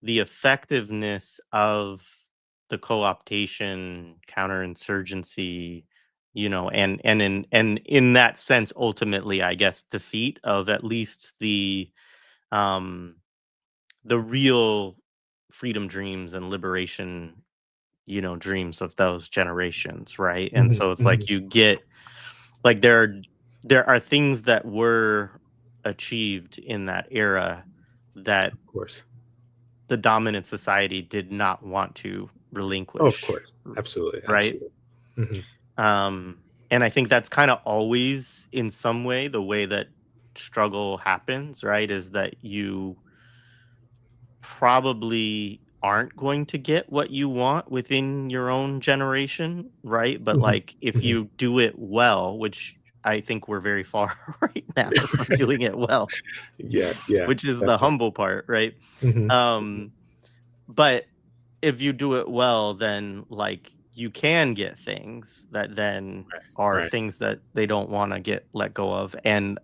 the effectiveness of the co-optation, counterinsurgency, and in that sense, ultimately, I guess, defeat of at least um, the real freedom dreams and liberation, dreams of those generations, right? And Mhm, so it's mhm. like you get like there are things that were achieved in that era that Of course. the dominant society did not want to Oh, of relinquish, course. Absolutely, right? absolutely. Mhm. And I think that's kind of always in some way the way that struggle happens, right? Is that you probably aren't going to get what you want within your own generation, right? But Mhm. like if Mhm. you do it well, which I think we're very far right now from doing it well, Yeah, yeah, which is the definitely. humble part, right? Mhm. Um, but if you do it well, then like you can get things that then are Right. things that they don't want to get let go of. And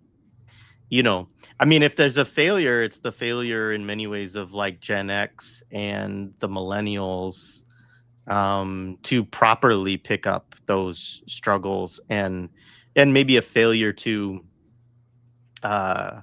I mean, if there's a failure, it's the failure in many ways of like Gen X and the millennials, to properly pick up those struggles, and maybe a failure uh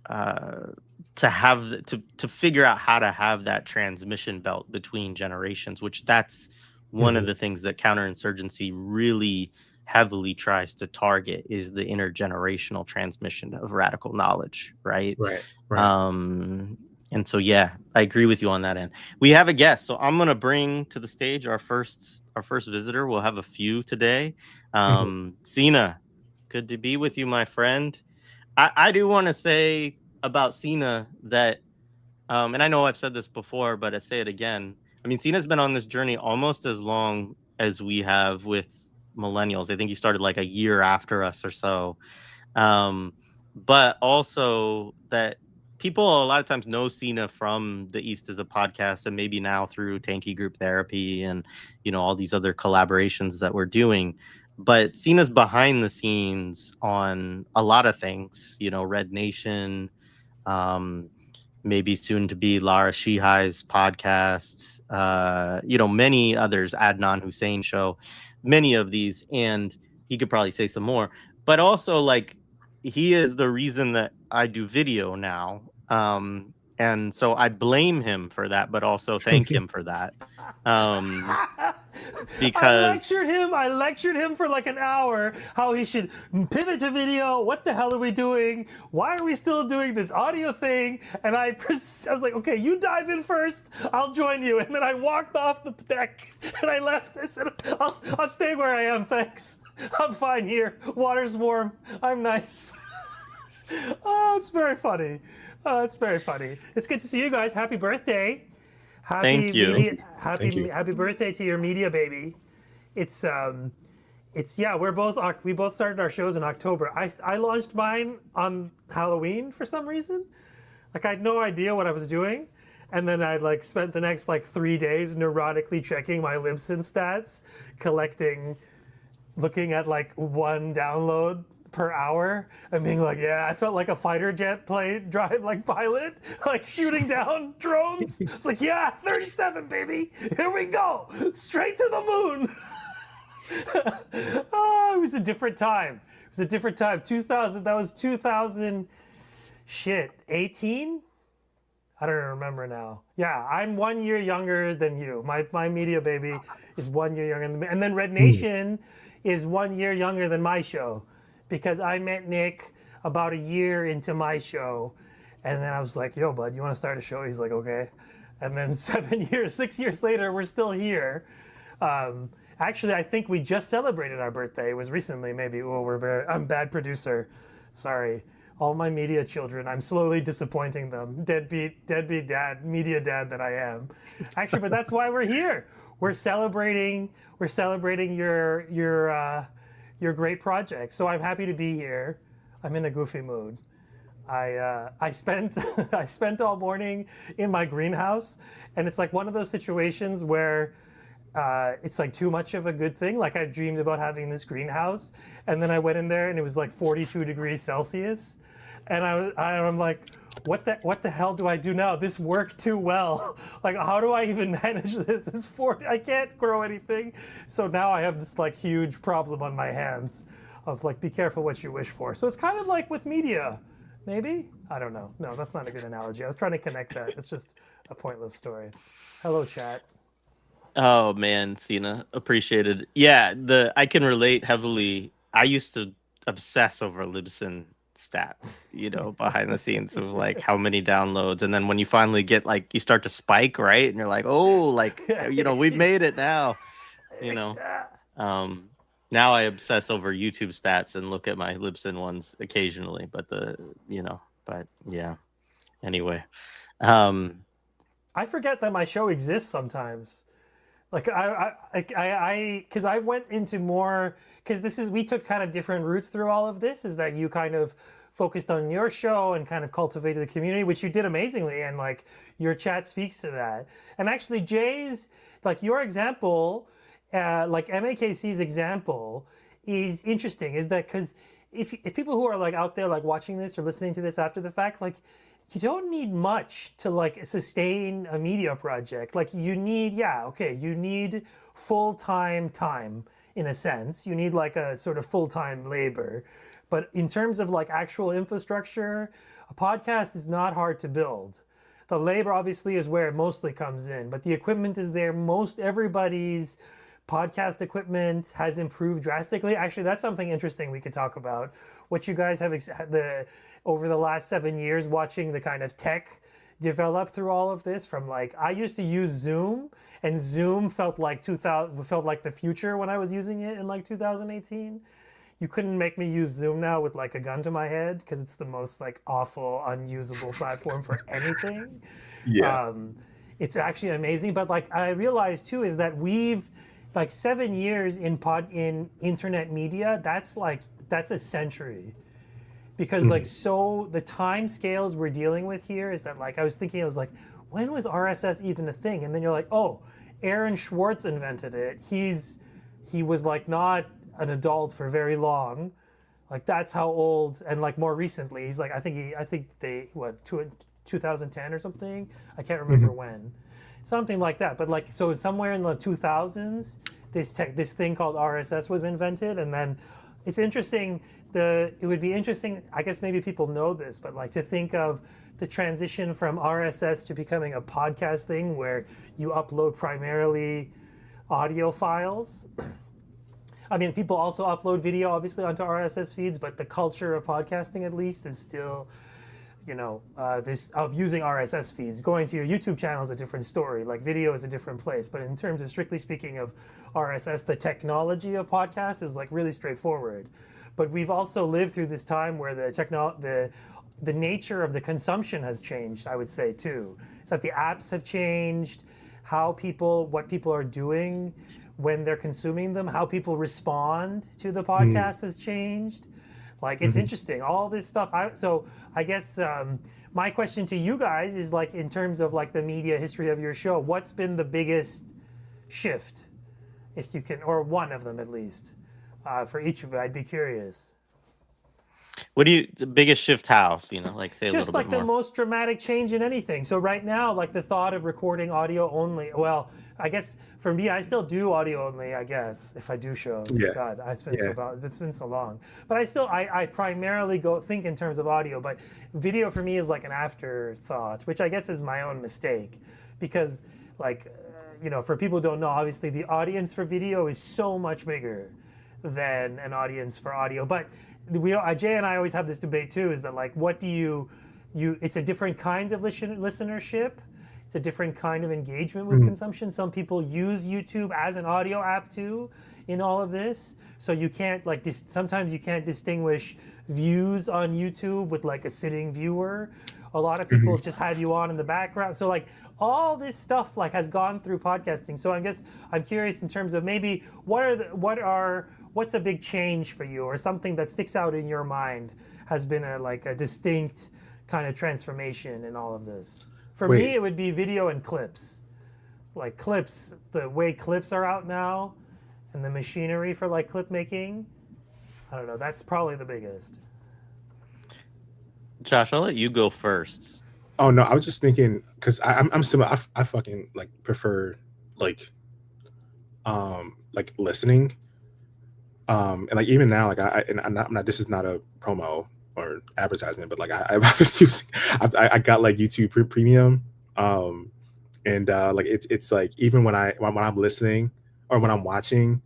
uh to have to figure out how to have that transmission belt between generations, which that's one of Mhm. the things that counterinsurgency really heavily tries to target, is the intergenerational transmission of radical knowledge, right? Right, right. um and so yeah, I agree with you on that end. We have a guest, so I'm gonna bring to the stage our first visitor. We'll have a few today. Mhm. Sina, good to be with you, my friend. I do want to say about Cena that, and I know I've said this before, but I say it again. I mean, Cena's been on this journey almost as long as we have with millennials. I think you started like a year after us or so. Um, but also that people a lot of times know Cena from the East as a podcast, and maybe now through Tankie Group Therapy and all these other collaborations that we're doing. But Cena's behind the scenes on a lot of things, Red Nation, um, maybe soon to be Lara Sheehi's podcasts, many others, Adnan Hussein show, many of these, and he could probably say some more. But also, like, he is the reason that I do video now. And so I blame him for that, but also thank him for that. Um, because I lectured him for like an hour how he should pivot to video. What the hell are we doing? Why are we still doing this audio thing? And I was like, okay, you dive in first. I'll join you. And then I walked off the deck and I left. I said, I'm staying where I am. Thanks. I'm fine here. Water's warm. I'm nice. Oh, it's very funny. Oh, it's very funny. It's good to see you guys. Happy birthday. thank Happy you. Thank media. you. Thank Happy you. happy birthday to your media baby. It's yeah. We both started our shows in October. I launched mine on Halloween for some reason. Like I had no idea what I was doing. And then I like spent the next like 3 days neurotically checking my Libsyn stats, looking at like one download per hour and being like, yeah, I felt like a fighter jet pilot, like shooting down drones. It's like, yeah, 37, baby. Here we go. Straight to the moon. Oh, it was a different time. It was a different time. 2000, that was 2000, 18? I don't remember now. Yeah, I'm 1 year younger than you. My media baby is 1 year younger than me. And then Red Mhm. Nation is 1 year younger than my show because I met Nick about a year into my show. And then I was like, yo, bud, you want to start a show? He's like, okay. And then 6 years later, we're still here. Actually, I think we just celebrated our birthday. It was recently, maybe. Oh, I'm bad producer. Sorry. All my media children, I'm slowly disappointing them. Deadbeat dad, media dad that I am. Actually, but that's why we're here. We're celebrating. We're celebrating your great project. So I'm happy to be here. I'm in a goofy mood. I spent I spent all morning in my greenhouse, and it's like one of those situations where it's like too much of a good thing. Like I dreamed about having this greenhouse, and then I went in there and it was like 42 degrees Celsius, And I'm like, what the hell do I do now? This worked too well. Like, how do I even manage this? I can't grow anything. So now I have this like huge problem on my hands of like, be careful what you wish for. So it's kind of like with media, maybe? I don't know. No, that's not a good analogy. I was trying to connect that. It's just a pointless story. Hello, chat. Oh man, Sina, appreciated. Yeah, I can relate heavily. I used to obsess over Libsyn stats, behind the scenes of like how many downloads, and then when you finally get like you start to spike, right, and you're like, oh, like we've made it now, Now I obsess over YouTube stats and look at my Libsyn ones occasionally, but yeah. Anyway, I forget that my show exists sometimes. Like because I went into more, because we took kind of different routes through all of this, is that you kind of focused on your show and kind of cultivated the community, which you did amazingly, and like your chat speaks to that. And actually Jay's, like your example, like MAKC's example is interesting, is that because if people who are like out there like watching this or listening to this after the fact, like you don't need much to like sustain a media project. Like you need, you need full-time time in a sense. You need like a sort of full-time labor. But in terms of like actual infrastructure, a podcast is not hard to build. The labor obviously is where it mostly comes in, but the equipment is there. Most everybody's podcast equipment has improved drastically. Actually, that's something interesting we could talk about. What you guys have over the last 7 years, watching the kind of tech develop through all of this. From like, I used to use Zoom, and Zoom felt like the future when I was using it in like 2018. You couldn't make me use Zoom now with like a gun to my head, because it's the most like awful, unusable platform for anything. Yeah. It's actually amazing, but like I realized too is that we've like 7 years in internet media. That's a century, because like so the time scales we're dealing with here is that like I was like, when was RSS even a thing? And then you're like, oh, Aaron Schwartz invented it. He was like not an adult for very long. Like that's how old. And like more recently, he's like, I think they 2010 or something. I can't remember when. Something like that. But like, so somewhere in the 2000s, this thing called RSS was invented. And then it's interesting, it would be interesting, I guess maybe people know this, but like to think of the transition from RSS to becoming a podcast thing where you upload primarily audio files. I mean, people also upload video obviously onto RSS feeds, but the culture of podcasting at least is still, this of using RSS feeds. Going to your YouTube channel is a different story. Like video is a different place. But in terms of strictly speaking of RSS, the technology of podcasts is like really straightforward. But we've also lived through this time where the nature of the consumption has changed, I would say too. So that the apps have changed, what people are doing when they're consuming them, how people respond to the podcast has changed. Like, it's interesting, all this stuff. So I guess my question to you guys is like, in terms of like the media history of your show, what's been the biggest shift, if you can, or one of them at least, for each of you? I'd be curious. The biggest shift how? Like say a just little like bit more. The most dramatic change in anything. So right now, like the thought of recording audio only, well, I guess for me, I still do audio only, I guess, if I do shows. Yeah. God, it's been so long. But I primarily think in terms of audio, but video for me is like an afterthought, which I guess is my own mistake, because like, for people who don't know, obviously the audience for video is so much bigger than an audience for audio. But Jay and I always have this debate too, is that like, what do it's a different kinds of listenership. It's a different kind of engagement with consumption. Some people use YouTube as an audio app too in all of this. So you can't like, sometimes you can't distinguish views on YouTube with like a sitting viewer. A lot of people just have you on in the background. So like all this stuff like has gone through podcasting. So I guess I'm curious in terms of maybe what's a big change for you, or something that sticks out in your mind has been a distinct kind of transformation in all of this. For me, it would be video and clips. Like clips, the way clips are out now, and the machinery for like clip making. I don't know, that's probably the biggest. Josh, I'll let you go first. Oh no, I was just thinking because I'm similar. I fucking like prefer like listening. And like even now, like I'm not. This is not a promo or advertisement, but like I've been using. I got like YouTube Premium, and like it's like even when I'm listening or when I'm watching,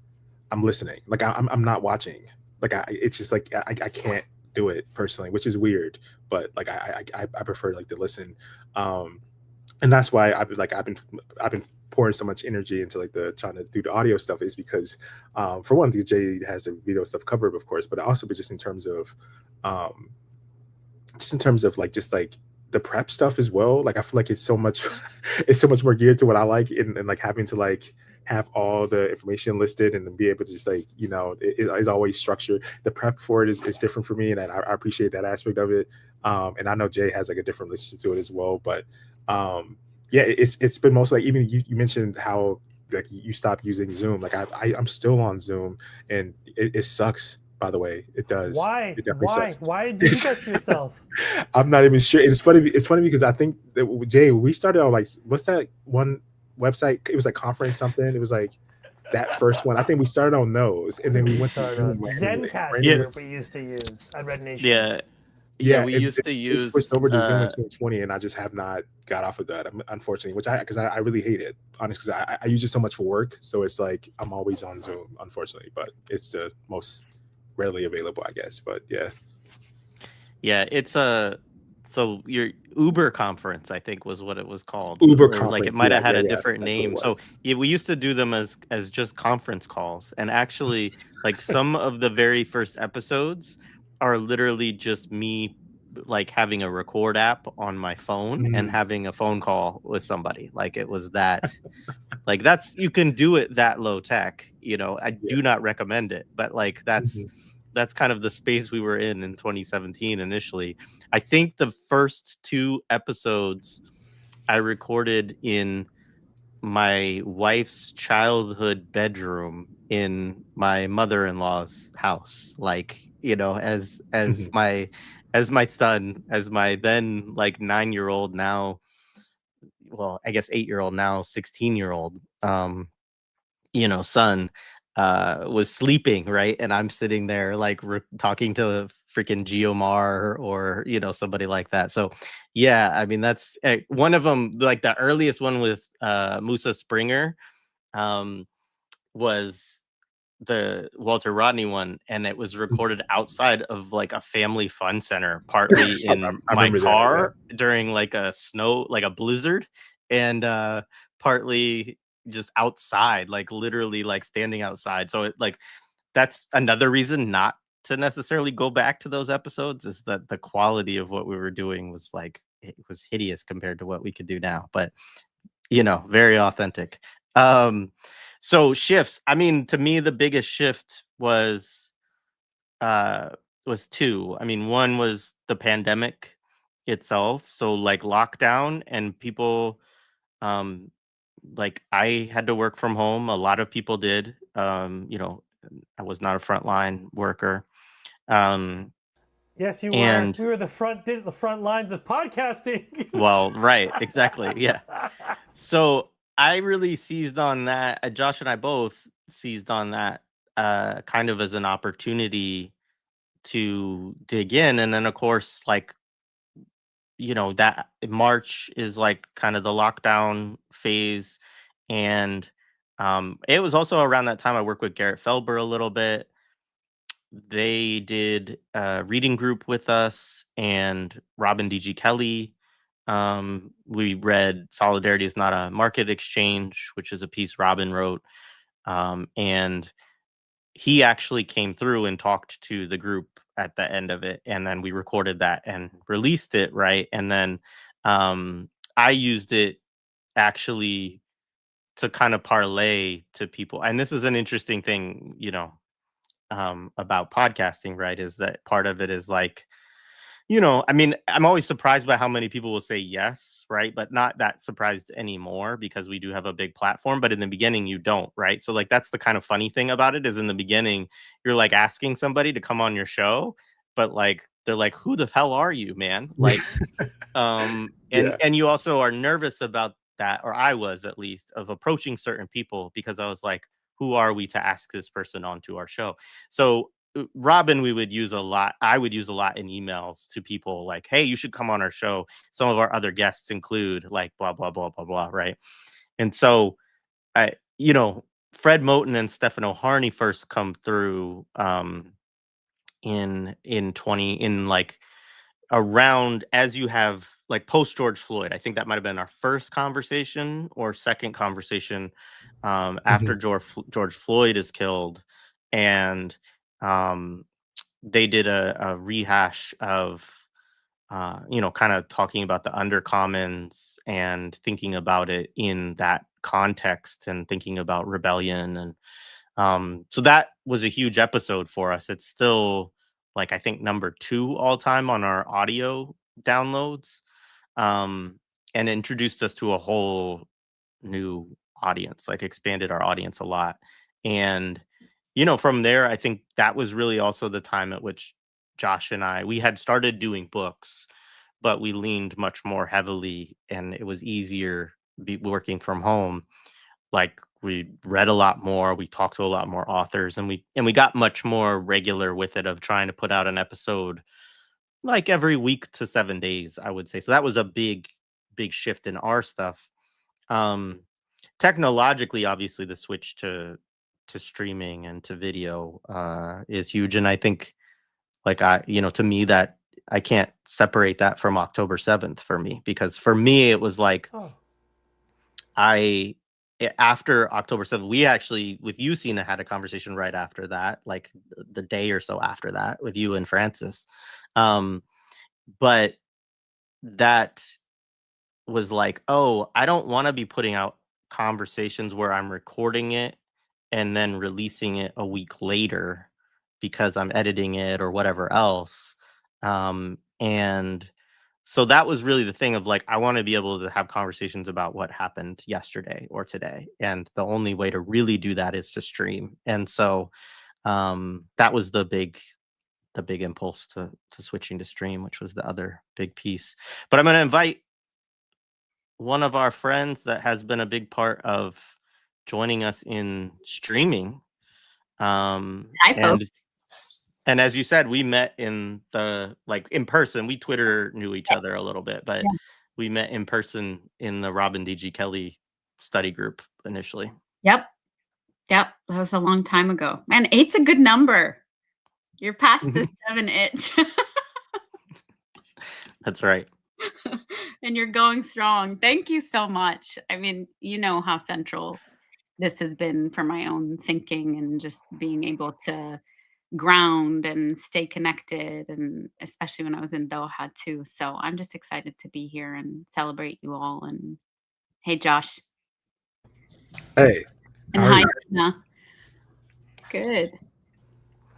I'm listening. Like I'm not watching. Like it's just like I can't do it personally, which is weird. But like I prefer like to listen, and that's why I've been pouring so much energy into like the trying to do the audio stuff is because for one, Jay has the video stuff covered, of course, but also but just in terms of like just like the prep stuff as well. Like I feel like it's so much it's so much more geared to what I like and like having to like have all the information listed and then be able to just like it is always structured. The prep for it is different for me, and I appreciate that aspect of it. And I know Jay has like a different relationship to it as well, but yeah, it's been mostly like even you mentioned how like you stopped using Zoom. Like I'm still on Zoom, and it sucks. By the way, it does. Why? It definitely sucks. Why did you do that to yourself? I'm not even sure. It's funny because I think that Jay, we started on like what's that one website? It was like Conference something. It was like that first one. I think we started on those, and then we went to Zoom. Zencastr we used to use at Red Nation. Yeah, we used to use. Switched over to Zoom in 2020, and I just have not got off of that, unfortunately. Because I really hate it, honestly. Because I use it so much for work, so it's like I'm always on Zoom, unfortunately. But it's the most readily available, I guess. But yeah. Yeah, it's so your Uber conference, I think, was what it was called. Uber or conference, like it might have had a yeah, different name. So yeah, we used to do them as just conference calls, and actually, like some of the very first episodes are literally just me like having a record app on my phone and having a phone call with somebody. Like it was that. Like that's you can do it that low tech. I do not recommend it, but like that's kind of the space we were in 2017 initially. I think the first 2 episodes I recorded in my wife's childhood bedroom in my mother-in-law's house, like as my son, as my then like 9-year-old, now well I guess 8-year-old, now 16-year-old son was sleeping, right? And I'm sitting there like talking to freaking Geomar or somebody like that. So yeah, I mean that's one of them. Like the earliest one with Musa Springer was the Walter Rodney one, and it was recorded outside of like a family fun center, partly in my car during like a blizzard, and partly just outside, like literally like standing outside. So it like that's another reason not to necessarily go back to those episodes, is that the quality of what we were doing was like it was hideous compared to what we could do now, but very authentic. So shifts, I mean, to me the biggest shift was 2. I mean, one was the pandemic itself, so like lockdown, and people like I had to work from home. A lot of people did. I was not a frontline worker. Yes, you were. We were the front lines of podcasting. Well, right, exactly, yeah. So I really seized on that. Josh and I both seized on that kind of as an opportunity to dig in, and then of course, like that March is like kind of the lockdown phase, and it was also around that time I worked with Garrett Felber a little bit. They did a reading group with us and Robin D.G. Kelly. We read Solidarity is Not a Market Exchange, which is a piece Robin wrote. And he actually came through and talked to the group at the end of it. And then we recorded that and released it, right? And then I used it actually to kind of parlay to people. And this is an interesting thing, about podcasting, right? Is that part of it is like, I mean, I'm always surprised by how many people will say yes, right? But not that surprised anymore because we do have a big platform. But in the beginning, you don't, right? So like that's the kind of funny thing about it is in the beginning, you're like asking somebody to come on your show, but like they're like, who the hell are you, man? Like, Yeah. and you also are nervous about that, or I was at least, of approaching certain people, because I was like, who are we to ask this person onto our show? So Robin, we would use a lot. I would use a lot in emails to people like, hey, you should come on our show. Some of our other guests include like blah, blah, blah, blah, blah. Right. And so Fred Moten and Stefano Harney first come through in like around, as you have like post George Floyd. I think that might have been our first conversation or second conversation after George Floyd is killed, and they did a rehash of kind of talking about the undercommons and thinking about it in that context and thinking about rebellion. And so that was a huge episode for us. It's still like, I think, number 2 all time on our audio downloads, and introduced us to a whole new audience, like expanded our audience a lot. And, from there, I think that was really also the time at which Josh and we had started doing books, but we leaned much more heavily, and it was easier working from home. Like, we read a lot more, we talked to a lot more authors, and we got much more regular with it, of trying to put out an episode like every week to 7 days, I would say. So that was a big shift in our stuff. Technologically, obviously, the switch to streaming and to video is huge, and I think, like, to me, that I can't separate that from October 7th for me, because for me it was like, after October 7th, we actually, with you, Sina, had a conversation right after that, like the day or so after that, with you and Francis. But that was like, oh, I don't want to be putting out conversations where I'm recording it and then releasing it a week later because I'm editing it or whatever else. And so that was really the thing of like, I want to be able to have conversations about what happened yesterday or today. And the only way to really do that is to stream. And so that was the big impulse to switching to stream, which was the other big piece. But I'm going to invite one of our friends that has been a big part of joining us in streaming. Hi, folks. And as you said, we met in person. We Twitter knew each other a little bit, but we met in person in the Robin D.G. Kelley study group initially. Yep. That was a long time ago. Man, 8's a good number. You're past the 7 itch. That's right. And you're going strong. Thank you so much. I mean, you know how central this has been for my own thinking, and just being able to ground and stay connected, and especially when I was in Doha too. So I'm just excited to be here and celebrate you all. And hey, Josh. Hey. And hi, Tina. Good.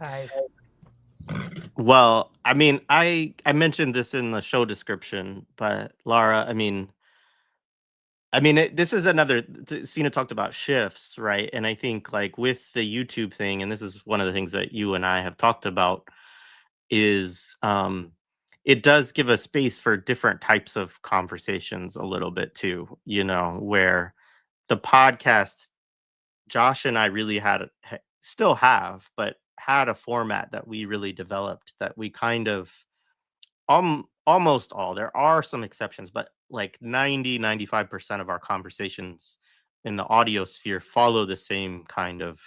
Hi. Well, I mean, I mentioned this in the show description, but Lara, I mean, this is another. Sina talked about shifts, right? And I think, like, with the YouTube thing, and this is one of the things that you and I have talked about, is it does give a space for different types of conversations a little bit too. Where the podcast, Josh and I really still have, but had a format that we really developed, that we kind of almost all, there are some exceptions, but like 95% of our conversations in the audio sphere follow the same kind of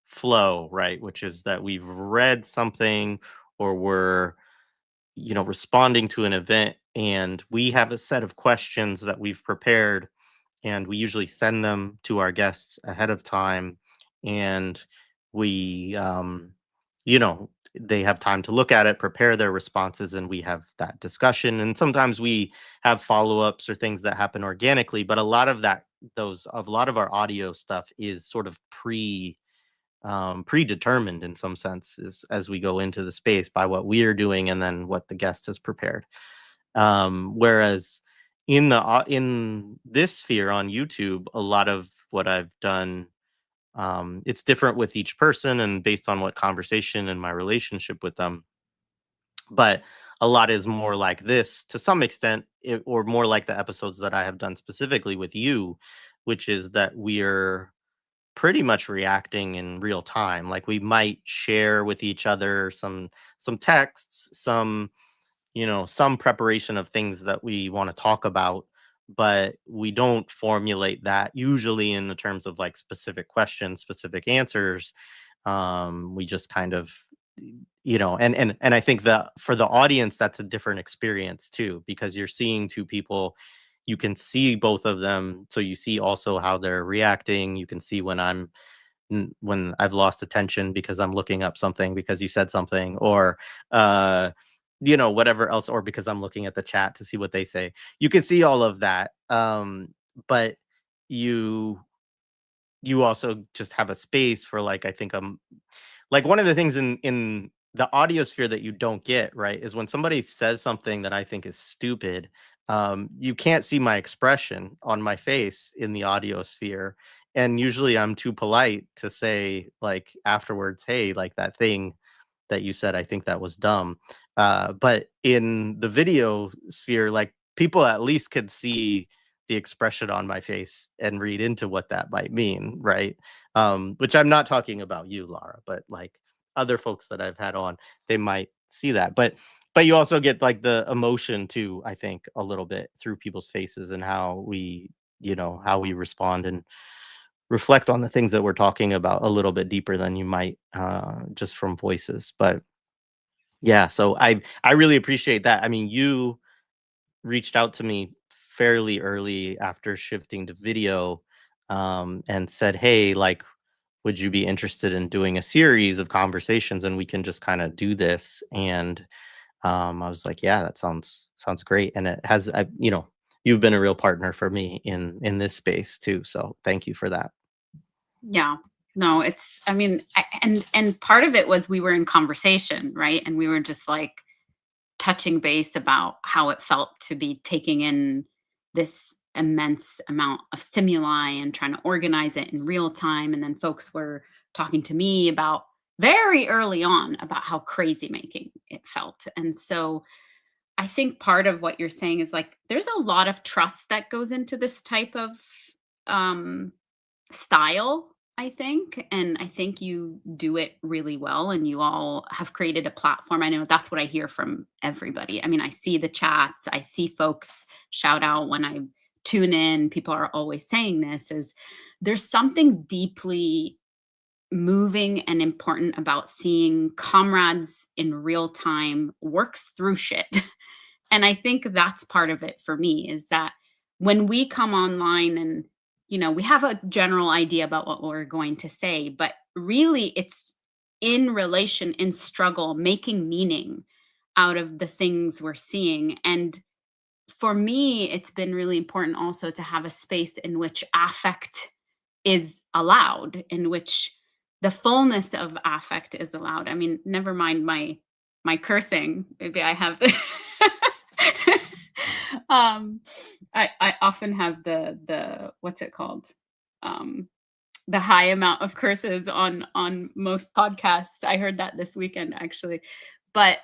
flow, right? Which is that we've read something, or we're responding to an event, and we have a set of questions that we've prepared, and we usually send them to our guests ahead of time, and we they have time to look at it, prepare their responses, and we have that discussion. And sometimes we have follow-ups or things that happen organically, but a lot of our audio stuff is sort of predetermined in some sense, as we go into the space, by what we are doing and then what the guest has prepared. Whereas in this sphere on YouTube, a lot of what I've done, it's different with each person and based on what conversation and my relationship with them. but a lot is more like this to some extent, or more like the episodes that I have done specifically with you, which is that we're pretty much reacting in real time. Like we might share with each other some texts, some some preparation of things that we want to talk about, but we don't formulate that usually in the terms of like specific questions, specific answers. We just kind of and I think that for the audience that's a different experience too, because you're seeing two people, you can see both of them, so you see also how they're reacting. You can see when when I've lost attention because I'm looking up something because you said something, or whatever else, or because I'm looking at the chat to see what they say. You can see all of that. But you also just have a space for, like, I think like one of the things in the audio sphere that you don't get, right, is when somebody says something that I think is stupid, you can't see my expression on my face in the audio sphere. And usually I'm too polite to say, like, afterwards, hey, like that thing that you said, I think that was dumb. But in the video sphere, like, people at least could see the expression on my face and read into what that might mean, right? Which I'm not talking about you, Lara, but like other folks that I've had on, they might see that. But you also get like the emotion too, I think, a little bit through people's faces and how we respond and reflect on the things that we're talking about a little bit deeper than you might just from voices. But yeah, so I really appreciate that. I mean, you reached out to me fairly early after shifting to video, and said, hey, like, would you be interested in doing a series of conversations and we can just kind of do this? And I was like, yeah, that sounds great. And it has, you've been a real partner for me in this space too, so thank you for that. Yeah, no, I mean, and part of it was we were in conversation, right? And we were just like touching base about how it felt to be taking in this immense amount of stimuli and trying to organize it in real time. And then folks were talking to me about very early on about how crazy making it felt. And so I think part of what you're saying is like there's a lot of trust that goes into this type of style, I think. And I think you do it really well. And you all have created a platform. I know that's what I hear from everybody. I mean, I see the chats, I see folks shout out when I tune in. People are always saying this, is there's something deeply moving and important about seeing comrades in real time work through shit. And I think that's part of it for me, is that when we come online and we have a general idea about what we're going to say, but really it's in relation, in struggle, making meaning out of the things we're seeing. And for me, it's been really important also to have a space in which affect is allowed, in which the fullness of affect is allowed. I mean, never mind my cursing. Maybe I have the I often have the what's it called? The high amount of curses on most podcasts. I heard that this weekend actually. But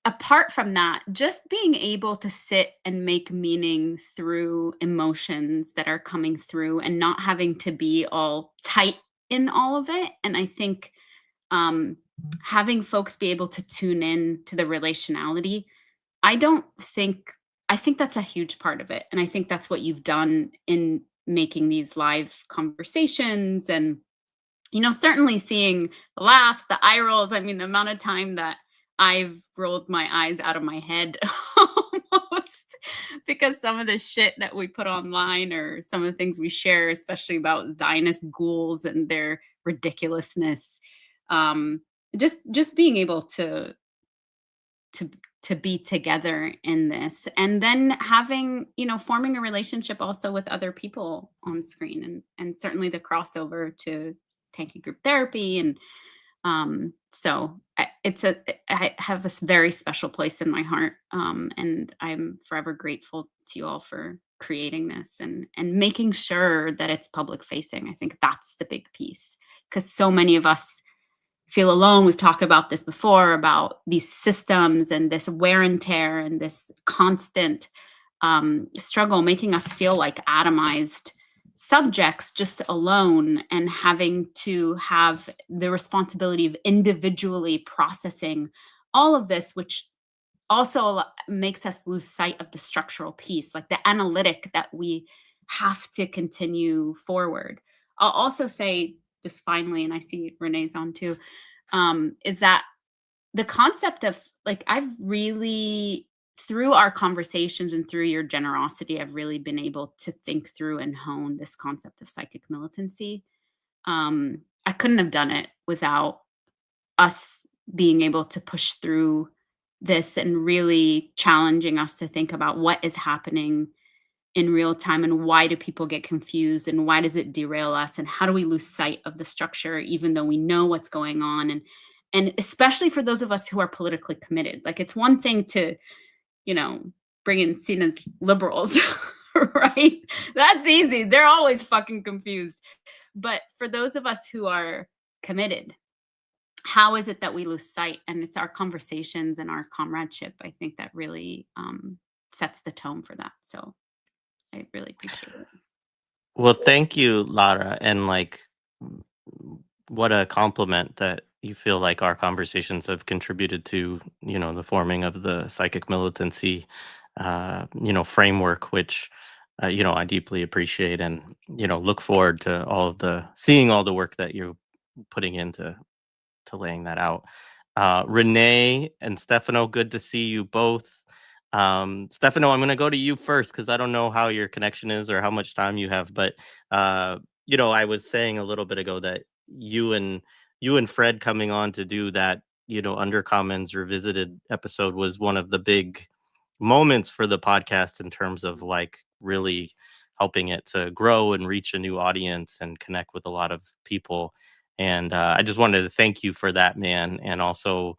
apart from that, just being able to sit and make meaning through emotions that are coming through and not having to be all tight in all of it. And I think having folks be able to tune in to the relationality, I think that's a huge part of it. And I think that's what you've done in making these live conversations and, certainly seeing the laughs, the eye rolls. I mean, the amount of time that I've rolled my eyes out of my head almost because some of the shit that we put online or some of the things we share, especially about Zionist ghouls and their ridiculousness, just being able to be together in this, and then having forming a relationship also with other people on screen, and certainly the crossover to Tankie Group Therapy, and so I have a very special place in my heart, and I'm forever grateful to you all for creating this and making sure that it's public facing. I think that's the big piece, because so many of us feel alone. We've talked about this before, about these systems and this wear and tear and this constant struggle, making us feel like atomized subjects just alone, and having to have the responsibility of individually processing all of this, which also makes us lose sight of the structural piece, like the analytic that we have to continue forward. I'll also say, just finally, and I see Renee's on too, is that the concept of, like, I've really, through our conversations and through your generosity, I've really been able to think through and hone this concept of psychic militancy. I couldn't have done it without us being able to push through this and really challenging us to think about what is happening in real time, and why do people get confused, and why does it derail us, and how do we lose sight of the structure even though we know what's going on. And especially for those of us who are politically committed, like, it's one thing to, you know, bring in Sina's liberals, right? That's easy. They're always fucking confused. But for those of us who are committed, how is it that we lose sight? And it's our conversations and our comradeship, I think, that really sets the tone for that. So I really appreciate it. Well, thank you, Lara. And like, what a compliment that you feel like our conversations have contributed to, you know, the forming of the psychic militancy, you know, framework, which, you know, I deeply appreciate, and, you know, look forward to seeing all the work that you're putting into laying that out. Renee and Stefano, good to see you both. Stefano, I'm going to go to you first because I don't know how your connection is or how much time you have. But you know, I was saying a little bit ago that you and Fred coming on to do that, you know, Undercommons Revisited episode was one of the big moments for the podcast in terms of like really helping it to grow and reach a new audience and connect with a lot of people. And I just wanted to thank you for that, man. And also,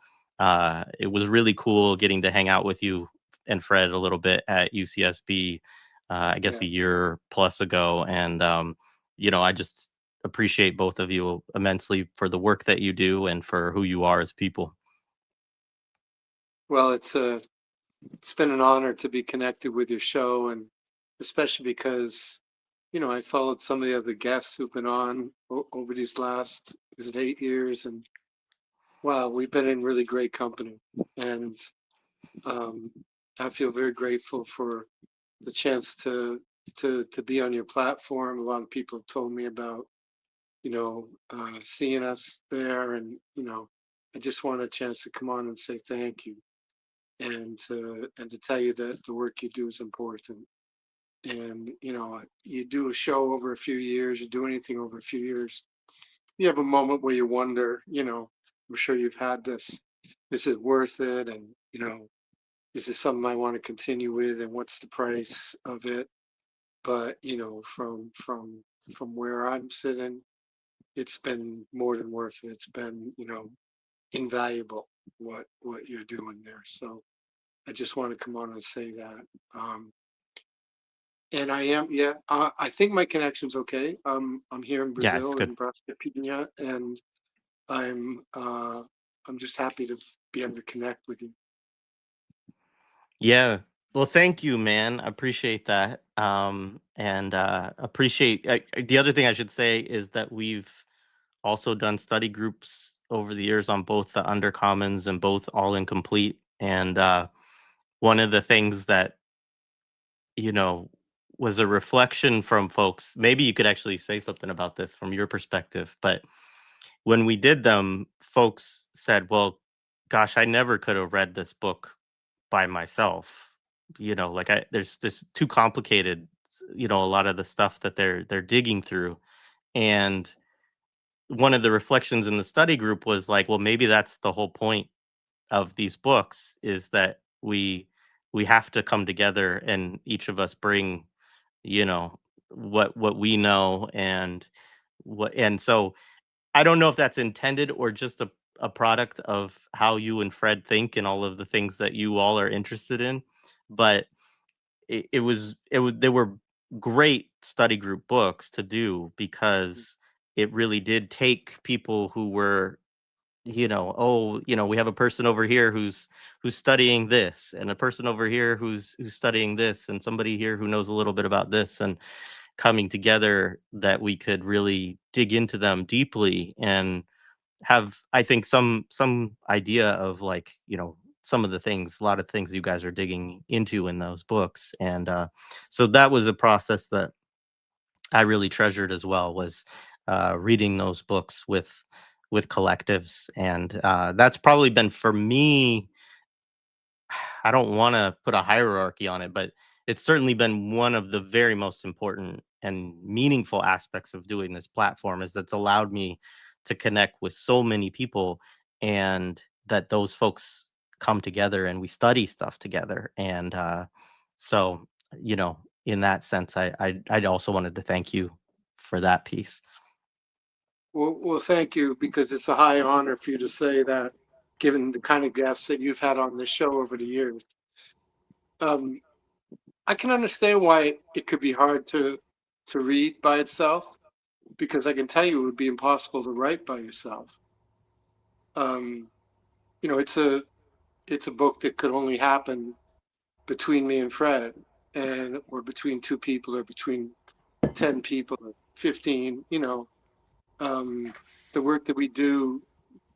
it was really cool getting to hang out with you and Fred a little bit at UCSB, I guess a year plus ago. And, you know, I just appreciate both of you immensely for the work that you do and for who you are as people. Well, it's been an honor to be connected with your show, and especially because, you know, I followed some of the other guests who've been on over these last, is it 8 years? And wow, we've been in really great company. And I feel very grateful for the chance to be on your platform. A lot of people have told me about, you know, seeing us there, and, you know, I just want a chance to come on and say thank you, and to tell you that the work you do is important. And, you know, you do a show over a few years, you do anything over a few years, you have a moment where you wonder, you know, I'm sure you've had this, is it worth it? And, you know, is this something I want to continue with, and what's the price of it? But, you know, from where I'm sitting, it's been more than worth it. It's been, you know, invaluable what you're doing there. So I just want to come on and say that. And I am, I think my connection's okay. I'm here in Yeah, it's Brazil, good. in Aviña, and I'm just happy to be able to connect with you. Yeah. Well, thank you, man. I appreciate that. And appreciate the other thing I should say is that we've also done study groups over the years on both the Undercommons and both All Incomplete. And one of the things that, you know, was a reflection from folks, maybe you could actually say something about this from your perspective, but when we did them, folks said, well, gosh, I never could have read this book by myself. You know, like there's too complicated, you know, a lot of the stuff that they're digging through. And one of the reflections in the study group was like, well, maybe that's the whole point of these books, is that we have to come together and each of us bring, you know, what we know, and so I don't know if that's intended or just a product of how you and Fred think and all of the things that you all are interested in, but it was they were great study group books to do because it really did take people who were, we have a person over here who's studying this, and a person over here who's studying this, and somebody here who knows a little bit about this, and coming together that we could really dig into them deeply and have, I think, some idea of like, some of the things, a lot of things you guys are digging into in those books. And so that was a process that I really treasured as well, was reading those books with collectives. And that's probably been, for me, I don't want to put a hierarchy on it, but it's certainly been one of the very most important and meaningful aspects of doing this platform, is that's allowed me to connect with so many people, and that those folks come together and we study stuff together. And so, in that sense, I also wanted to thank you for that piece. Well, thank you, because it's a high honor for you to say that, given the kind of guests that you've had on this show over the years. I can understand why it could be hard to read by itself, because I can tell you it would be impossible to write by yourself. It's a book that could only happen between me and Fred, or between two people, or between 10 people, or 15. The work that we do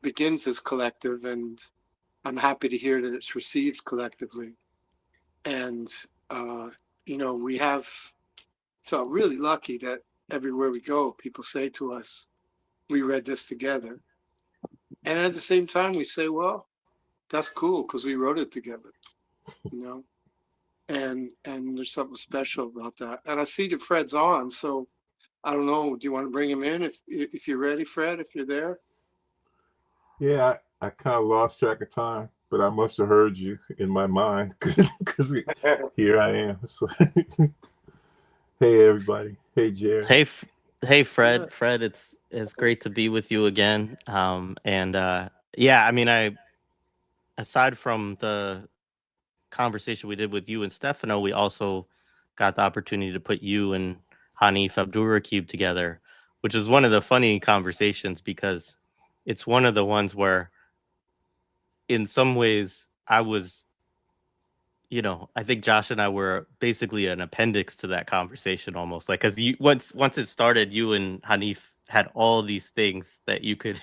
begins as collective, and I'm happy to hear that it's received collectively. And we have felt really lucky that everywhere we go, people say to us, we read this together. And at the same time, we say, well, that's cool, because we wrote it together, and there's something special about that. And I see that Fred's on, so I don't know, do you want to bring him in if you're ready, Fred, if you're there? Yeah, I kind of lost track of time, but I must have heard you in my mind, because here I am. So, hey, everybody. Hey, Jared. Hey, Fred. Yeah. Fred, it's great to be with you again. Yeah, I mean, aside from the conversation we did with you and Stefano, we also got the opportunity to put you and Hanif Abdulrakib together, which is one of the funny conversations, because it's one of the ones where, in some ways, I was, I think Josh and I were basically an appendix to that conversation, almost, like, because once it started, you and Hanif had all these things that you could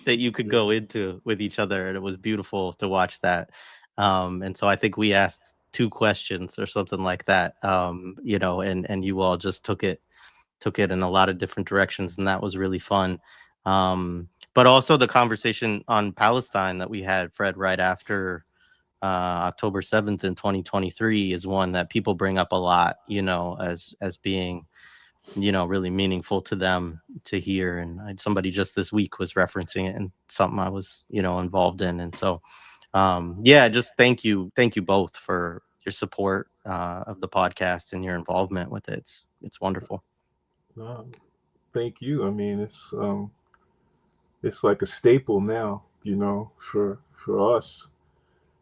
that you could go into with each other, and it was beautiful to watch that. And so I think we asked 2 questions or something like that, and you all just took it in a lot of different directions, and that was really fun. But also the conversation on Palestine that we had, Fred, right after October 7th in 2023 is one that people bring up a lot, as being, really meaningful to them to hear. And somebody just this week was referencing it, and something I was, involved in. And so, just thank you both for your support of the podcast and your involvement with it. It's wonderful. Thank you. I mean, it's like a staple now, for us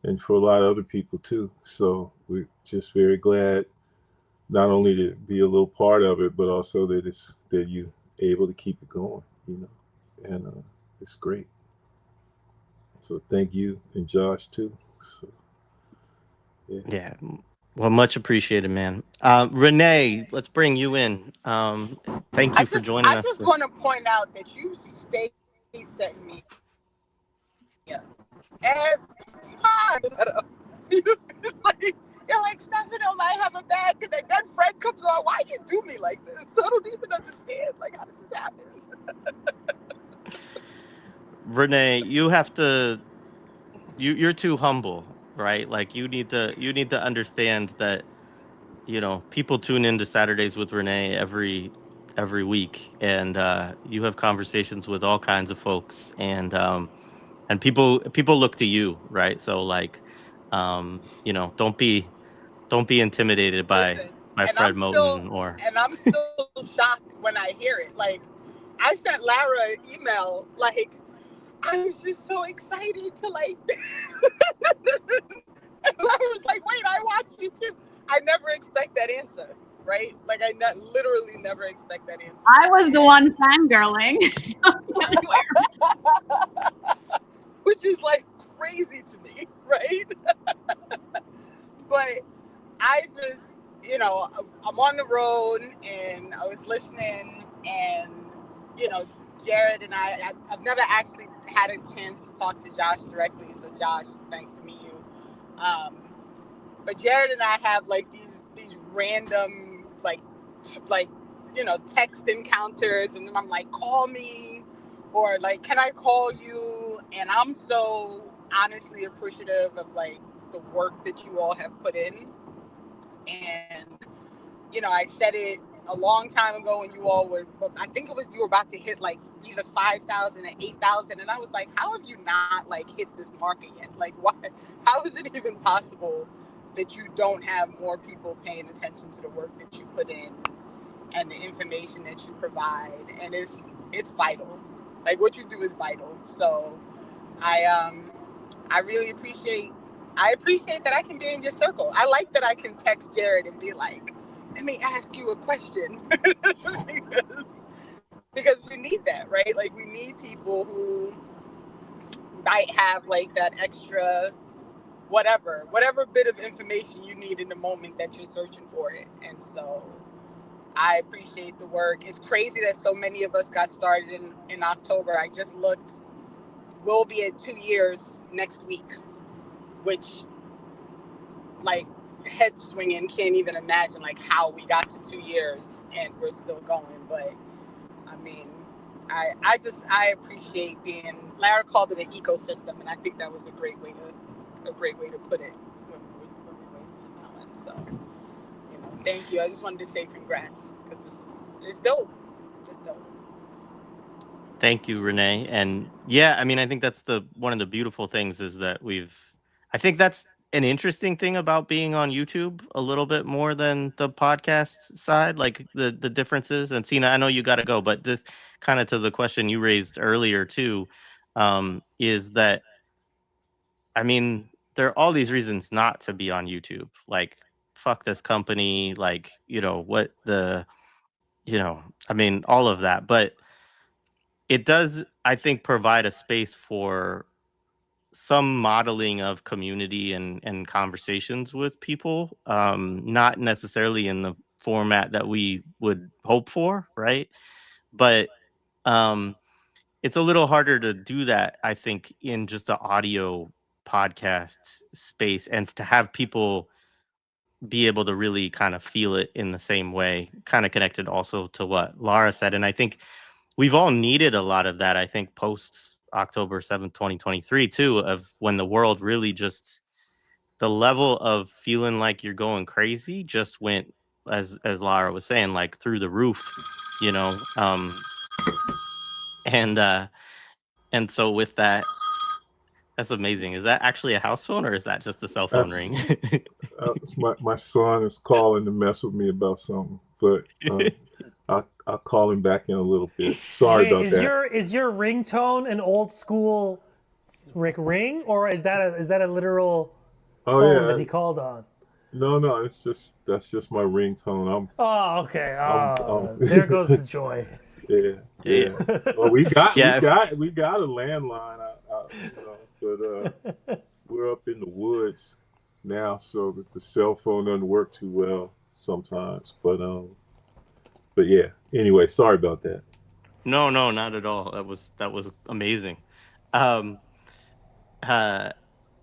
and for a lot of other people too. So we're just very glad not only to be a little part of it, but also that you're able to keep it going, and it's great. So thank you, and Josh too. So, yeah. Well, much appreciated, man. Renee, let's bring you in. Thank you for joining us. I just want to point out that you stay setting me up every time. You're like, Stefano might have a bad connect. That Fred comes on. Why you do me like this? I don't even understand. Like, how does this happen? Renee, you have to. You're too humble, right? Like, you need to understand that, people tune into Saturdays with Renee every week, and you have conversations with all kinds of folks, and people look to you, right? So, like, don't be intimidated by Fred Moten. And I'm still shocked when I hear it. Like, I sent Lara an email, like, I was just so excited to, like, and Lara was like, wait, I watched you too. I never expect that answer, right? Like, I literally never expect that answer. I was the one fangirling. which is like crazy to me, right? But I just, you know, I'm on the road and I was listening, and, you know, Jared and I've never actually had a chance to talk to Josh directly. So Josh, thanks to meet you. But Jared and I have like these random like you know, text encounters, and then I'm like, call me, or like, can I call you? And I'm so honestly appreciative of like the work that you all have put in. And, you know, I said it a long time ago when you all were, I think it was, you were about to hit like either 5,000 or 8,000. And I was like, how have you not like hit this market yet? Like, why, how is it even possible that you don't have more people paying attention to the work that you put in and the information that you provide? And it's vital. Like, what you do is vital. So I really appreciate that I can be in your circle. I like that I can text Jared and be like, let me ask you a question. because we need that, right? Like, we need people who might have like that extra whatever bit of information you need in the moment that you're searching for it. And so I appreciate the work. It's crazy that so many of us got started in October. I just looked. We'll be at 2 years next week, which, like, head swinging, can't even imagine like how we got to 2 years and we're still going. But I mean, I appreciate being, Lara called it an ecosystem, and I think that was a great way to put it when we were in that one. So, you know, thank you. I just wanted to say congrats, because it's dope. It's dope. Thank you, Renee. And yeah, I mean, I think that's one of the beautiful things is that I think that's an interesting thing about being on YouTube a little bit more than the podcast side, like the differences. And Sina, I know you got to go, but just kind of to the question you raised earlier too, is that, I mean, there are all these reasons not to be on YouTube. Like, fuck this company, like, you know, I mean, all of that. But it does, I think, provide a space for some modeling of community and conversations with people, not necessarily in the format that we would hope for, right? But it's a little harder to do that, I think, in just an audio podcast space, and to have people be able to really kind of feel it in the same way, kind of connected also to what Lara said. And I think we've all needed a lot of that, I think, post October 7th, 2023, too, of when the world really just, the level of feeling like you're going crazy just went, as Lara was saying, like through the roof, you know. And so with that, that's amazing. Is that actually a house phone, or is that just a cell phone ring? My son is calling to mess with me about something, but I'll call him back in a little bit. Sorry about that. Is your ringtone an old school ring, or is that a literal phone that he called on? No, that's just my ringtone. Okay. There goes the joy. Yeah. Well, we got a landline, but we're up in the woods now, so that the cell phone doesn't work too well sometimes. But yeah. Anyway, sorry about that. No, not at all. That was amazing.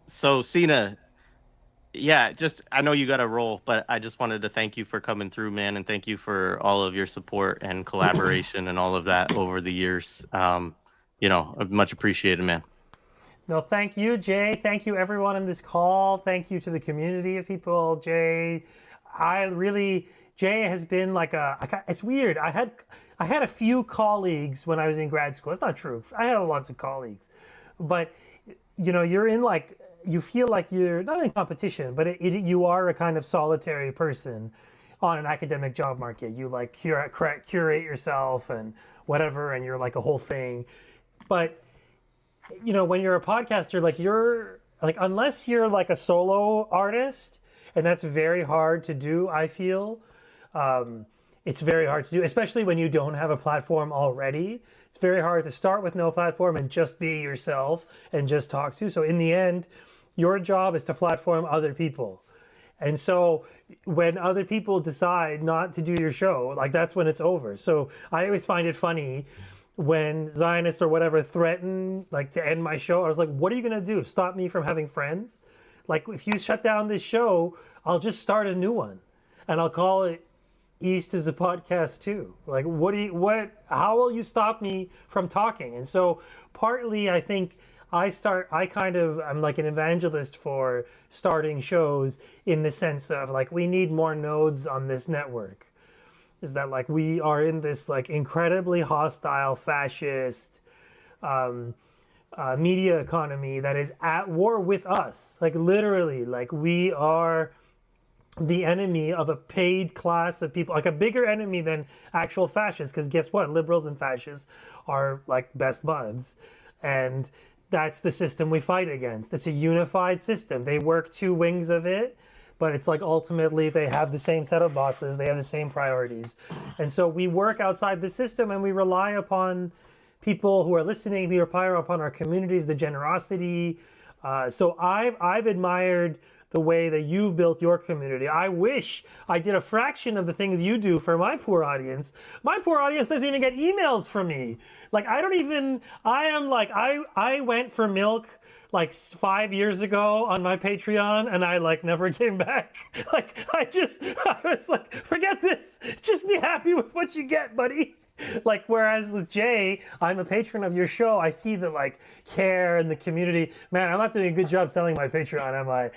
So Sina, yeah, just, I know you got to roll, but I just wanted to thank you for coming through, man, and thank you for all of your support and collaboration and all of that over the years. You know, much appreciated, man. No, thank you, Jay. Thank you, everyone on this call. Thank you to the community of people, Jay. Jay has been like it's weird. I had a few colleagues when I was in grad school. It's not true. I had lots of colleagues, but you know, you're in like, you feel like you're not in competition, but you are a kind of solitary person on an academic job market. You like curate yourself and whatever, and you're like a whole thing. But you know, when you're a podcaster, like you're like, unless you're like a solo artist, and that's very hard to do, I feel. it's very hard to do, especially when you don't have a platform already. It's very hard to start with no platform and just be yourself and just talk to. So in the end, your job is to platform other people. And so when other people decide not to do your show, like that's when it's over. So I always find it funny when Zionists or whatever threaten like to end my show. I was like, what are you gonna do? Stop me from having friends? Like if you shut down this show, I'll just start a new one and I'll call it East is a Podcast too. Like how will you stop me from talking? And so partly I think I'm like an evangelist for starting shows in the sense of like, we need more nodes on this network. Is that like, we are in this like incredibly hostile fascist media economy that is at war with us. Like literally, like we are the enemy of a paid class of people, like a bigger enemy than actual fascists. Because guess what? Liberals and fascists are like best buds. And that's the system we fight against. It's a unified system. They work two wings of it, but it's like ultimately they have the same set of bosses. They have the same priorities. And so we work outside the system and we rely upon people who are listening. We rely upon our communities, the generosity. So I've admired the way that you've built your community. I wish I did a fraction of the things you do for my poor audience. My poor audience doesn't even get emails from me. Like I went for milk like 5 years ago on my Patreon and I like never came back. Like I was like, forget this. Just be happy with what you get, buddy. Like, whereas with Jay, I'm a patron of your show. I see the like care and the community. Man, I'm not doing a good job selling my Patreon, am I?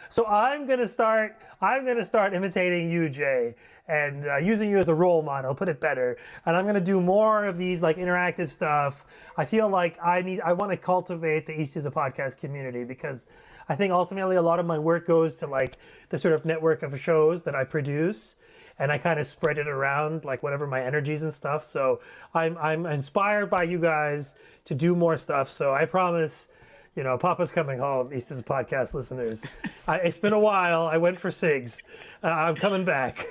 So I'm gonna start imitating you, Jay, and using you as a role model. Put it better. And I'm gonna do more of these like interactive stuff. I feel like I want to cultivate the East is a Podcast community because I think ultimately a lot of my work goes to like the sort of network of shows that I produce. And I kind of spread it around, like whatever my energies and stuff. So I'm inspired by you guys to do more stuff. So I promise, you know, Papa's coming home. East is a Podcast listeners. It's been a while. I went for cigs. I'm coming back.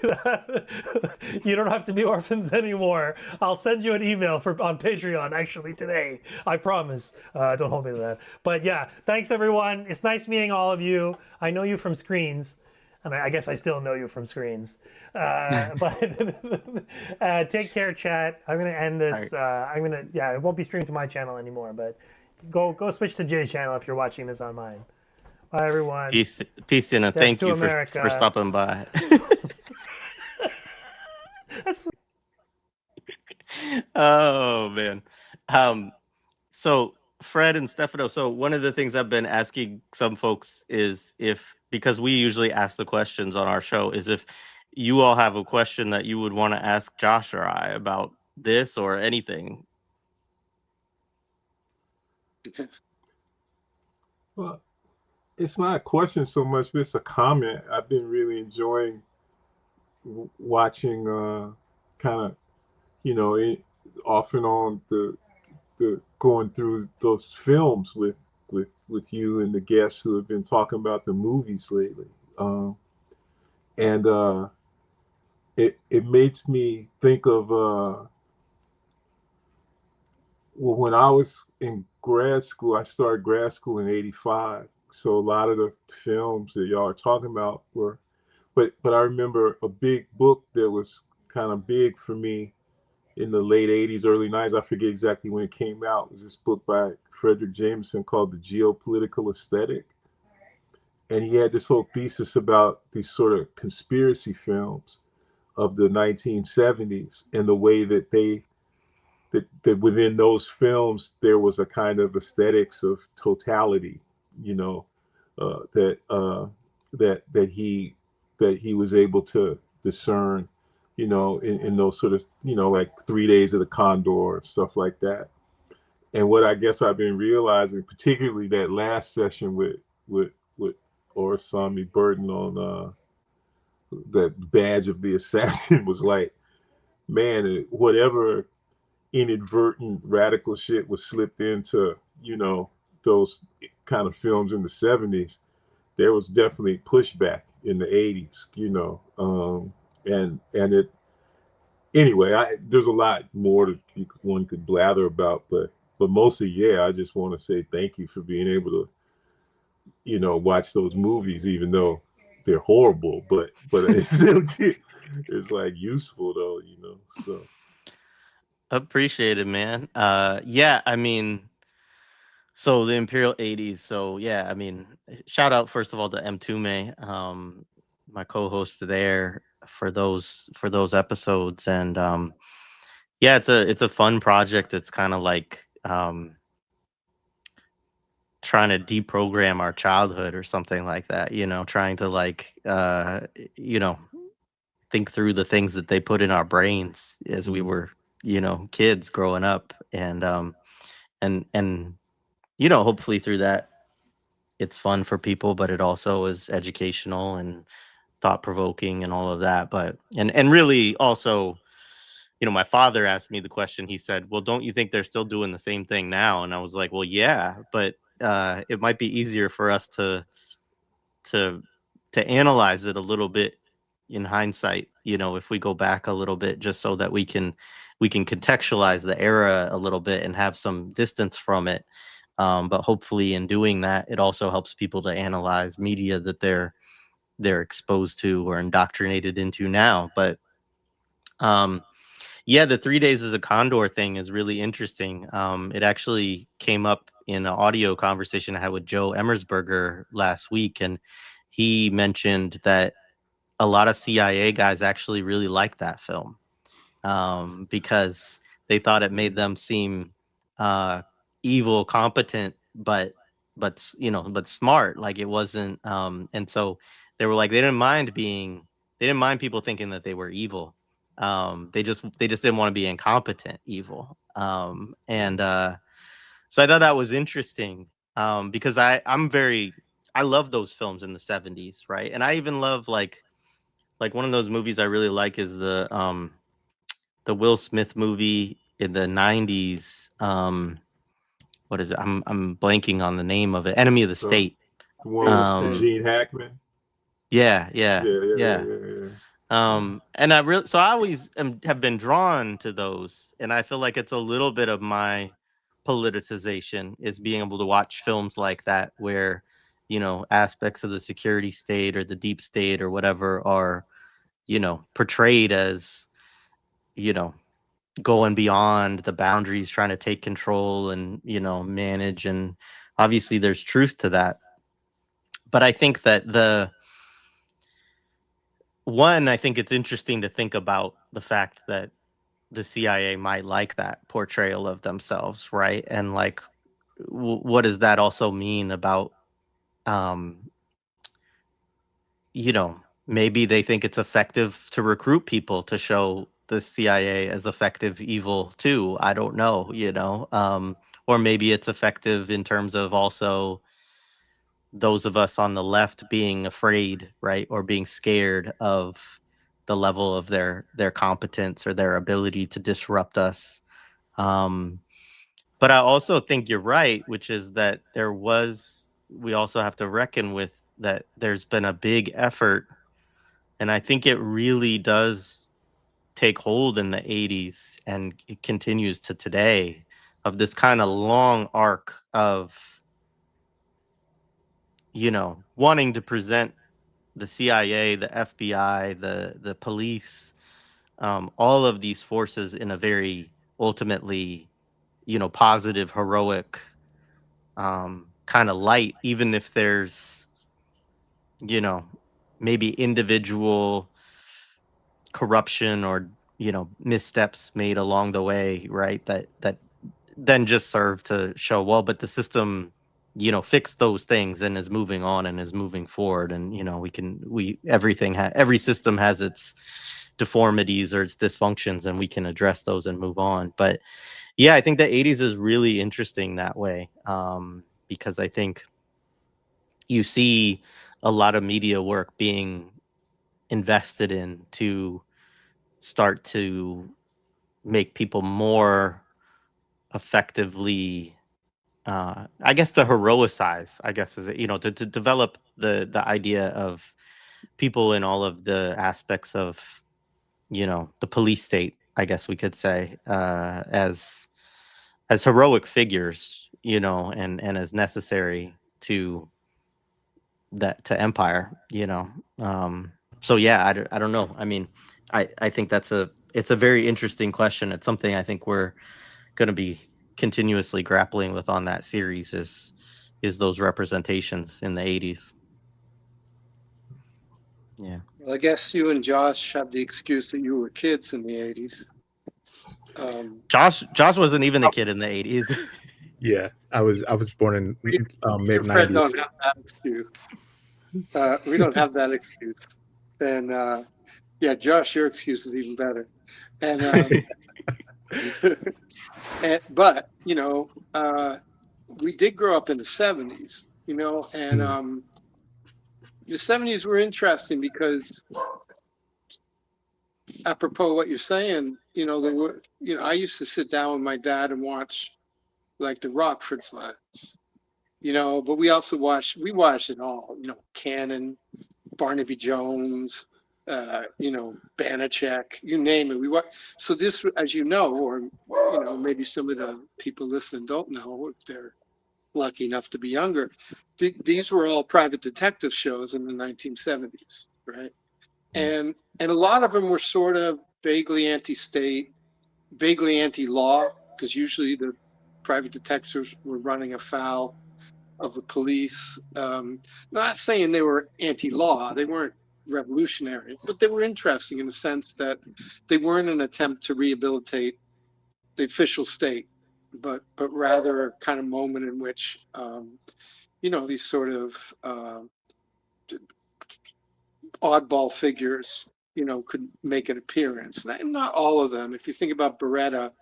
You don't have to be orphans anymore. I'll send you an email on Patreon actually today. I promise. Don't hold me to that. But yeah, thanks everyone. It's nice meeting all of you. I know you from screens. And I guess I still know you from screens. But take care, chat. I'm going to end this. It won't be streamed to my channel anymore, but go switch to Jay's channel if you're watching this on mine. Bye, everyone. Peace, Sina. Thank you for stopping by. Oh, man. So Fred and Stefano, so one of the things I've been asking some folks is because we usually ask the questions on our show, is if you all have a question that you would want to ask Josh or I about this or anything. Well, it's not a question so much, but it's a comment. I've been really enjoying watching kind of, you know, off and on the going through those films with you and the guests who have been talking about the movies lately, and it makes me think of when I was in grad school. I started grad school in '85, so a lot of the films that y'all are talking about were, but I remember a big book that was kind of big for me in the late 80s, early 90s, I forget exactly when it came out. It was this book by Frederick Jameson called The Geopolitical Aesthetic. And he had this whole thesis about these sort of conspiracy films of the 1970s and the way that that within those films, there was a kind of aesthetics of totality, you know, that he was able to discern, you know, in those sort of, you know, like 3 Days of the Condor and stuff like that. And what I guess I've been realizing, particularly that last session with Orisanmi Burton on that Badge of the Assassin, was like, man, whatever inadvertent radical shit was slipped into, you know, those kind of films in the 70s, there was definitely pushback in the 80s, you know, and anyway, there's a lot more that one could blather about, but mostly, yeah, I just want to say thank you for being able to, watch those movies, even though they're horrible, but it's still it's like useful though, So Appreciate it, man. Yeah, I mean, so the Imperial 80s. So yeah, I mean, shout out first of all to Mtume, my co-host there for those episodes, and yeah, it's a fun project. It's kind of like trying to deprogram our childhood or something like that, trying to like you know think through the things that they put in our brains as we were kids growing up, and hopefully through that it's fun for people, but it also is educational and thought provoking and all of that. But and really also, my father asked me the question. He said, well, don't you think they're still doing the same thing now? And I was like, well, yeah, but it might be easier for us to to analyze it a little bit in hindsight, if we go back a little bit, just so that we can contextualize the era a little bit and have some distance from it. But hopefully in doing that, it also helps people to analyze media that they're exposed to or indoctrinated into now. But yeah, the 3 days as a condor thing is really interesting. It actually came up in an audio conversation I had with Joe Emmersberger last week, and he mentioned that a lot of CIA guys actually really liked that film, because they thought it made them seem evil, competent, but smart. Like it wasn't, and so they were like they didn't mind people thinking that they were evil. They just didn't want to be incompetent evil. And so I thought that was interesting, because I love those films in the 70s, right? And I even love like one of those movies I really like is the Will Smith movie in the 90s. What is it? I'm blanking on the name of it. Enemy of the State. The one with Um, Gene Hackman. yeah, Yeah, yeah, yeah, yeah, yeah. yeah, yeah. And I always have been drawn to those, and I feel like it's a little bit of my politicization is being able to watch films like that where, aspects of the security state or the deep state or whatever are, portrayed as, you know, going beyond the boundaries, trying to take control and, manage. And obviously there's truth to that. But I think that I think it's interesting to think about the fact that the CIA might like that portrayal of themselves, right? And like, what does that also mean about, um, maybe they think it's effective to recruit people to show the CIA as effective evil too. I don't know, or maybe it's effective in terms of also those of us on the left being afraid, right, or being scared of the level of their competence or their ability to disrupt us. Um, but I also think you're right, which is that we also have to reckon with that there's been a big effort, and I think it really does take hold in the 80s and it continues to today, of this kind of long arc of, wanting to present the CIA, the FBI, the police, all of these forces in a very ultimately, positive, heroic kind of light, even if there's, you know, maybe individual corruption or, missteps made along the way, right? That then just serve to show, well, but the system, fixed those things and is moving on and is moving forward. And, every system has its deformities or its dysfunctions, and we can address those and move on. But yeah, I think the 80s is really interesting that way, because I think you see a lot of media work being invested in to start to make people more effectively, I guess, to heroicize, I guess, is it, to develop the idea of people in all of the aspects of, the police state, I guess we could say, as heroic figures, you know, and as necessary to empire, you know. So yeah, I don't know. I mean, I think it's a very interesting question. It's something I think we're going to be continuously grappling with on that series is those representations in the 80s. Yeah. Well, I guess you and Josh have the excuse that you were kids in the 80s. Josh wasn't even a kid in the 80s. Yeah, I was born in mid Fred 90s. don't have that excuse. We don't have that excuse. And yeah, Josh, your excuse is even better. And but you know, we did grow up in the 70s, you know, and the 70s were interesting because, apropos what you're saying, you know, there were, you know, I used to sit down with my dad and watch like the Rockford Files, you know, but we watched it all, you know, Cannon, Barnaby Jones, you know, Banachek, you name it. So this, as you know, or you know, maybe some of the people listening don't know if they're lucky enough to be younger. These were all private detective shows in the 1970s, right? And a lot of them were sort of vaguely anti-state, vaguely anti-law, because usually the private detectives were running afoul of the police. Not saying they were anti-law, they weren't revolutionary, but they were interesting in the sense that they weren't an attempt to rehabilitate the official state, but rather a kind of moment in which you know, these sort of oddball figures, you know, could make an appearance. And not all of them. If you think about Beretta,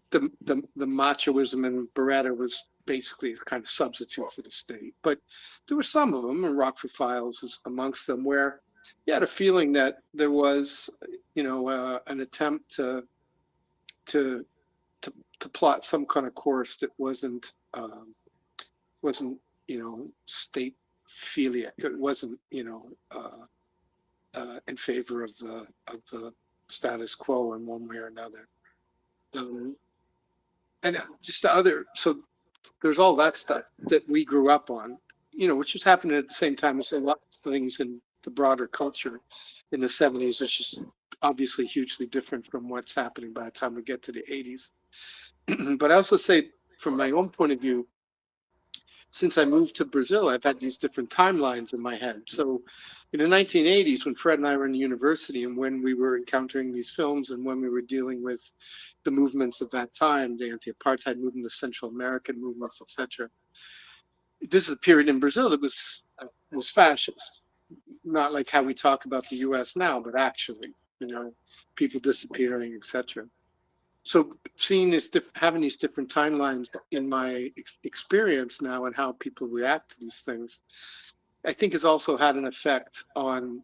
the machoism in Beretta was basically his kind of substitute for the state. But there were some of them, and Rockford Files is amongst them, where you had a feeling that there was, you know, an attempt to plot some kind of course that wasn't, you know, state philiac. It wasn't, you know, in favor of the status quo in one way or another. And just the other, so there's all that stuff that we grew up on, you know, which was happening at the same time as a lot of things in the broader culture in the 70s, which is obviously hugely different from what's happening by the time we get to the 80s. But I also say, from my own point of view, since I moved to Brazil, I've had these different timelines in my head. So in the 1980s, when Fred and I were in university and when we were encountering these films and when we were dealing with the movements of that time, the anti-apartheid movement, the Central American movements, etc. This is a period in Brazil that was fascist, not like how we talk about the US now, but actually, you know, people disappearing, etc. So seeing this, having these different timelines in my experience now and how people react to these things, I think has also had an effect on.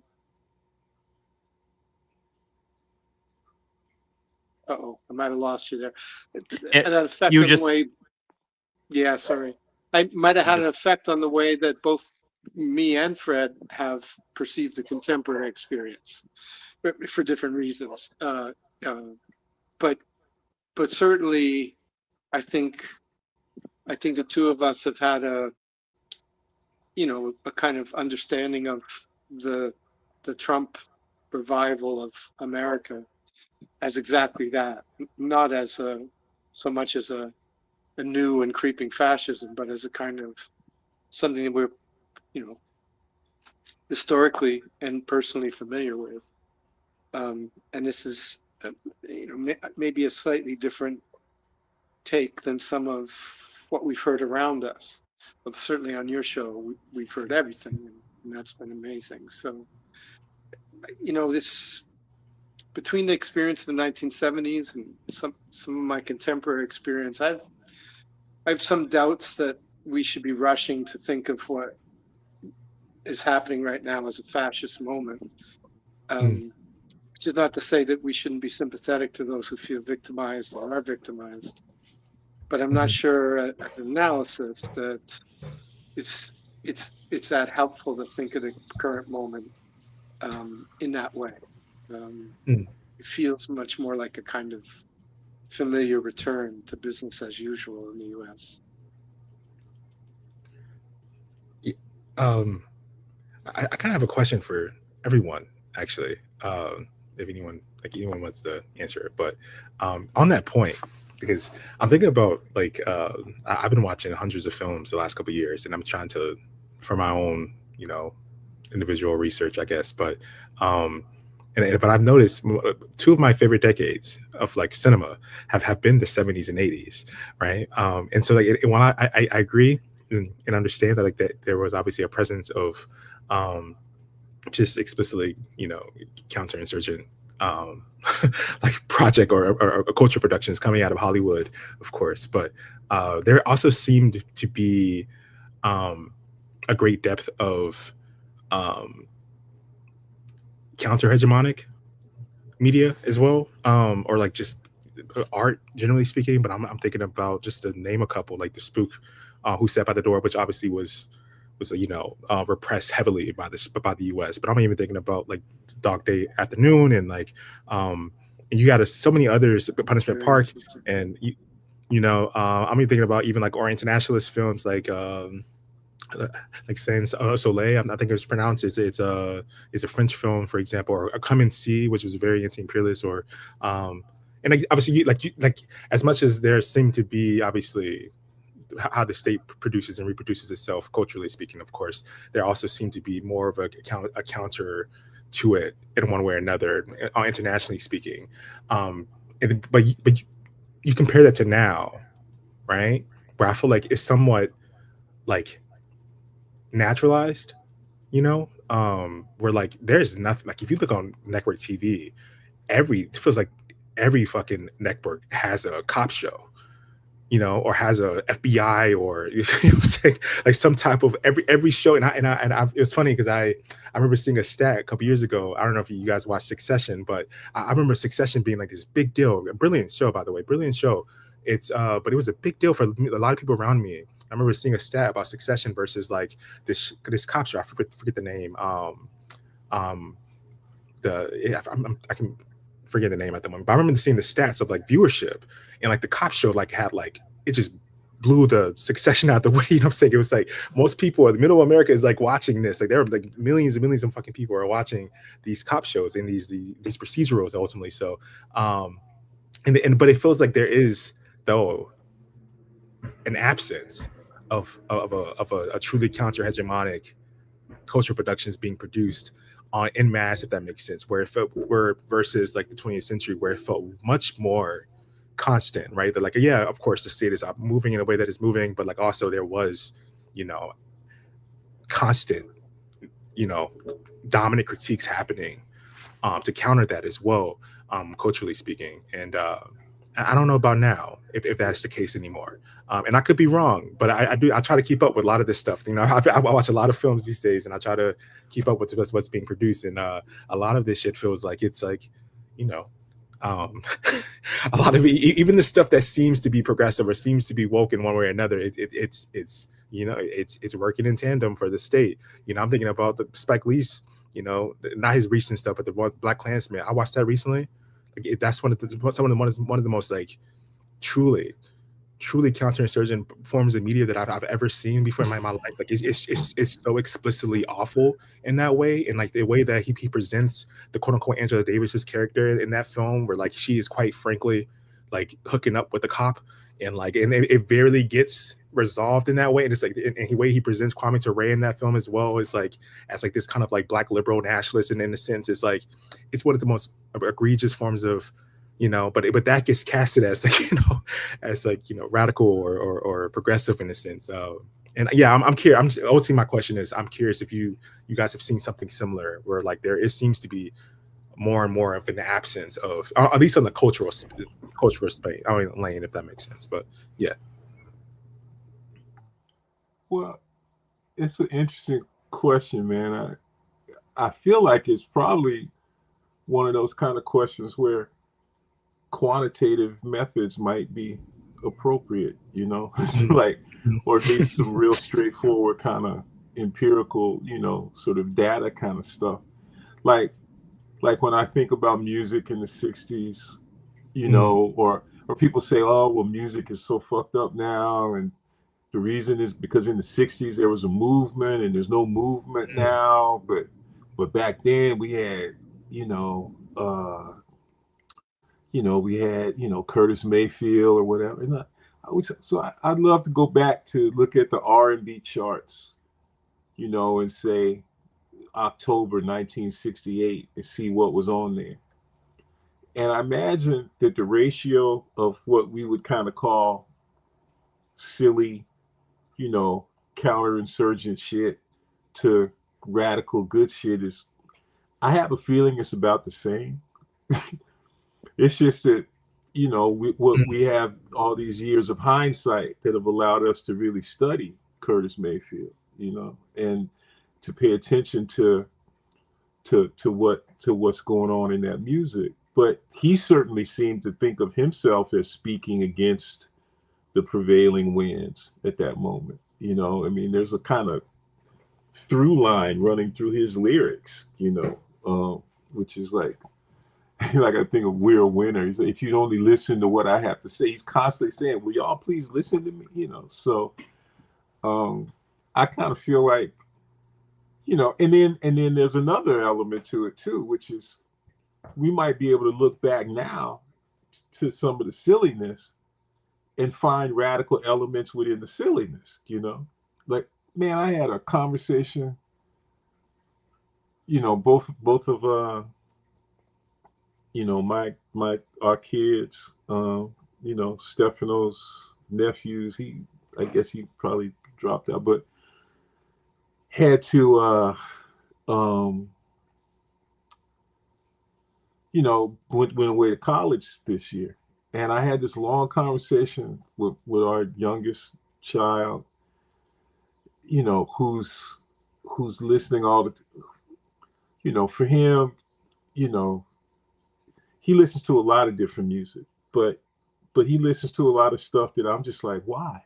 Uh-oh, I might have lost you there. An effect on the way. Yeah, sorry. I might have had an effect on the way that both me and Fred have perceived the contemporary experience for different reasons. But certainly, I think the two of us have had a, you know, a kind of understanding of the Trump revival of America as exactly that, not as so much as a new and creeping fascism, but as a kind of something that we're, you know, historically and personally familiar with. And this is, you know, maybe a slightly different take than some of what we've heard around us. But certainly on your show, we've heard everything, and that's been amazing. So, you know, this, between the experience of the 1970s and some of my contemporary experience, I have some doubts that we should be rushing to think of what is happening right now as a fascist moment. Which is not to say that we shouldn't be sympathetic to those who feel victimized or are victimized, but I'm not sure as an analysis that it's that helpful to think of the current moment in that way. it feels much more like a kind of familiar return to business as usual in the U.S. I kind of have a question for everyone, actually. If anyone wants to answer it, but on that point, because I'm thinking about like I've been watching hundreds of films the last couple of years, and I'm trying to, for my own, individual research, I guess. But but I've noticed two of my favorite decades of like cinema have been the 70s and 80s, right? And so like when I agree and understand that like that there was obviously a presence of just explicitly, counterinsurgent like project or culture productions coming out of Hollywood, of course. But there also seemed to be a great depth of counter hegemonic media as well, or like just art generally speaking. But I'm thinking about, just to name a couple, like the Spook, Who Sat by the Door, which obviously was repressed heavily by the U.S. But I'm even thinking about like Dog Day Afternoon, and like and you got so many others, Punishment Park, and I'm even thinking about even like Orient nationalist films like Sans Soleil. I think it's pronounced. It's a French film, for example, or Come and See, which was very anti-imperialist, or and like obviously like as much as there seem to be obviously how the state produces and reproduces itself culturally speaking, of course, there also seem to be more of a counter to it in one way or another, internationally speaking. But you compare that to now, right? Where I feel like it's somewhat like naturalized, where like there's nothing, like if you look on network TV, it feels like every fucking network has a cop show, or has a FBI, or you know what I'm saying, like some type of every show. And I it was funny because I remember seeing a stat a couple years ago. I don't know if you guys watched Succession, but I remember Succession being like this big deal. A brilliant show, by the way, brilliant show. It's but it was a big deal for a lot of people around me. I remember seeing a stat about Succession versus like this cop show. I forget the name. I can forget the name at the moment, but I remember seeing the stats of like viewership, and like the cop show like had like, it just blew the Succession out the way. You know what I'm saying? It was like most people in the middle of America is like watching this. Like there are like millions and millions of fucking people are watching these cop shows and these procedurals ultimately. So but it feels like there is though an absence of a truly counter hegemonic cultural productions being produced en masse, if that makes sense, versus like the 20th century, where it felt much more constant, right? That like, yeah, of course the state is moving in a way that is moving, but like also there was, constant, dominant critiques happening to counter that as well, culturally speaking. And I don't know about now if that's the case anymore. And I could be wrong, but I try to keep up with a lot of this stuff. I watch a lot of films these days, and I try to keep up with what's being produced. And a lot of this shit feels like it's like, a lot of even the stuff that seems to be progressive or seems to be woke in one way or another, it's working in tandem for the state. I'm thinking about the Spike Lee's, not his recent stuff, but the Black Klansman. I watched that recently. Like that's one of the most like truly counterinsurgent forms of media that I've ever seen before in my life. Like it's so explicitly awful in that way, and like the way that he presents the quote unquote Angela Davis's character in that film, where like she is quite frankly like hooking up with the cop, and it barely gets resolved in that way. And it's like, and the way he presents Kwame Ture in that film as well is like as like this kind of like Black liberal nationalist, and in a sense it's like it's one of the most egregious forms of, but that gets casted as like, radical or progressive in a sense. And yeah, I'm curious. Ultimately, my question is, I'm curious if you guys have seen something similar, where like seems to be more and more of an absence of, at least on the cultural space, lane, if that makes sense. But yeah. Well, it's an interesting question, man. I feel like it's probably one of those kind of questions where quantitative methods might be appropriate, like, or at least some real straightforward kind of empirical, sort of data kind of stuff. Like, like when I think about music in the 60s, you know, or people say, oh, well, music is so fucked up now. And the reason is because in the 60s there was a movement and there's no movement now. But back then we had, we had, Curtis Mayfield or whatever. And I'd love to go back to look at the R&B charts, and say October 1968 and see what was on there. And I imagine that the ratio of what we would kind of call silly, counterinsurgent shit to radical good shit is, I have a feeling it's about the same. It's just that, we have all these years of hindsight that have allowed us to really study Curtis Mayfield, and to pay attention to what's going on in that music. But he certainly seemed to think of himself as speaking against the prevailing winds at that moment. There's a kind of through line running through his lyrics, which is like I think of We're a Winner. He's like, if you'd only listen to what I have to say, he's constantly saying, will y'all please listen to me? So I kind of feel like, and then there's another element to it too, which is we might be able to look back now to some of the silliness and find radical elements within the silliness, like, man, I had a conversation, both of our kids, Stefano's nephews, I guess he probably dropped out, but had to went away to college this year. And I had this long conversation with our youngest child, who's listening all the, for him, he listens to a lot of different music, but he listens to a lot of stuff that I'm just like, why,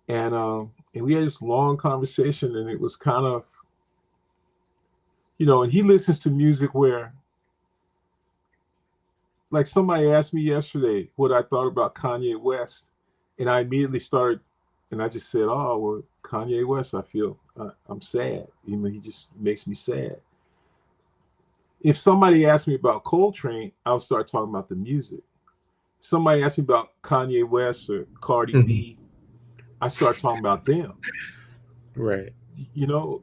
and we had this long conversation, and it was kind of, and he listens to music where, like, somebody asked me yesterday what I thought about Kanye West, and I immediately started, and I just said, oh, well, Kanye West, I feel, I'm sad. He just makes me sad. If somebody asked me about Coltrane, I'll start talking about the music. Somebody asked me about Kanye West or Cardi B, I start talking about them. Right.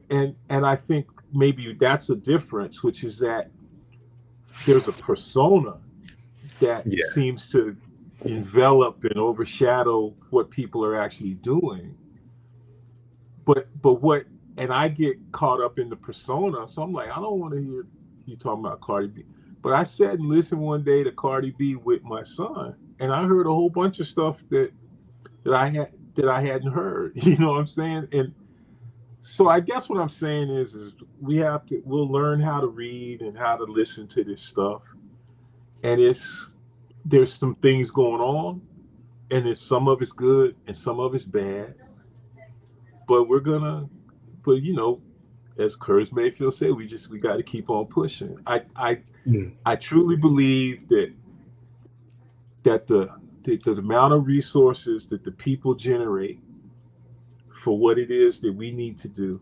And I think maybe that's a difference, which is that there's a persona that seems to envelop and overshadow what people are actually doing. But and I get caught up in the persona, so I'm like, I don't want to hear you talking about Cardi B. But I sat and listened one day to Cardi B with my son, and I heard a whole bunch of stuff that I hadn't heard. You know what I'm saying? And so I guess what I'm saying is we'll learn how to read and how to listen to this stuff. And there's some things going on, and some of it's good and some of it's bad. But as Curtis Mayfield said, we got to keep on pushing. I truly believe that the amount of resources that the people generate for what it is that we need to do,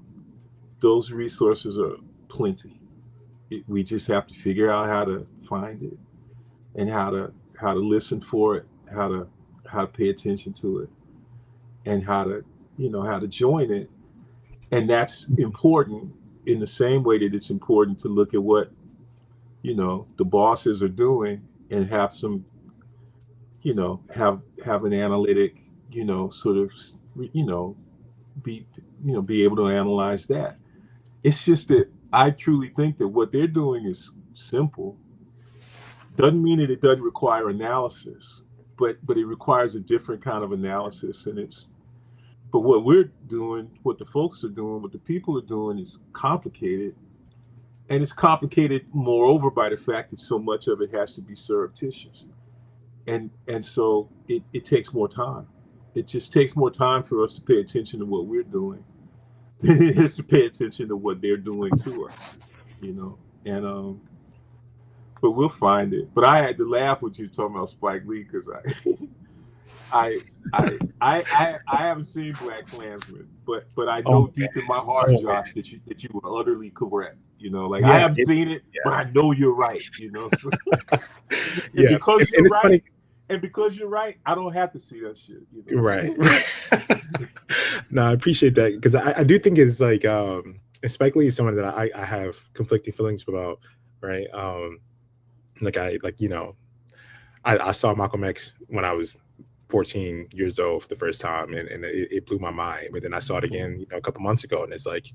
those resources are plenty. We just have to figure out how to find it, and how to listen for it, how to pay attention to it, and how to join it. And that's important in the same way that it's important to look at what the bosses are doing and have some have an analytic sort of be able to analyze that. It's just that I truly think that what they're doing is simple. Doesn't mean that it doesn't require analysis, but it requires a different kind of analysis. But what we're doing, what the folks are doing, what the people are doing is complicated. And it's complicated moreover by the fact that so much of it has to be surreptitious. And so it takes more time. It just takes more time for us to pay attention to what we're doing than it is to pay attention to what they're doing to us, and but we'll find it. But I had to laugh when you were talking about Spike Lee because I haven't seen Black Klansman, but I know deep in my heart, Josh, that you were utterly correct. You know, like I haven't seen it, but I know you're right. You know, so, and because you're right, funny. And because you're right, I don't have to see that shit. You know? Right. No, I appreciate that because I do think it's like Spike Lee is someone that I have conflicting feelings about. Right. I saw Malcolm X when I was 14 years old for the first time, and it blew my mind. But then I saw it again, a couple months ago, and it's like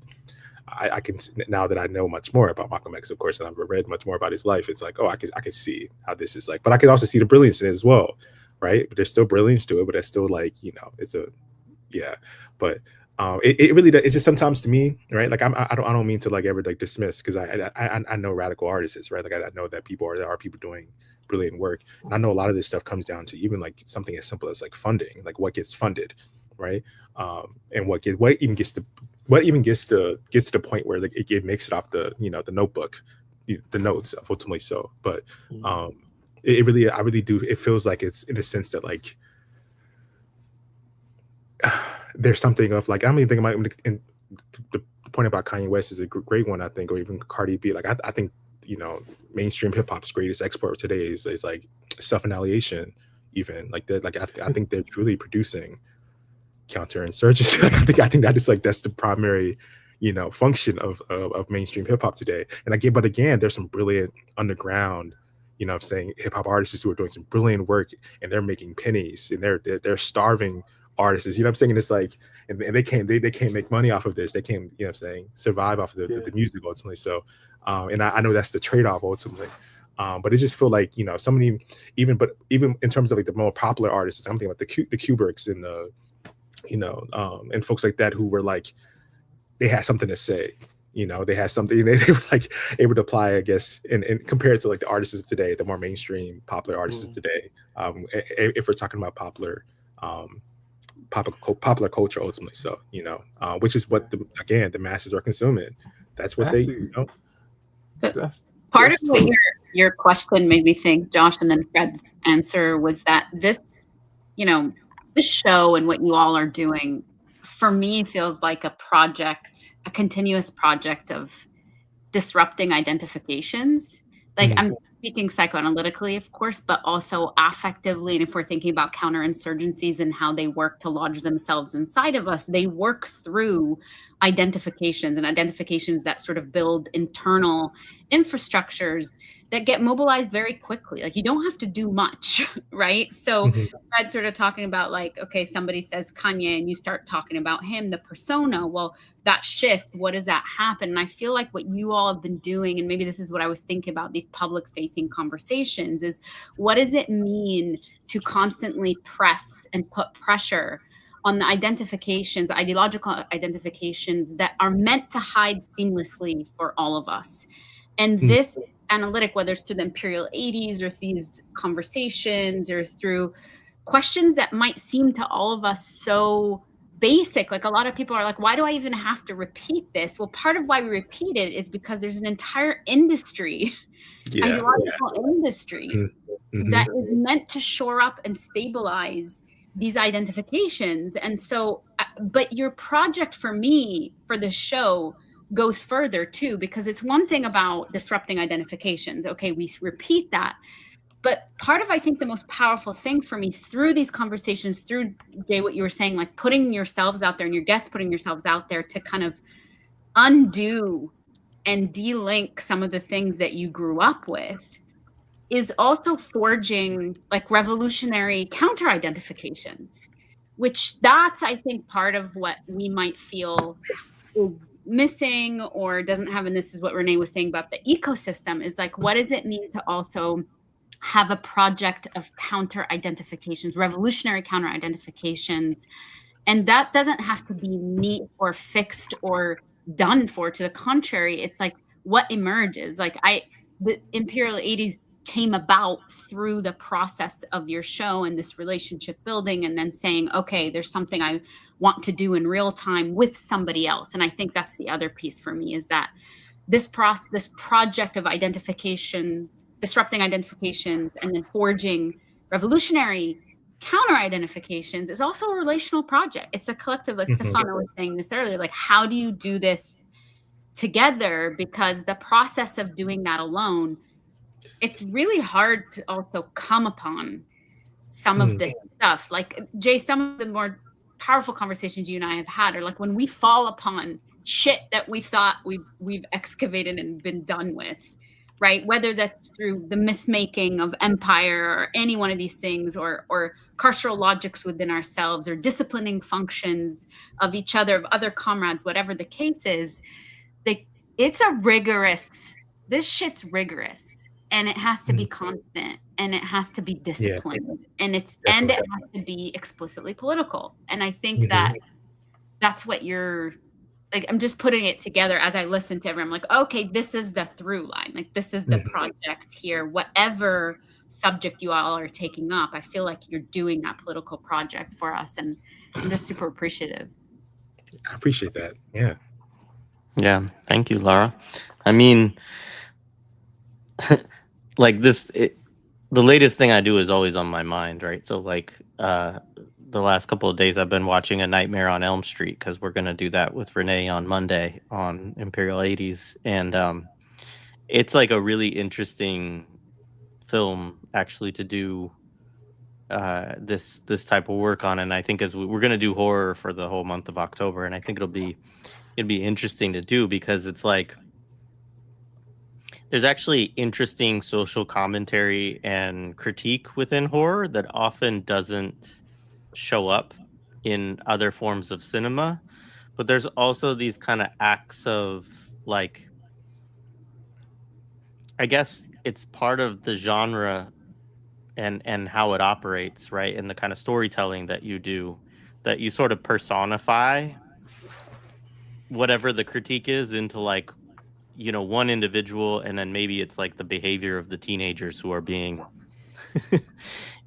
I can, now that I know much more about Malcolm X, of course, and I've read much more about his life, it's like, oh, I can see how this is like, but I can also see the brilliance in it as well, right? But there's still brilliance to it, but it's still like, it's but it really does. It's just sometimes to me, right? Like I don't mean to like ever like dismiss, because I know radical artists, right? Like I know that there are people doing brilliant work, and I know a lot of this stuff comes down to even like something as simple as like funding, like what gets funded, right? And what even gets to the point where like it makes it off the the notebook, the notes ultimately. So, but I really do. It feels like it's in a sense that like there's something of like, I don't even think about it, and the point about Kanye West is a great one, I think, or even Cardi B. Like I think mainstream hip hop's greatest export today is like self-annihilation, even like that. Like I think they're truly producing counterinsurgency. Like I think that is like that's the primary function of mainstream hip hop today. And again, there's some brilliant underground I'm saying hip hop artists who are doing some brilliant work, and they're making pennies, and they're starving artists. I'm saying? It's like, and they can't make money off of this. They can't I'm saying survive off of the music ultimately. So and I know that's the trade-off ultimately. But it just feel like somebody even in terms of like the more popular artists, something like the Kubricks and the and folks like that who were like, they had something to say, they had something, they were like able to apply, I guess, and compared to like the artists of today, the more mainstream popular artists of today, if we're talking about popular culture ultimately. So which is what the masses are consuming. That's what Part of what your question made me think, Josh, and then Fred's answer was that this show and what you all are doing, for me, feels like a continuous project of disrupting identifications. Like I'm speaking psychoanalytically, of course, but also affectively. And if we're thinking about counterinsurgencies and how they work to lodge themselves inside of us, they work through identifications that sort of build internal infrastructures that get mobilized very quickly. Like you don't have to do much, right? So Fred sort of talking about like, okay, somebody says Kanye and you start talking about him, the persona. Well, that shift, what does that happen? And I feel like what you all have been doing, and maybe this is what I was thinking about these public facing conversations, is what does it mean to constantly press and put pressure on the identifications, the ideological identifications that are meant to hide seamlessly for all of us. And this analytic, whether it's through the Imperial 80s or these conversations or through questions that might seem to all of us so basic, like a lot of people are like, why do I even have to repeat this? Well, part of why we repeat it is because there's an entire industry, ideological industry that is meant to shore up and stabilize these identifications. And so, but your project for me, for the show, goes further too, because it's one thing about disrupting identifications. Okay, we repeat that. But part of, I think, the most powerful thing for me through these conversations, through, Jay, what you were saying, like putting yourselves out there and your guests putting yourselves out there to kind of undo and de-link some of the things that you grew up with, is also forging like revolutionary counter-identifications, which that's, I think, part of what we might feel is missing or doesn't have. And this is what Renee was saying about the ecosystem, is like, what does it mean to also have a project of counter-identifications, revolutionary counter-identifications? And that doesn't have to be neat or fixed or done for. To the contrary, it's like what emerges. Like the Imperial 80s came about through the process of your show and this relationship building, and then saying, okay, there's something I want to do in real time with somebody else. And I think that's the other piece for me, is that this project of identifications, disrupting identifications, and then forging revolutionary counter identifications is also a relational project. It's a collective, like Stefano was saying this earlier, like how do you do this together? Because the process of doing that alone, it's really hard to also come upon some of this stuff. Like Jay, some of the more powerful conversations you and I have had are like when we fall upon shit that we thought we've excavated and been done with, right? Whether that's through the myth making of empire or any one of these things, or carceral logics within ourselves, or disciplining functions of each other, of other comrades, whatever the case is, it's a rigorous, this shit's rigorous, and it has to be constant, and it has to be disciplined, and it has to be explicitly political. And I think that that's what you're like, I'm just putting it together as I listen to everyone. I'm like, okay, this is the through line. Like, this is the project here. Whatever subject you all are taking up, I feel like you're doing that political project for us. And I'm just super appreciative. I appreciate that. Yeah. Yeah. Thank you, Lara. I mean, like the latest thing I do is always on my mind, right? So like, the last couple of days I've been watching A Nightmare on Elm Street, because we're going to do that with Renee on Monday on Imperial 80s. And it's like a really interesting film actually to do this type of work on. And I think as we're going to do horror for the whole month of October, and I think it'd be interesting to do, because it's like there's actually interesting social commentary and critique within horror that often doesn't show up in other forms of cinema. But there's also these kind of acts of, like, I guess it's part of the genre and how it operates, right? And the kind of storytelling that you do, that you sort of personify whatever the critique is into, like, you know, one individual, and then maybe it's like the behavior of the teenagers who are being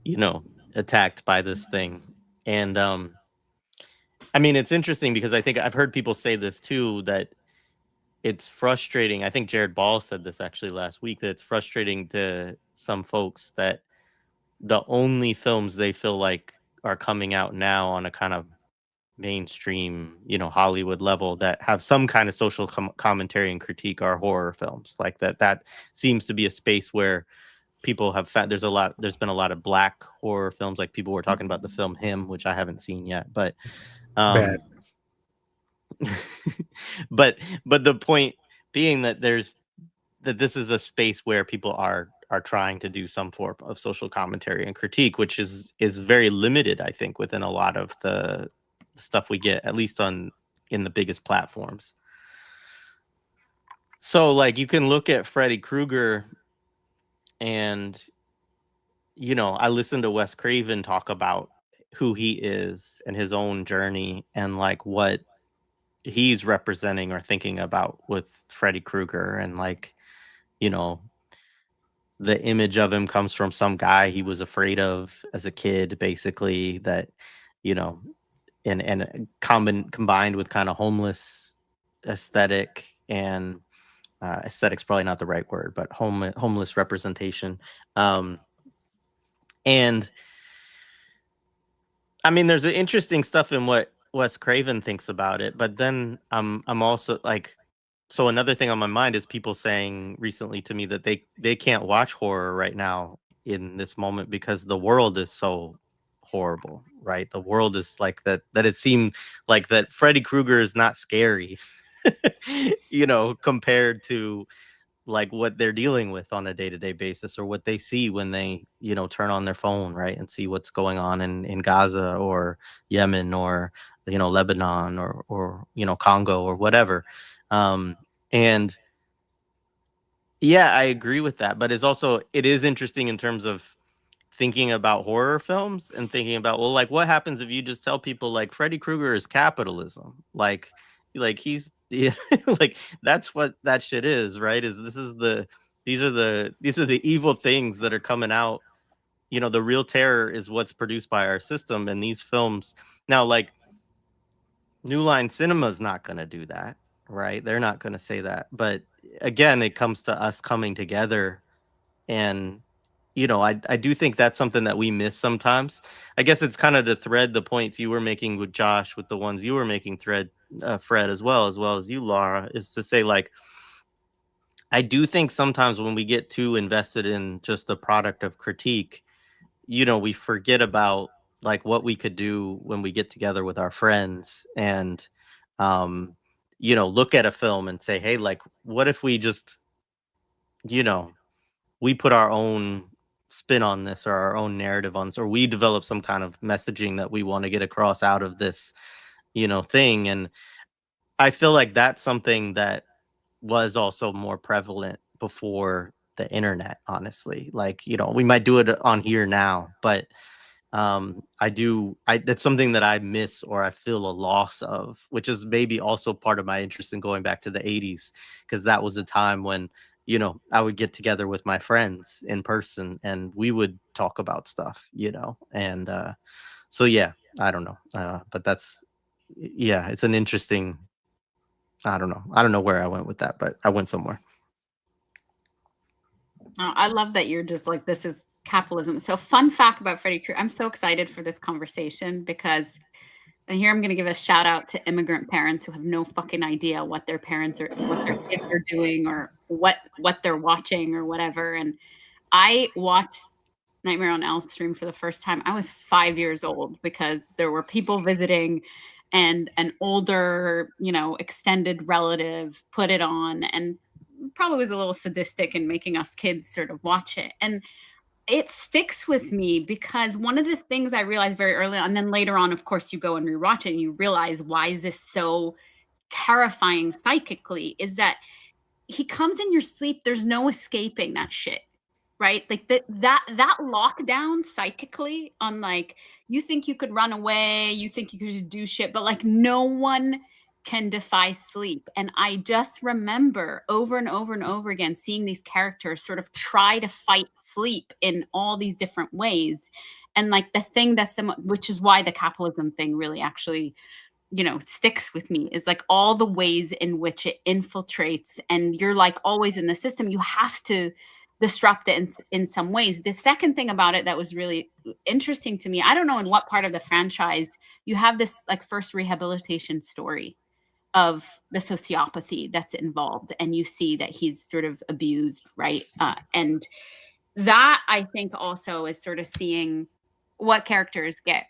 you know, attacked by this thing. And I mean, it's interesting because I think I've heard people say this too, that it's frustrating. I think Jared Ball said this actually last week, that it's frustrating to some folks that the only films they feel like are coming out now on a kind of mainstream, you know, Hollywood level that have some kind of social commentary and critique are horror films. Like that seems to be a space where people have found there's been a lot of black horror films. Like people were talking about the film Him, which I haven't seen yet, but Bad. but the point being that this is a space where people are trying to do some form of social commentary and critique, which is very limited, I think, within a lot of the stuff we get, at least in the biggest platforms. So like you can look at Freddy Krueger, and you know, I listened to Wes Craven talk about who he is and his own journey, and like what he's representing or thinking about with Freddy Krueger. And like, you know, the image of him comes from some guy he was afraid of as a kid, basically, that, you know, and combined with kind of homeless aesthetic, and aesthetic's probably not the right word, but homeless representation. And I mean, there's interesting stuff in what Wes Craven thinks about it, but then I'm also like, so another thing on my mind is people saying recently to me that they can't watch horror right now in this moment because the world is so horrible, right? The world is like that it seemed like that Freddy Krueger is not scary, you know, compared to like what they're dealing with on a day-to-day basis, or what they see when they, you know, turn on their phone, right, and see what's going on in Gaza or Yemen or, you know, Lebanon or you know, Congo or whatever. And yeah, I agree with that, but it is interesting in terms of thinking about horror films and thinking about, well, like what happens if you just tell people like Freddy Krueger is capitalism, like he's like that's what that shit is, right? These are the evil things that are coming out. You know, the real terror is what's produced by our system. And these films now, like New Line Cinema is not going to do that, right? They're not going to say that. But again, it comes to us coming together. And I do think that's something that we miss sometimes. I guess it's kind of to thread the points you were making with Josh with the ones you were making, Fred, as well as you, Lara, is to say, like, I do think sometimes when we get too invested in just the product of critique, we forget about like what we could do when we get together with our friends and, look at a film and say, hey, like, what if we just, we put our own spin on this or our own narrative on this, or we develop some kind of messaging that we want to get across out of this, thing. And I feel like that's something that was also more prevalent before the internet, honestly. Like, we might do it on here now, but that's something that I miss or I feel a loss of, which is maybe also part of my interest in going back to the 80s, because that was a time when, I would get together with my friends in person and we would talk about stuff, and so yeah, I don't know. But it's an interesting, I don't know where I went with that, but I went somewhere. Oh, I love that you're just like, this is capitalism. So fun fact about Freddie Crew, I'm so excited for this conversation because, and here I'm going to give a shout out to immigrant parents who have no fucking idea what their kids are doing or what they're watching or whatever. And I watched Nightmare on Elm Street for the first time. I was 5 years old because there were people visiting and an older, extended relative put it on and probably was a little sadistic in making us kids sort of watch it. And it sticks with me because one of the things I realized very early on, and then later on, of course, you go and rewatch it and you realize why is this so terrifying psychically, is that he comes in your sleep. There's no escaping that shit, right? Like that lockdown psychically on, like, you think you could run away, you think you could do shit, but like no one can defy sleep. And I just remember over and over and over again seeing these characters sort of try to fight sleep in all these different ways. And like the thing which is why the capitalism thing really actually, sticks with me, is like all the ways in which it infiltrates and you're like always in the system. You have to disrupt it in some ways. The second thing about it that was really interesting to me, I don't know in what part of the franchise you have this like first rehabilitation story of the sociopathy that's involved, and you see that he's sort of abused, right? And that I think also is sort of seeing what characters get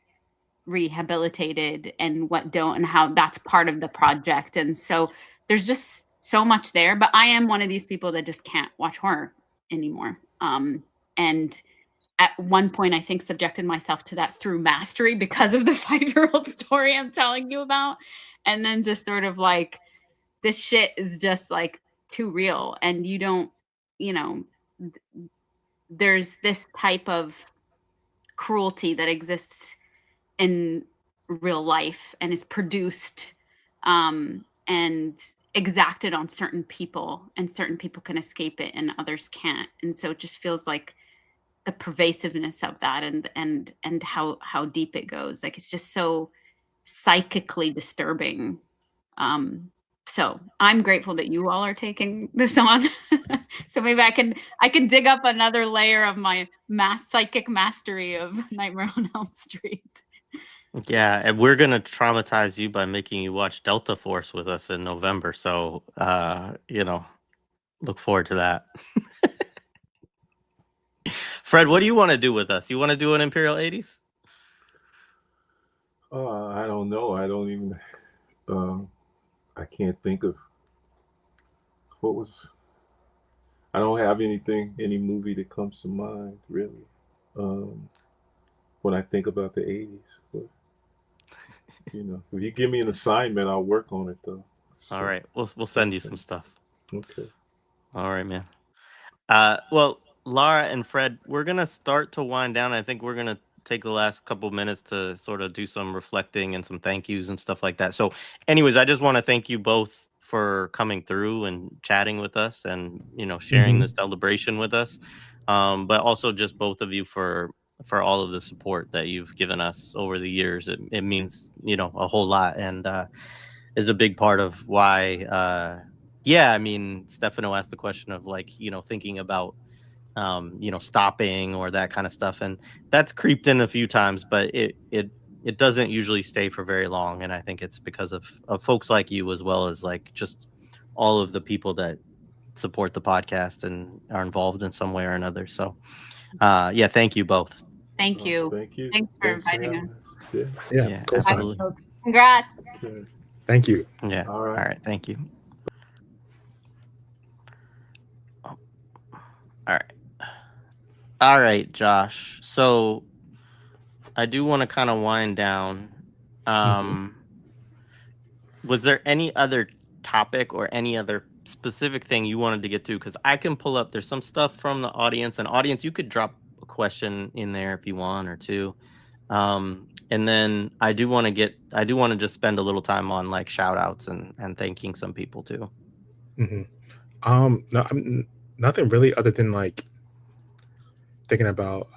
rehabilitated and what don't, and how that's part of the project. And so there's just so much there. But I am one of these people that just can't watch horror anymore. And at one point, I think subjected myself to that through mastery because of the 5-year-old story I'm telling you about. And then just sort of like, this shit is just like too real. And you don't, there's this type of cruelty that exists in real life and is produced and exacted on certain people, and certain people can escape it and others can't. And so it just feels like the pervasiveness of that and how deep it goes. Like, it's just so psychically disturbing. So I'm grateful that you all are taking this on. So maybe I can dig up another layer of my psychic mastery of Nightmare on Elm Street. Yeah, and we're gonna traumatize you by making you watch Delta Force with us in November. So look forward to that. Fred, what do you want to do with us? You want to do an Imperial 80s? I don't know. I don't even. I can't think of what was. I don't have any movie that comes to mind really. When I think about the 80s, but if you give me an assignment, I'll work on it though. So, all right, we'll send you some stuff. Okay. All right, man. Well, Lara and Fred, we're gonna start to wind down. I think we're gonna take the last couple minutes to sort of do some reflecting and some thank yous and stuff like that. So, anyways, I just want to thank you both for coming through and chatting with us and sharing this celebration with us. But also just both of you for all of the support that you've given us over the years. It means a whole lot, and is a big part of why yeah, I mean, Stefano asked the question of like, thinking about, stopping or that kind of stuff. And that's creeped in a few times, but it doesn't usually stay for very long. And I think it's because of folks like you, as well as like just all of the people that support the podcast and are involved in some way or another. So yeah, thank you both. Thank you. Thank you. Thanks for Thanks for inviting us. having us. Yeah. Yeah, cool. absolutely. Folks. Congrats. Okay. Thank you. Yeah. All right. All right. Thank you. Oh. All right, Josh. So I do want to kind of wind down. Was there any other topic or any other specific thing you wanted to get to? Because I can pull up, there's some stuff from the audience, and audience, you could drop a question in there if you want, or two. And then I do want to just spend a little time on like shout outs and thanking some people too. No, nothing really other than like thinking about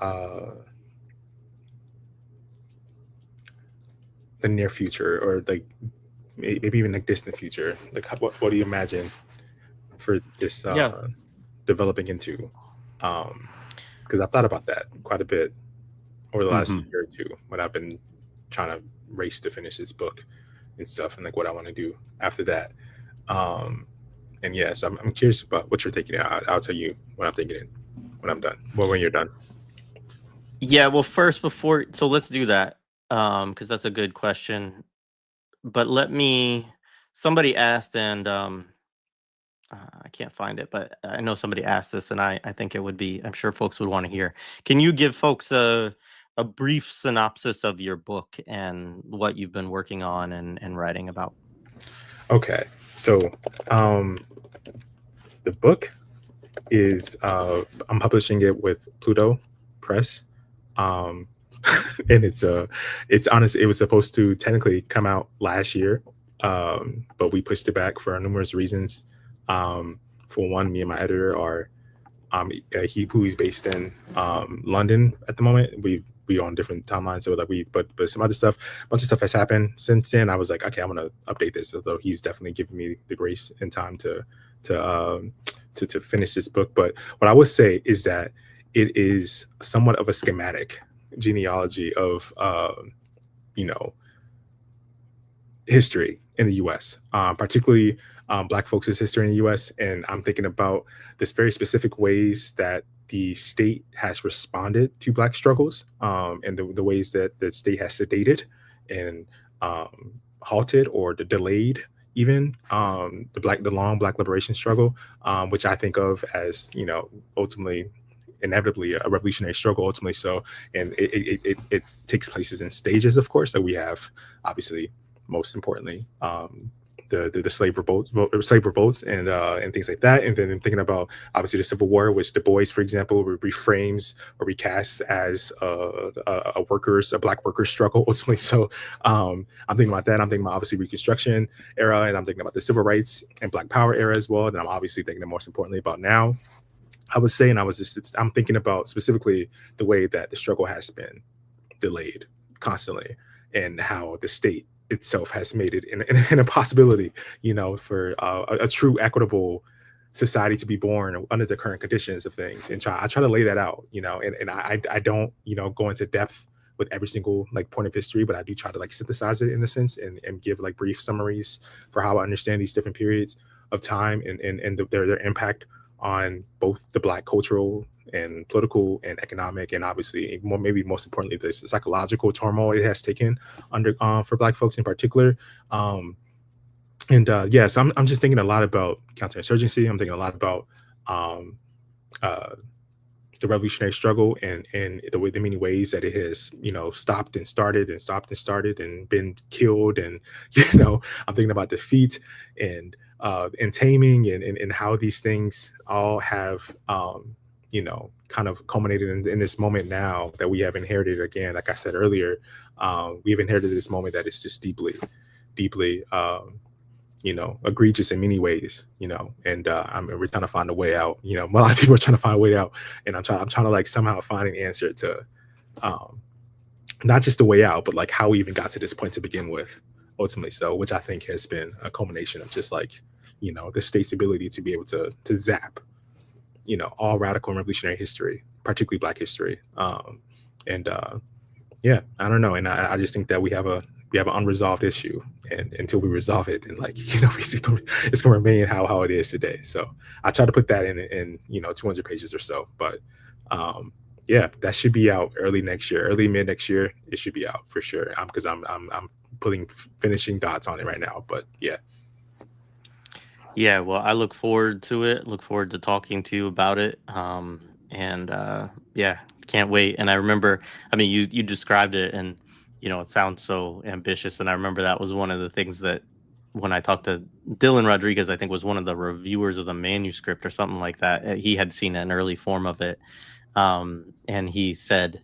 the near future, or like maybe even like distant future. Like what do you imagine for this developing into? Because I've thought about that quite a bit over the last year or two, when I've been trying to race to finish this book and stuff, and like what I want to do after that. And yes, I'm curious about what you're thinking. I'll tell you what I'm thinking when I'm done. Well, when you're done. Yeah. Well, first, so let's do that, because that's a good question. But somebody asked, and I can't find it, but I know somebody asked this, and I think it would be, I'm sure folks would want to hear. Can you give folks a brief synopsis of your book and what you've been working on and writing about? Okay. So the book is I'm publishing it with Pluto Press. And it's honestly, it was supposed to technically come out last year, but we pushed it back for numerous reasons. For one, me and my editor are he's based in London at the moment. We on different timelines, so like but some other stuff, bunch of stuff has happened since then. I was like, okay, I'm gonna update this, although he's definitely giving me the grace and time to finish this book. But what I would say is that it is somewhat of a schematic genealogy of history in the U.S., particularly Black folks' history in the U.S. And I'm thinking about this very specific ways that the state has responded to Black struggles, and the ways that the state has sedated and halted or delayed even the long Black liberation struggle, which I think of as ultimately, inevitably, a revolutionary struggle. Ultimately, so, and it takes places in stages, of course. So we have, obviously, most importantly, the slave revolts and things like that. And then I'm thinking about, obviously, the Civil War, which Du Bois, for example, reframes or recasts as a Black workers struggle, ultimately. So I'm thinking about that. I'm thinking about, obviously, Reconstruction era, and I'm thinking about the Civil Rights and Black Power era as well. And I'm obviously thinking, most importantly, about now, I would say. And I'm thinking about specifically the way that the struggle has been delayed constantly, and how the state itself has made it an impossibility, for a true equitable society to be born under the current conditions of things. And I try to lay that out, and I don't, go into depth with every single point of history, but I do try to synthesize it in a sense, and give brief summaries for how I understand these different periods of time and their impact on both the Black cultural and political and economic, and obviously maybe most importantly, the psychological turmoil it has taken under for Black folks in particular. So I'm just thinking a lot about counterinsurgency. I'm thinking a lot about the revolutionary struggle and the many ways that it has stopped and started and been killed, and I'm thinking about defeat and taming and how these things all have kind of culminated in this moment now that we have inherited. Again, like I said earlier, we've inherited this moment that is just deeply egregious in many ways, and we're trying to find a way out. A lot of people are trying to find a way out, and I'm trying to somehow find an answer to not just the way out, but how we even got to this point to begin with, ultimately. So, which I think has been a culmination of just you know, the state's ability to be able to zap, you know, all radical and revolutionary history, particularly Black history. And yeah, I don't know, and I just think that we have an unresolved issue, and until we resolve it, then, like, you know, it's gonna remain how it is today. So I try to put that in you know, 200 pages or so, but yeah, that should be out early next year, early mid next year. It should be out for sure. Because I'm putting finishing dots on it right now, but yeah. Yeah, well, I look forward to it. Look forward to talking to you about it. And yeah, can't wait. And I remember, I mean, you described it, and you know, it sounds so ambitious. And I remember that was one of the things that when I talked to Dylan Rodriguez, I think was one of the reviewers of the manuscript or something like that. He had seen an early form of it, and he said,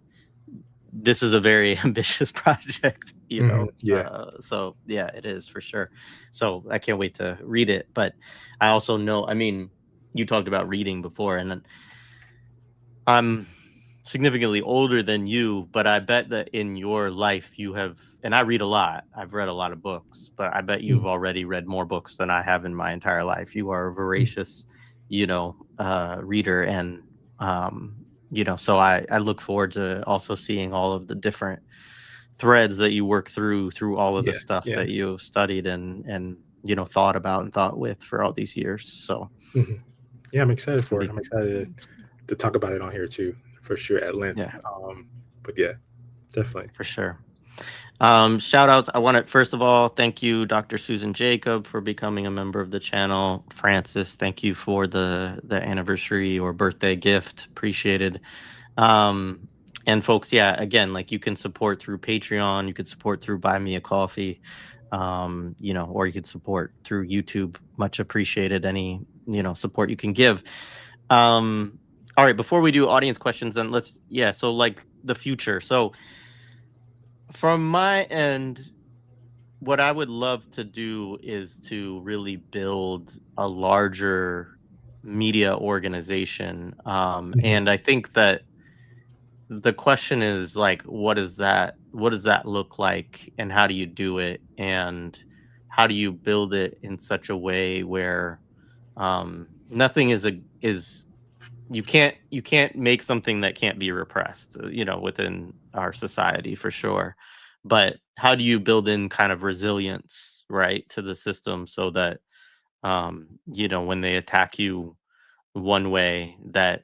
"This is a very ambitious project." You know, yeah. So yeah, it is for sure. So I can't wait to read it. But I also know, I mean, you talked about reading before, and I'm significantly older than you, but I bet that in your life you have, and I read a lot. I've read a lot of books, but I bet you've already read more books than I have in my entire life. You are a voracious, you know, reader, and you know, so I look forward to also seeing all of the different threads that you work through all of the stuff that you've studied and you know, thought about and thought with for all these years. So yeah, I'm excited for it. I'm excited to talk about it on here too, for sure, at length. Yeah. But yeah, definitely. For sure. Shout outs. I want to, first of all, thank you, Dr. Susan Jacob, for becoming a member of the channel. Francis, thank you for the anniversary or birthday gift. Appreciated. And folks, yeah, again, like, you can support through Patreon, you could support through Buy Me a Coffee, you know, or you could support through YouTube. Much appreciated. Any, you know, support you can give. All right, before we do audience questions, then let's, yeah, so like the future. So from my end, what I would love to do is to really build a larger media organization. And I think that the question is, like, what does that look like, and how do you do it, and how do you build it in such a way where nothing is you can't make something that can't be repressed, you know, within our society, for sure. But how do you build in kind of resilience, right, to the system, so that you know, when they attack you one way, that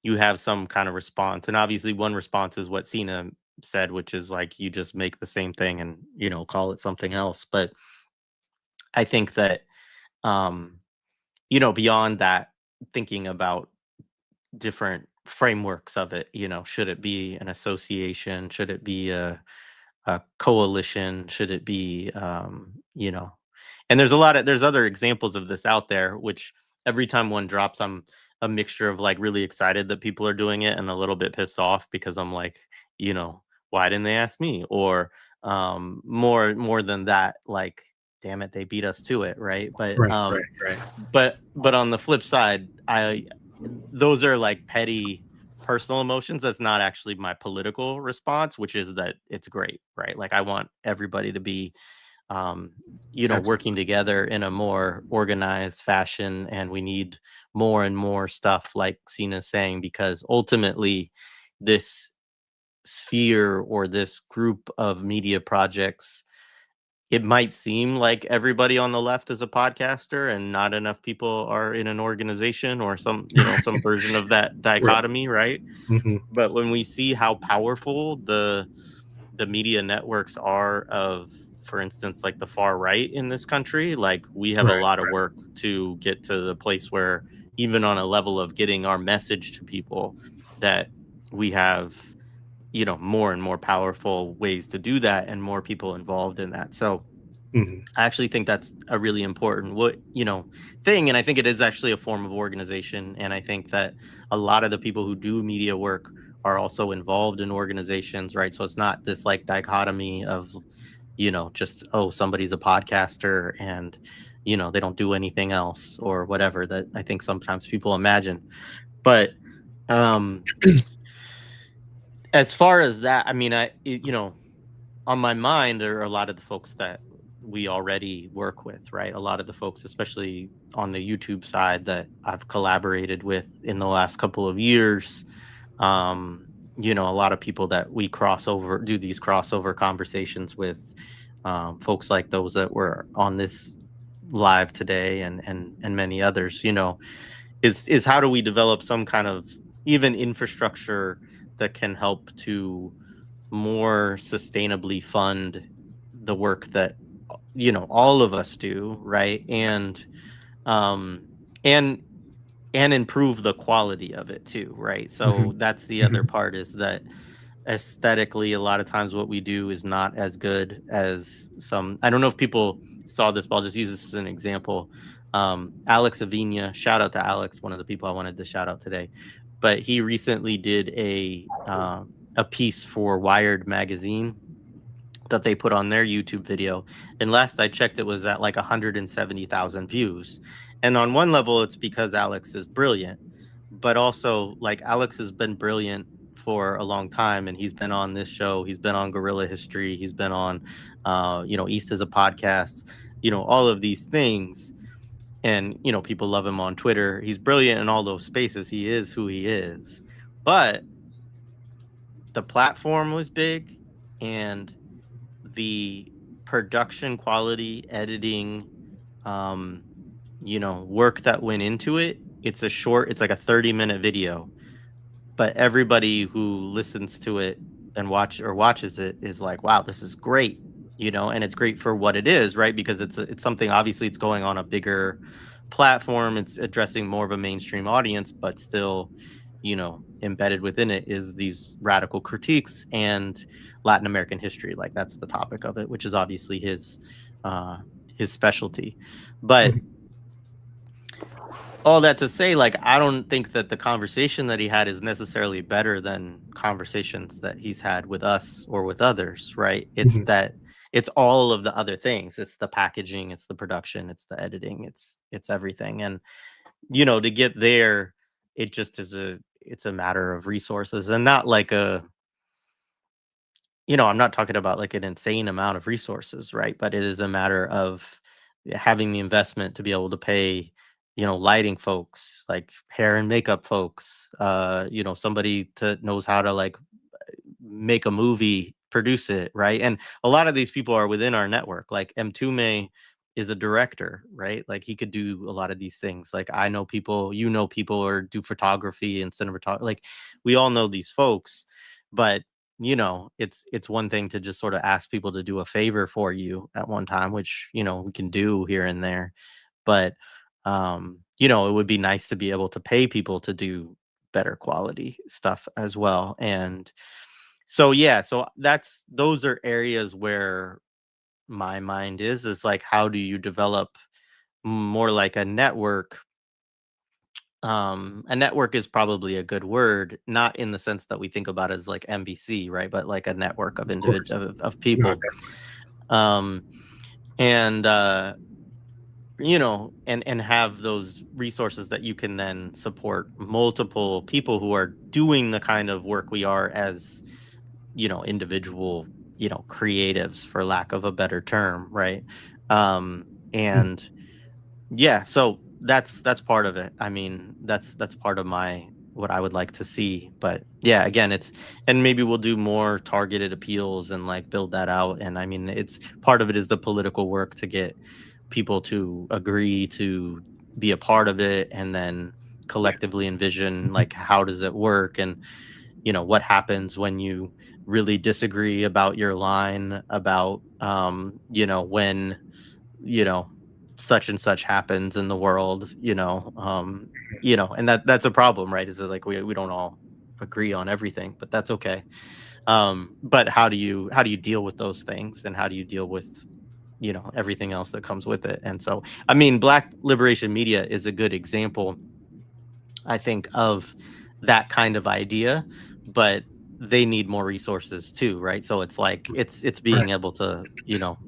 you have some kind of response. And obviously one response is what Sina said, which is like, you just make the same thing and, you know, call it something else. But I think that you know, beyond that, thinking about different frameworks of it, you know, should it be an association, should it be a coalition, should it be you know, and there's other examples of this out there, which every time one drops, I'm a mixture of, like, really excited that people are doing it and a little bit pissed off, because I'm like, you know, why didn't they ask me? Or more than that, like, damn it, they beat us to it, right? But Right. but on the flip side, those are like petty personal emotions. That's not actually my political response, which is that it's great, right? Like, I want everybody to be you know, working together in a more organized fashion, and we need more and more stuff, like Sina's saying, because ultimately this sphere or this group of media projects, it might seem like everybody on the left is a podcaster and not enough people are in an organization, or some, you know, some version of that dichotomy, right? But when we see how powerful the media networks are of, for instance, like the far right in this country, like, we have a lot of work to get to the place where, even on a level of getting our message to people, that we have, you know, more and more powerful ways to do that, and more people involved in that. So I actually think that's a really important, you know, thing. And I think it is actually a form of organization. And I think that a lot of the people who do media work are also involved in organizations, right? So it's not this, like, dichotomy of, you know, just, oh, somebody's a podcaster and, you know, they don't do anything else or whatever, that I think sometimes people imagine. But as far as that, I mean, you know, on my mind are a lot of the folks that we already work with, right? A lot of the folks, especially on the YouTube side that I've collaborated with in the last couple of years, you know, a lot of people that we do these crossover conversations with, folks like those that were on this live today, and many others, you know, is how do we develop some kind of even infrastructure that can help to more sustainably fund the work that, you know, all of us do, right? Um and and improve the quality of it too, right? So that's the other part, is that aesthetically a lot of times what we do is not as good as some. I don't know if people saw this, but I'll just use this as an example. Alex Aviña, shout out to Alex, one of the people I wanted to shout out today, but he recently did a piece for Wired magazine that they put on their YouTube video, and last I checked it was at like 170,000 views. And on one level it's because Alex is brilliant, but also like Alex has been brilliant for a long time, and he's been on this show, he's been on Gorilla History, he's been on you know, East is a Podcast, you know, all of these things. And you know, people love him on Twitter, he's brilliant in all those spaces, he is who he is. But the platform was big, and the production quality, editing, you know, work that went into it. It's like a 30-minute video, but everybody who listens to it and watches it is like, wow, this is great, you know. And it's great for what it is, right? Because it's something, obviously it's going on a bigger platform, it's addressing more of a mainstream audience, but still, you know, embedded within it is these radical critiques and Latin American history. Like that's the topic of it, which is obviously his specialty. But all that to say, like, I don't think that the conversation that he had is necessarily better than conversations that he's had with us or with others, right? It's that it's all of the other things. It's the packaging, it's the production, it's the editing, it's everything. And you know, to get there, it just is it's a matter of resources, and not like a, you know, I'm not talking about like an insane amount of resources, right? But it is a matter of having the investment to be able to pay, you know, lighting folks, like hair and makeup folks, you know, somebody knows how to like make a movie, produce it, right? And a lot of these people are within our network. Like Mtume is a director, right? Like he could do a lot of these things. Like I know people, you know, people, or do photography and cinematography. Like we all know these folks, but you know, it's one thing to just sort of ask people to do a favor for you at one time, which, you know, we can do here and there. But you know, it would be nice to be able to pay people to do better quality stuff as well. And so yeah, so those are areas where my mind is like, how do you develop more like a network? A network is probably a good word, not in the sense that we think about as like NBC, right? But like a network of of people. And you know, and have those resources that you can then support multiple people who are doing the kind of work we are as, you know, individual, you know, creatives, for lack of a better term, right? And yeah, so that's part of it. I mean, that's part of what I would like to see. But yeah, again, and maybe we'll do more targeted appeals and like build that out. And I mean, it's part of it is the political work to get people to agree to be a part of it, and then collectively envision like, how does it work? And you know, what happens when you really disagree about your line about you know, when, you know, such and such happens in the world, you know, and that's a problem, right? Is that like we don't all agree on everything, but that's okay. But how do you deal with those things, and how do you deal with, you know, everything else that comes with it? And so, I mean, Black Liberation Media is a good example, I think, of that kind of idea, but they need more resources too, right? So it's like it's being able to, you know,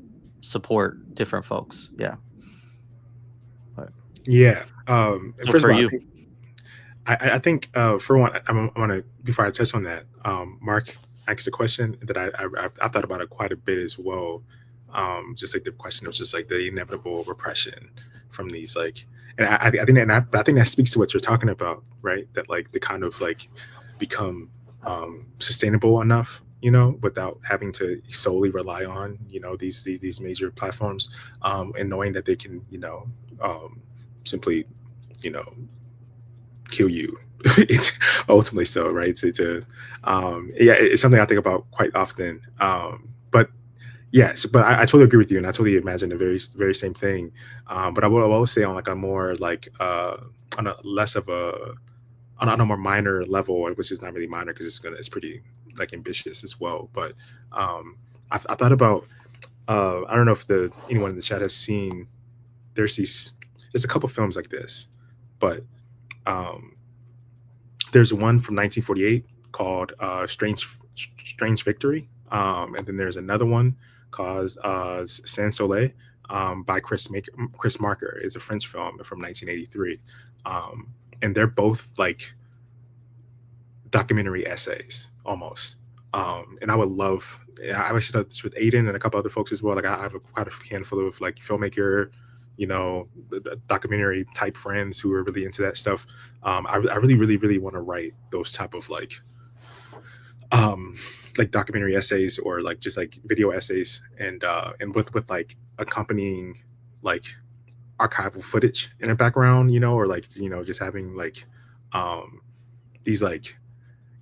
support different folks. Yeah. Yeah. So first for of all, you, I think for one, I want to, before I touch on that, Mark asked a question that I thought about it quite a bit as well. Just like the question of just like the inevitable repression from these like, and I think that speaks to what you're talking about, right? That like the kind of like become sustainable enough, you know, without having to solely rely on, you know, these major platforms, and knowing that they can, you know, simply, you know, kill you. It's ultimately so, right? Yeah, it's something I think about quite often. But yes, but I totally agree with you, and I totally imagine the very same thing. But I will say on like a more like on a less of a on a more minor level, which is not really minor because it's pretty like ambitious as well. But I thought about I don't know if anyone in the chat has seen. There's a couple films like this, but um, there's one from 1948 called Strange Victory, and then there's another one called Sans Soleil, by Chris Marker. It's a French film from 1983, and they're both like documentary essays almost. And I would love. I've actually done this with Aidan and a couple other folks as well. Like I have quite a handful of like filmmaker, you know, documentary type friends who are really into that stuff. I really want to write those type of like documentary essays or like just like video essays, and with like accompanying like archival footage in the background, you know, or like, you know, just having like these like,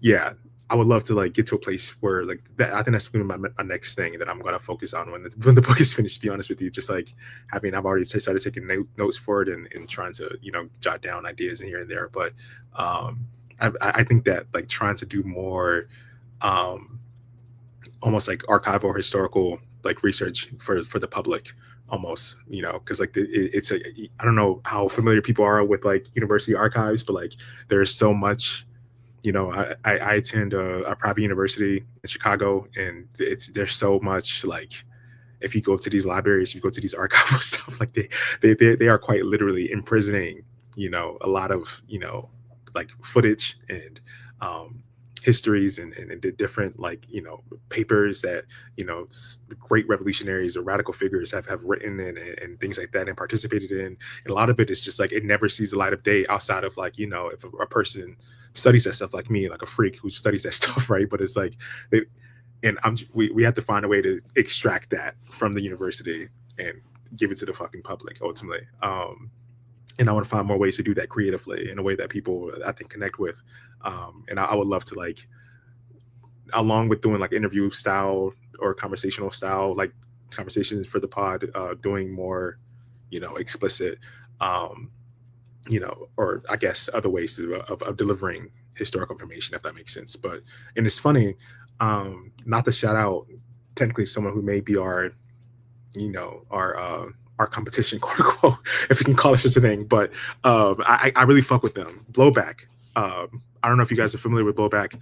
yeah, I would love to like get to a place where like that. I think that's gonna be my next thing that I'm gonna focus on when the book is finished. To be honest with you, just like I've already started taking notes for it and trying to, you know, jot down ideas in here and there. But I think that like trying to do more almost like archival or historical like research for the public almost, you know, because like it's a, I don't know how familiar people are with like university archives, but like there's so much. You know, I attend a private university in Chicago, and there's so much like if you go to these libraries, you go to these archival stuff, like they are quite literally imprisoning, you know, a lot of, you know, like footage and histories and the different like, you know, papers that, you know, great revolutionaries or radical figures have written and things like that and participated in. And a lot of it is just like it never sees the light of day outside of like, you know, if a person studies that stuff like me, like a freak who studies that stuff, right? But it's like we have to find a way to extract that from the university and give it to the fucking public ultimately. And I want to find more ways to do that creatively in a way that people, I think, connect with. And I would love to like, along with doing like interview style or conversational style, like conversations for the pod, doing more, you know, explicit, you know, or I guess other ways of delivering historical information, if that makes sense. But, and it's funny, not to shout out technically someone who may be our, you know, our competition, quote unquote, if you can call it such a thing. But I really fuck with them. Blowback. I don't know if you guys are familiar with Blowback.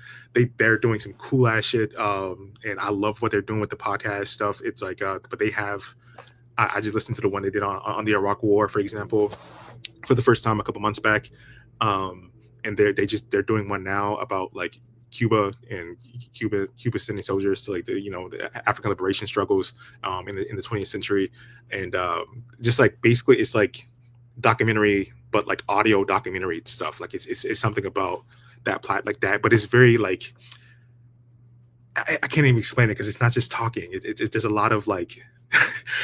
They're doing some cool ass shit, and I love what they're doing with the podcast stuff. It's like, but they have. I just listened to the one they did on the Iraq War, for example, for the first time a couple months back, and they're doing one now about like Cuba and Cuba sending soldiers to like the, you know, the African liberation struggles in the 20th century, and just like basically it's like documentary but like audio documentary stuff. Like it's something about that plot like that, but it's very like I can't even explain it because it's not just talking. There's a lot of like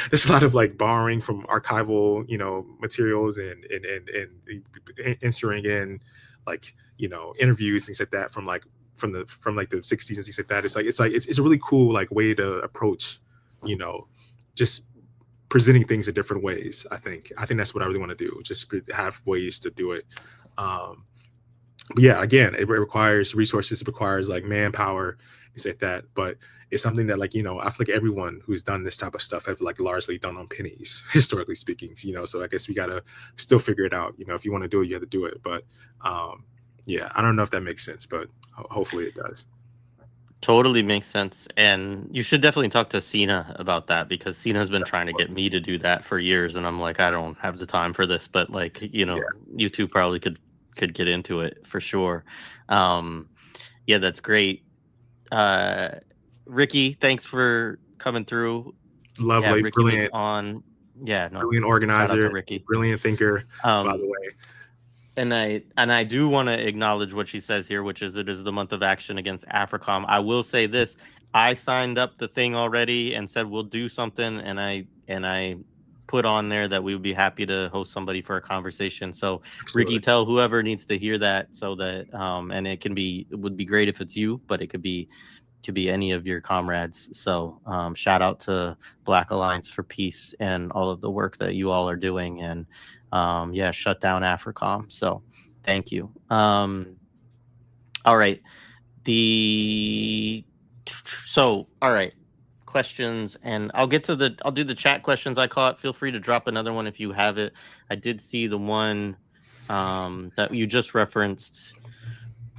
there's a lot of like borrowing from archival, you know, materials and inserting in like, you know, interviews, things like that from like the 60s and things like that. It's a really cool like way to approach, you know, just presenting things in different ways. I think that's what I really want to do. Just have ways to do it. But yeah, again, it requires resources. It requires like manpower, things like that. But it's something that like, you know, I feel like everyone who's done this type of stuff have like largely done on pennies, historically speaking, you know, so I guess we got to still figure it out. You know, if you want to do it, you have to do it. But yeah, I don't know if that makes sense, but hopefully it does. Totally makes sense. And you should definitely talk to Sina about that, because Sina's been trying to get me to do that for years. And I'm like, I don't have the time for this, but like, you know, you two probably could get into it for sure. Yeah, that's great. Ricky, thanks for coming through. Lovely, Ricky was brilliant, on. Yeah, no. brilliant Shout out organizer, to Ricky. brilliant thinker. By the way, And I do want to acknowledge what she says here, which is it is the month of action against AFRICOM. I will say this: I signed up the thing already and said we'll do something, and I put on there that we would be happy to host somebody for a conversation. So absolutely. Ricky, tell whoever needs to hear that, so that and it would be great if it's you, but it could be any of your comrades. So shout out to Black Alliance for Peace and all of the work that you all are doing, and shut down AFRICOM. So thank you. All right. All right. Questions, and I'll do the chat questions I caught. Feel free to drop another one if you have it. I did see the one that you just referenced,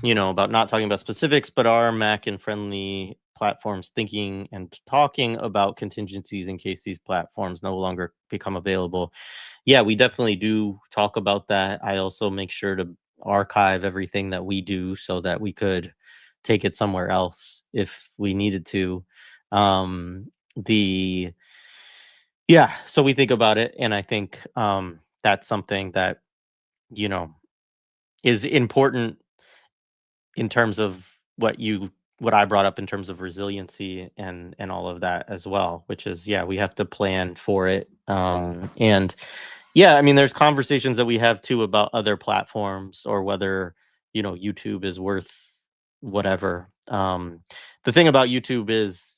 about not talking about specifics, but are Mac and friendly platforms thinking and talking about contingencies in case these platforms no longer become available? Yeah, we definitely do talk about that. I also make sure to archive everything that we do so that we could take it somewhere else if we needed to. So we think about it, and I think that's something that is important in terms of what I brought up in terms of resiliency and all of that as well, which is, we have to plan for it. And I mean, there's conversations that we have too about other platforms, or whether, YouTube is worth whatever. The thing about YouTube is,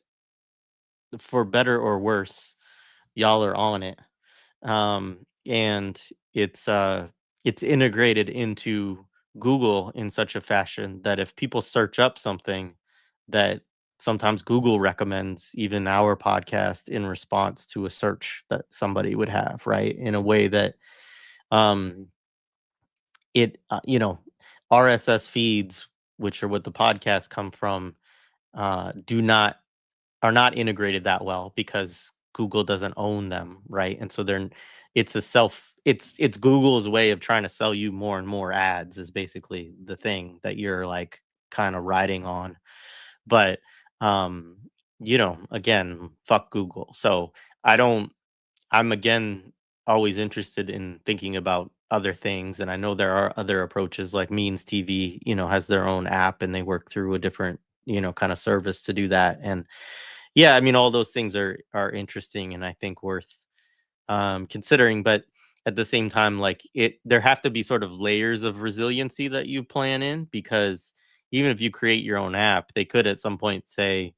for better or worse, y'all are on it. And it's integrated into Google in such a fashion that if people search up something, that sometimes Google recommends even our podcast in response to a search that somebody would have, right? In a way that RSS feeds, which are what the podcasts come from, are not integrated that well because Google doesn't own them, right? And so it's Google's way of trying to sell you more and more ads, is basically the thing that you're like kind of riding on. But again, fuck Google. So I'm again always interested in thinking about other things, and I know there are other approaches, like Means TV, has their own app, and they work through a different, kind of service to do that. And I mean, all those things are interesting, and I think worth considering. But at the same time, like, there have to be sort of layers of resiliency that you plan in, because even if you create your own app, they could at some point say,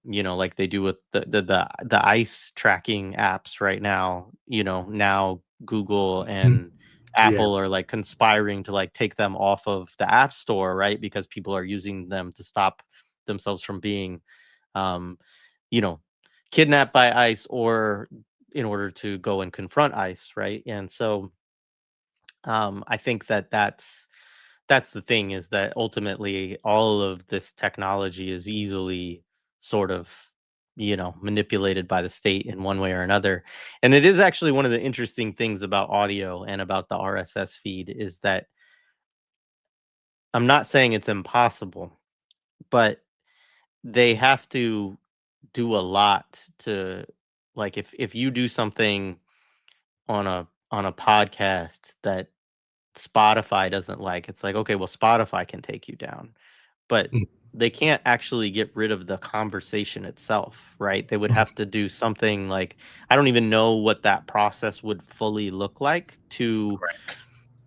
like they do with the ice tracking apps right now. Now Google and Apple are like conspiring to like take them off of the App Store, right? Because people are using them to stop themselves from being kidnapped by ICE, or in order to go and confront ICE, right? And so I think that's the thing, is that ultimately all of this technology is easily sort of manipulated by the state in one way or another. And it is actually one of the interesting things about audio and about the RSS feed, is that I'm not saying it's impossible, but they have to do a lot to, like, if you do something on a podcast that Spotify doesn't like, it's like, okay, well, Spotify can take you down, but they can't actually get rid of the conversation itself, right? They would have to do something like, I don't even know what that process would fully look like, to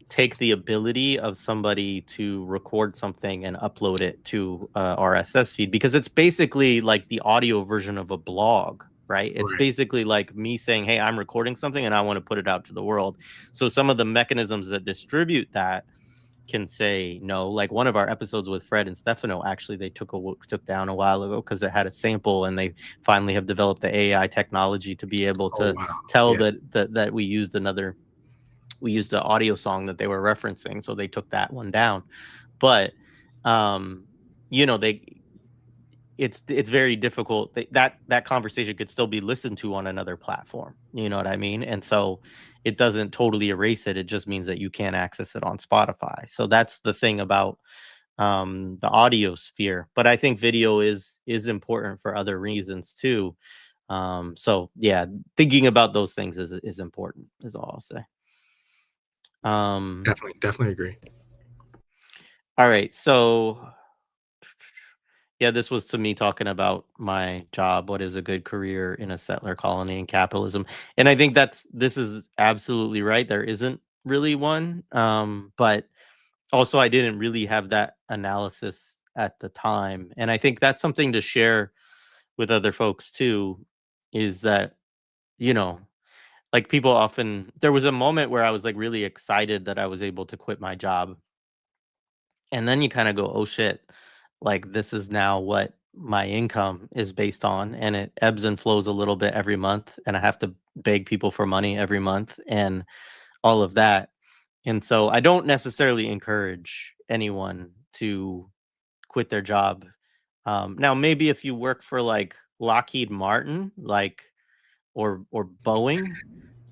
take the ability of somebody to record something and upload it to a RSS feed, because it's basically like the audio version of a blog, right? It's basically like me saying, hey, I'm recording something and I want to put it out to the world. So some of the mechanisms that distribute that can say no. Like one of our episodes with Fred and Stefano, actually they took down a while ago because it had a sample, and they finally have developed the AI technology to be able to tell that we used the audio song that they were referencing, so they took that one down. But it's very difficult. That conversation could still be listened to on another platform, you know what I mean? And so it doesn't totally erase it. It just means that you can't access it on Spotify. So that's the thing about the audio sphere. But I think video is important for other reasons too. So yeah, thinking about those things is important, is all I'll say. Definitely agree. All right, so yeah, this was to me talking about my job. What is a good career in a settler colony in capitalism? And I think this is absolutely right. There isn't really one. But also I didn't really have that analysis at the time. And I think that's something to share with other folks too, is that, you know, like people often, there was a moment where I was like really excited that I was able to quit my job. And then you kind of go, oh shit, like this is now what my income is based on. And it ebbs and flows a little bit every month. And I have to beg people for money every month and all of that. And so I don't necessarily encourage anyone to quit their job. Now, maybe if you work for like Lockheed Martin, like, or Boeing,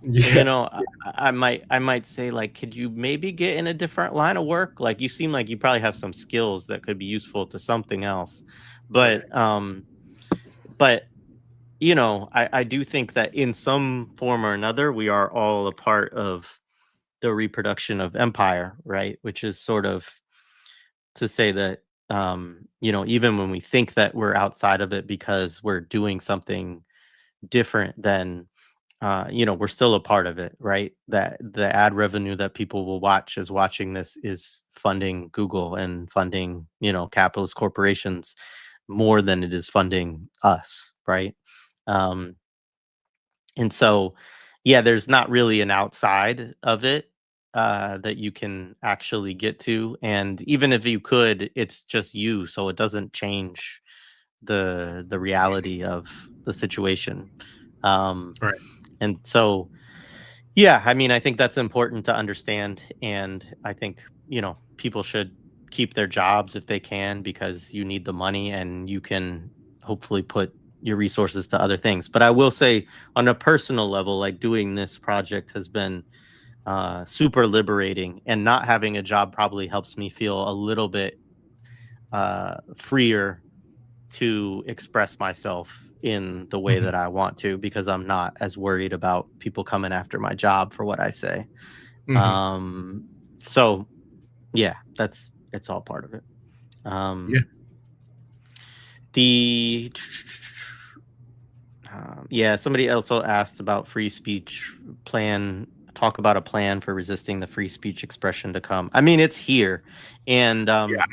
you Yeah. know, I might say like, could you maybe get in a different line of work? Like, you seem like you probably have some skills that could be useful to something else. But but you know, I do think that in some form or another, we are all a part of the reproduction of empire, right? Which is sort of to say that you know, even when we think that we're outside of it because we're doing something different than you know, we're still a part of it, right? That the ad revenue that people will watch as watching this is funding Google and funding, you know, capitalist corporations more than it is funding us, right? Um, and so, yeah, there's not really an outside of it that you can actually get to. And even if you could, it's just you. So it doesn't change the reality of the situation. Right. And so, yeah, I mean, I think that's important to understand. And I think, you know, people should keep their jobs if they can, because you need the money and you can hopefully put your resources to other things. But I will say, on a personal level, like doing this project has been super liberating, and not having a job probably helps me feel a little bit freer to express myself in the way that I want to, because I'm not as worried about people coming after my job for what I say. So yeah, it's all part of it. Yeah. The yeah, somebody also asked about free speech plan. Talk about a plan for resisting the free speech expression to come. I mean, it's here, and Yeah,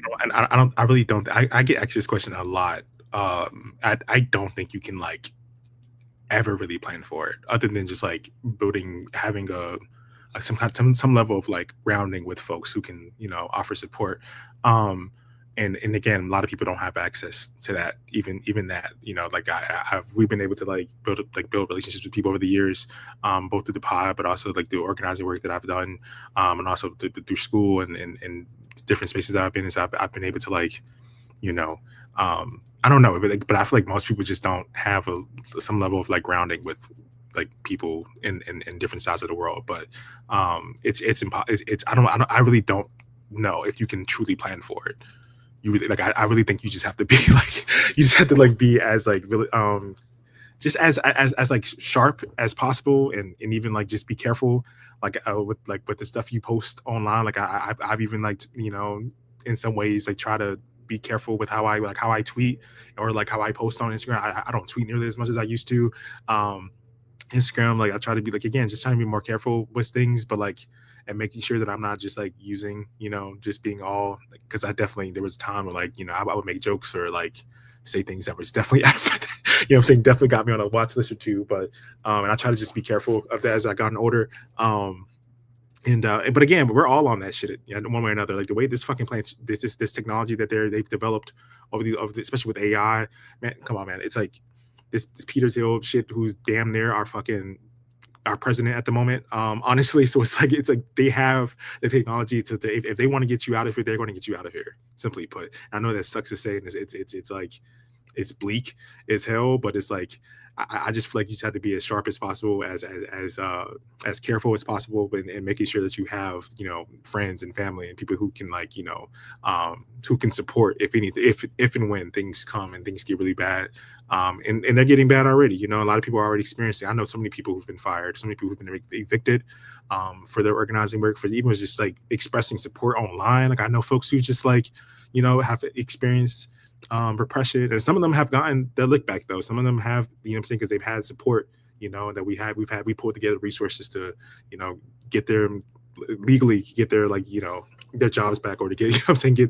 I really don't. I get asked this question a lot. I don't think you can like ever really plan for it, other than just like having some level of like grounding with folks who can, you know, offer support. And again, a lot of people don't have access to that. Even that, you know, like we've been able to like build relationships with people over the years, both through the pod, but also like the organizing work that I've done, and also through school and different spaces that I've been in. So I've been able to like, you know, I don't know, but I feel like most people just don't have some level of like grounding with like people in different sides of the world. But it's I really don't know if you can truly plan for it. You really like I really think you just have to be like, you just have to like be as like really just as like sharp as possible, and even like just be careful like with the stuff you post online. Like I've even like, you know, in some ways like try to be careful with how I tweet, or like how I post on Instagram. I don't tweet nearly as much as I used to. Instagram, like I try to be like, again, just trying to be more careful with things, but like, and making sure that I'm not just like using, you know, just being all, because there was a time where like, you know, I would make jokes or like say things that was definitely out of, you know what I'm saying, definitely got me on a watch list or two. But and I try to just be careful of that as I got older. But again, we're all on that shit, yeah, one way or another. Like the way this fucking plant, this technology that they've developed especially with AI, man, come on, man. It's like this Peter Thiel shit, who's damn near our president at the moment. Honestly, so it's like they have the technology to if they want to get you out of here, they're going to get you out of here. Simply put, I know that sucks to say, and it's like, it's bleak as hell, but it's like I just feel like you just have to be as sharp as possible, as careful as possible, and making sure that you have, you know, friends and family and people who can, like, you know, who can support if anything, if and when things come and things get really bad. And they're getting bad already. You know, a lot of people are already experiencing. I know so many people who've been fired, so many people who've been evicted for their organizing work, for even just like expressing support online. Like I know folks who just like, you know, have experienced repression, and some of them have gotten their lick back though. Some of them have, you know what I'm saying, because they've had support, you know, that we pulled together resources to, you know, get their legally get their, like, you know, their jobs back, or to get, you know what I'm saying,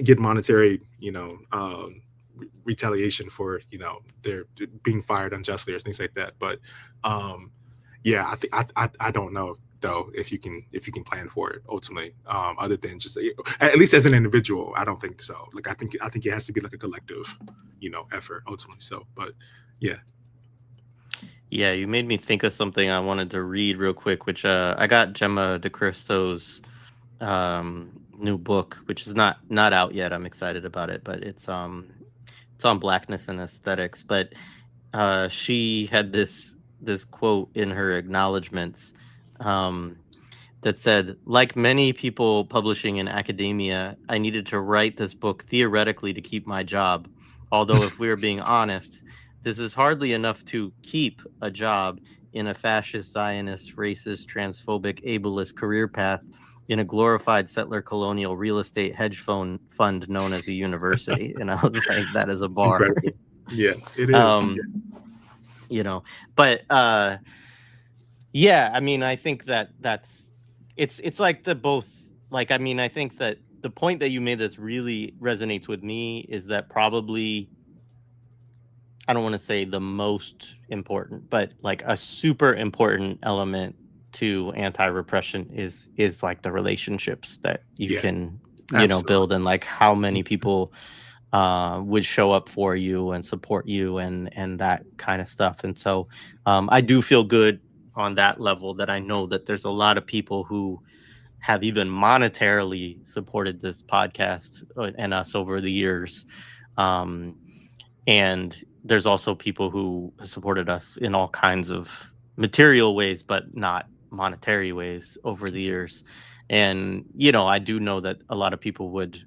get monetary, you know, retaliation for, you know, their being fired unjustly or things like that. But yeah, I think I don't know though if you can plan for it ultimately, other than just at least as an individual. I don't think so. Like I think it has to be like a collective, you know, effort ultimately. So, but yeah. Yeah, you made me think of something I wanted to read real quick, which I got Jemma DeCristo's new book, which is not out yet. I'm excited about it, but it's on blackness and aesthetics. But she had this quote in her acknowledgments that said, like many people publishing in academia, I needed to write this book theoretically to keep my job. Although if we are being honest, this is hardly enough to keep a job in a fascist, Zionist, racist, transphobic, ableist career path in a glorified settler colonial real estate hedge fund known as a university. And I was like, that is a bar. Incredible. Yeah, it is. You know, but yeah, I mean, I think that's it's like the both. Like, I mean, I think that the point that you made that's really resonates with me is that probably, I don't want to say the most important, but like a super important element to anti-repression is like the relationships that you can, you know, build, and like how many people would show up for you and support you and that kind of stuff. And so I do feel good on that level, that I know that there's a lot of people who have even monetarily supported this podcast and us over the years. And there's also people who supported us in all kinds of material ways, but not monetary ways over the years. And, you know, I do know that a lot of people would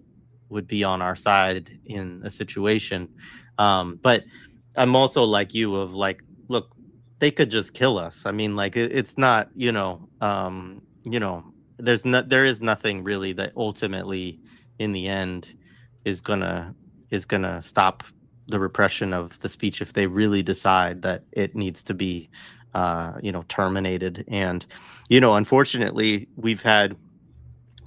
be on our side in a situation. But I'm also like you, of like, look, they could just kill us. I mean, like, it's not, you know, there is nothing really that ultimately in the end is gonna stop the repression of the speech if they really decide that it needs to be, you know, terminated. And, you know, unfortunately, we've had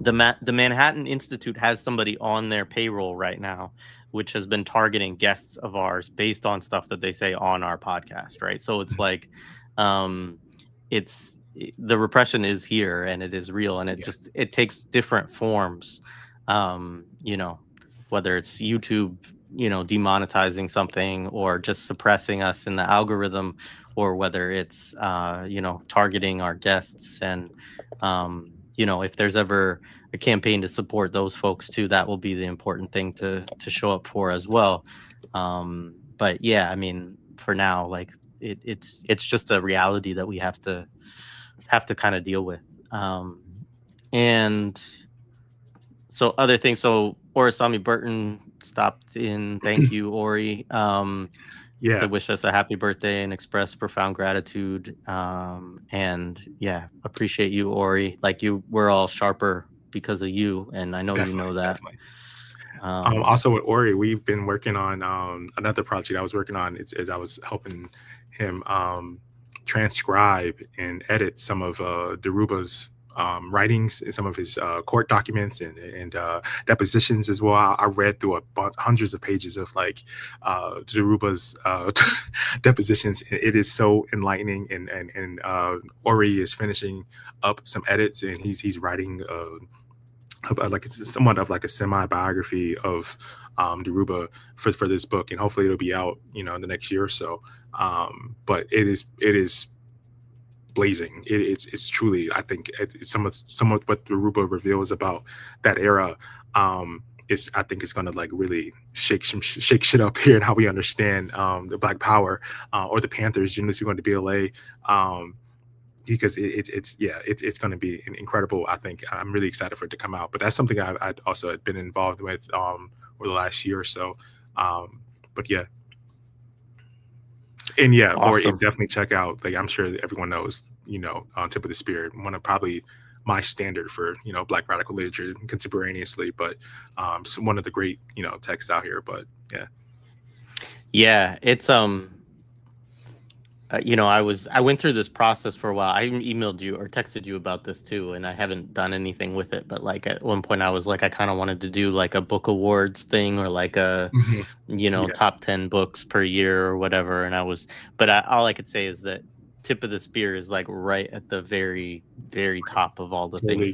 the Manhattan Institute has somebody on their payroll right now, which has been targeting guests of ours based on stuff that they say on our podcast, right? So it's like, the repression is here and it is real, and it takes different forms, you know, whether it's YouTube, you know, demonetizing something or just suppressing us in the algorithm, or whether it's, you know, targeting our guests. And, you know, if there's ever a campaign to support those folks too, that will be the important thing to show up for as well. But yeah, I mean, for now, like it's just a reality that we have to kind of deal with. And so other things, so Orisanmi Burton stopped in. Thank you, Ori. To wish us a happy birthday and express profound gratitude. And yeah, appreciate you, Ori. Like, we're all sharper because of you, and I know you know that. Definitely. Also with Ori, we've been working on another project I was working on. I was helping him transcribe and edit some of Deruba's writings and some of his court documents and depositions as well. I read through hundreds of pages of like Deruba's depositions. It is so enlightening, and Ori is finishing up some edits, and he's writing like somewhat of like a semi-biography of Deruba for this book, and hopefully it'll be out, you know, in the next year or so. But it is blazing. It's truly, I think, it's somewhat what Deruba reveals about that era I think it's gonna like really shake shit up here and how we understand the Black Power or the Panthers, generally going to BLA. Because it's going to be incredible. I think I'm really excited for it to come out. But that's something I also had been involved with over the last year or so. But yeah, and yeah, Awesome. or definitely check out. Like I'm sure that everyone knows, on Tip of the Spear, one of probably my standard for Black radical literature contemporaneously. But one of the great texts out here. But yeah, it's I went through this process for a while. I emailed you or texted you about this too, and I haven't done anything with it. But like at one point, I was like, I kind of wanted to do like a book awards thing or like a, top 10 books per year or whatever. And all I could say is that Tip of the Spear is like right at the very, very top of all the things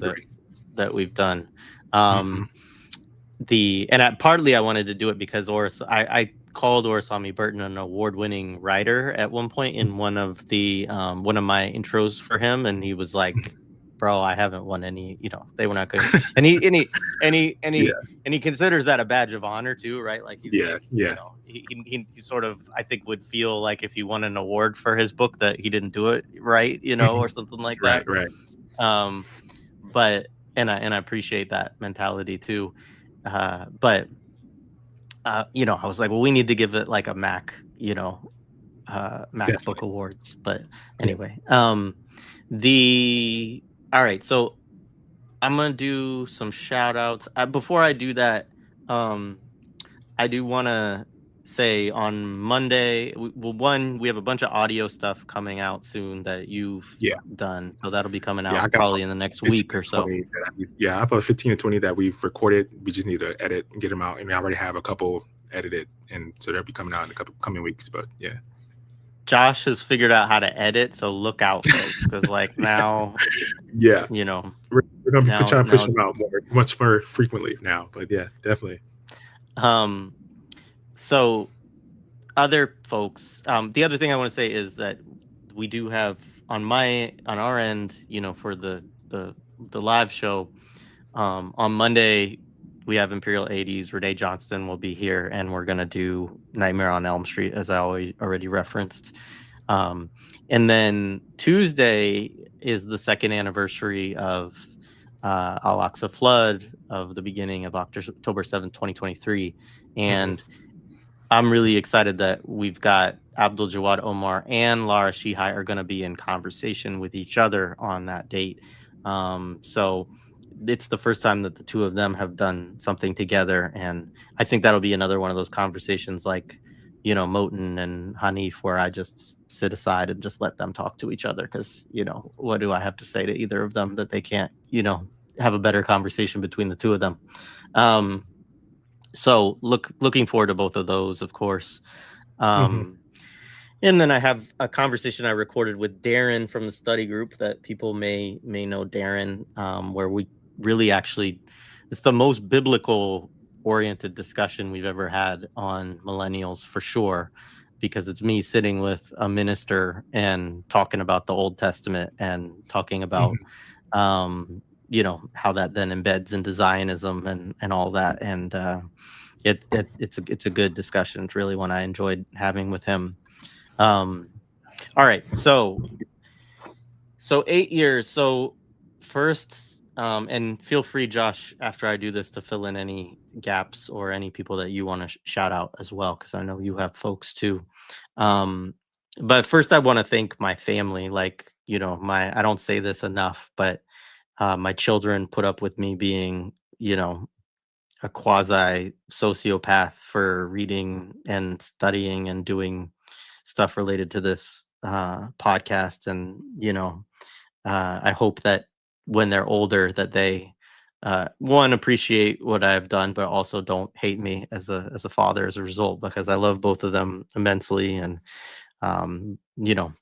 that we've done. Partly I wanted to do it because I called Orisanmi Burton an award-winning writer at one point in one of my intros for him, and he was like, "Bro, I haven't won any. They were not good." And he considers that a badge of honor too, right? Like he's he sort of, I think, would feel like if he won an award for his book that he didn't do it right, or something like that. Right. But I appreciate that mentality too. But I was like, well, we need to give it like a Mac, Mac Book Awards. But anyway, all right. So I'm going to do some shout outs. Before I do that, I do want to say on Monday, we have a bunch of audio stuff coming out soon that you've done. So that'll be coming out probably in the next week or so. I have about 15 to 20 that we've recorded. We just need to edit and get them out. And I already have a couple edited. And so they'll be coming out in a couple coming weeks. But yeah. Josh has figured out how to edit. So look out, folks. Because like now, we're going to be trying to push them out much more frequently now. But yeah, definitely. So other folks, the other thing I want to say is that we do have on our end, for the live show, on Monday, we have Imperial 80s. Renee Johnston will be here, and we're going to do Nightmare on Elm Street, as I already referenced. And then Tuesday is the second anniversary of Al-Aqsa flood of the beginning of October 7th, 2023. And I'm really excited that we've got Abdaljawad Omar and Lara Sheehi are going to be in conversation with each other on that date. So it's the first time that the two of them have done something together. And I think that'll be another one of those conversations like, Moten and Hanif, where I just sit aside and just let them talk to each other. Because, what do I have to say to either of them that they can't, have a better conversation between the two of them? So looking forward to both of those, of course. And then I have a conversation I recorded with Darren from the study group that people may know Darren, where we really it's the most biblical oriented discussion we've ever had on millennials, for sure, because it's me sitting with a minister and talking about the Old Testament and talking about how that then embeds into Zionism and all that. And it's a good discussion. It's really one I enjoyed having with him. All right. So 8 years. So first, and feel free, Josh, after I do this, to fill in any gaps or any people that you want to shout out as well, because I know you have folks too. But first, I want to thank my family. Like, I don't say this enough, but my children put up with me being, a quasi sociopath for reading and studying and doing stuff related to this podcast. And, I hope that when they're older that they, one, appreciate what I've done, but also don't hate me as a father as a result, because I love both of them immensely. And,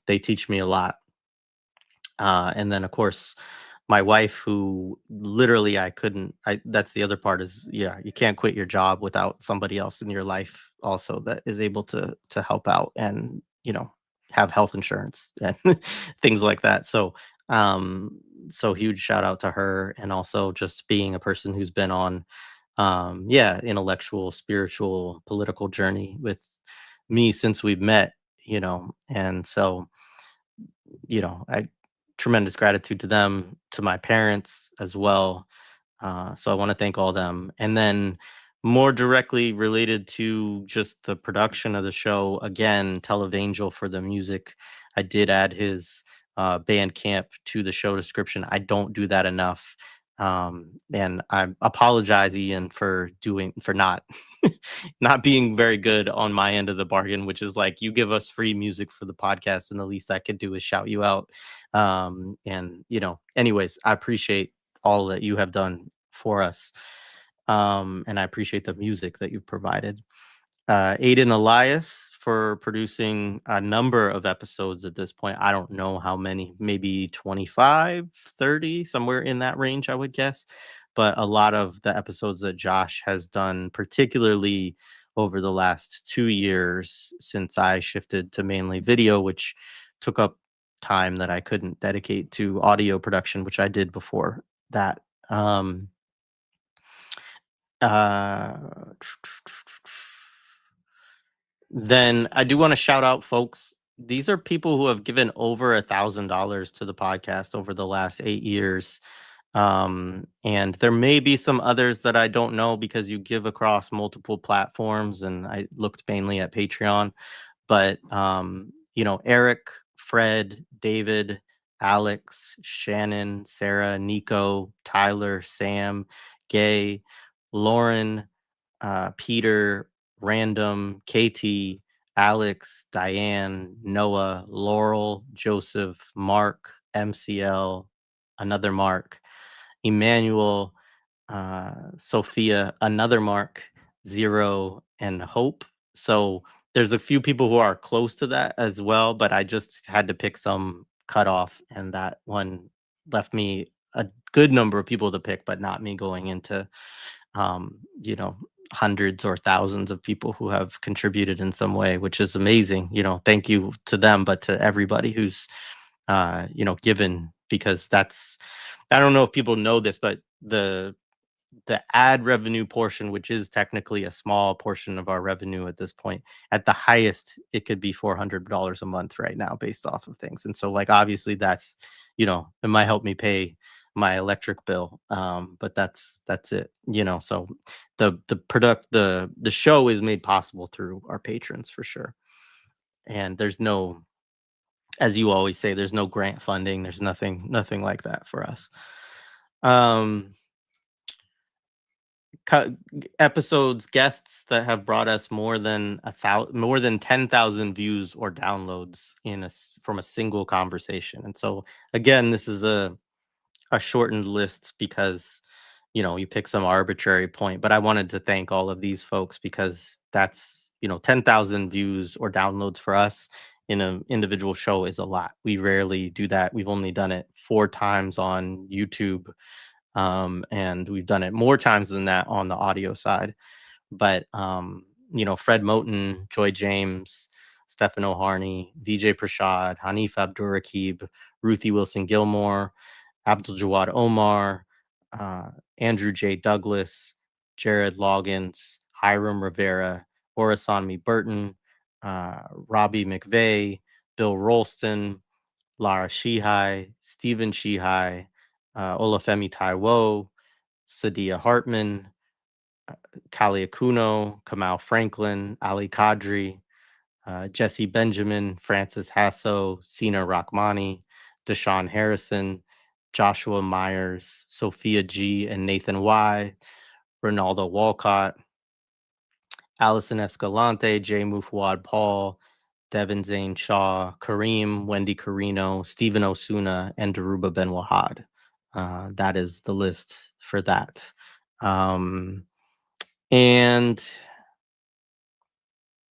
they teach me a lot. And then, of course, my wife, who literally that's the other part is, you can't quit your job without somebody else in your life also that is able to help out and, have health insurance and things like that. So huge shout out to her, and also just being a person who's been on intellectual, spiritual, political journey with me since we've met, and so, I tremendous gratitude to them, to my parents as well. So I want to thank all them. And then more directly related to just the production of the show, again, Televangel for the music. I did add his Bandcamp to the show description. I don't do that enough. And I apologize, Ian, for not not being very good on my end of the bargain, which is like, you give us free music for the podcast, and the least I could do is shout you out. And anyways, I appreciate all that you have done for us. And I appreciate the music that you've provided. Aidan Elias for producing a number of episodes at this point. I don't know how many, maybe 25, 30, somewhere in that range, I would guess. But a lot of the episodes that Josh has done, particularly over the last 2 years since I shifted to mainly video, which took up time that I couldn't dedicate to audio production, which I did before that. Then I do want to shout out, folks. These are people who have given over $1,000 to the podcast over the last 8 years. And there may be some others that I don't know because you give across multiple platforms, and I looked mainly at Patreon. But Eric, Fred, David, Alex, Shannon, Sarah, Nico, Tyler, Sam, Gay, Lauren, Peter, Random, Katie, Alex, Diane, Noah, Laurel, Joseph, Mark, MCL, another Mark, Emmanuel, Sophia, another Mark, Zero, and Hope. So there's a few people who are close to that as well, but I just had to pick some cutoff, and that one left me a good number of people to pick, but not me going into, hundreds or thousands of people who have contributed in some way, which is amazing. Thank you to them, but to everybody who's, given, because I don't know if people know this, but the ad revenue portion, which is technically a small portion of our revenue at this point, at the highest, it could be $400 a month right now based off of things. And so, like, obviously that's, it might help me pay my electric bill. But that's it, so the show is made possible through our patrons for sure. And there's no, as you always say, there's no grant funding. There's nothing like that for us. Episodes, guests that have brought us more than 10,000 views or downloads from a single conversation. And so again, this is a shortened list because you pick some arbitrary point, but I wanted to thank all of these folks because that's 10,000 views or downloads for us in an individual show is a lot. We rarely do that. We've only done it 4 times on YouTube. And we've done it more times than that on the audio side. But, Fred Moten, Joy James, Stefano Harney, Vijay Prashad, Hanif Abdurraqib, Ruthie Wilson Gilmore, Abdaljawad Omar, Andrew J. Douglas, Jared Loggins, Hiram Rivera, Orisanmi Burton, Robbie McVeigh, Bill Rolston, Lara Sheehi, Stephen Sheehi, Olafemi Taiwo, Sadia Hartman, Kali Akuno, Kamal Franklin, Ali Kadri, Jesse Benjamin, Francis Hasso, Sina Rahmani, Deshaun Harrison, Joshua Myers, Sophia G. and Nathan Y., Ronaldo Walcott, Allison Escalante, Jay Mufwad Paul, Devin Zane Shaw, Kareem, Wendy Carino, Stephen Osuna, and Daruba Ben Wahad. That is the list for that. And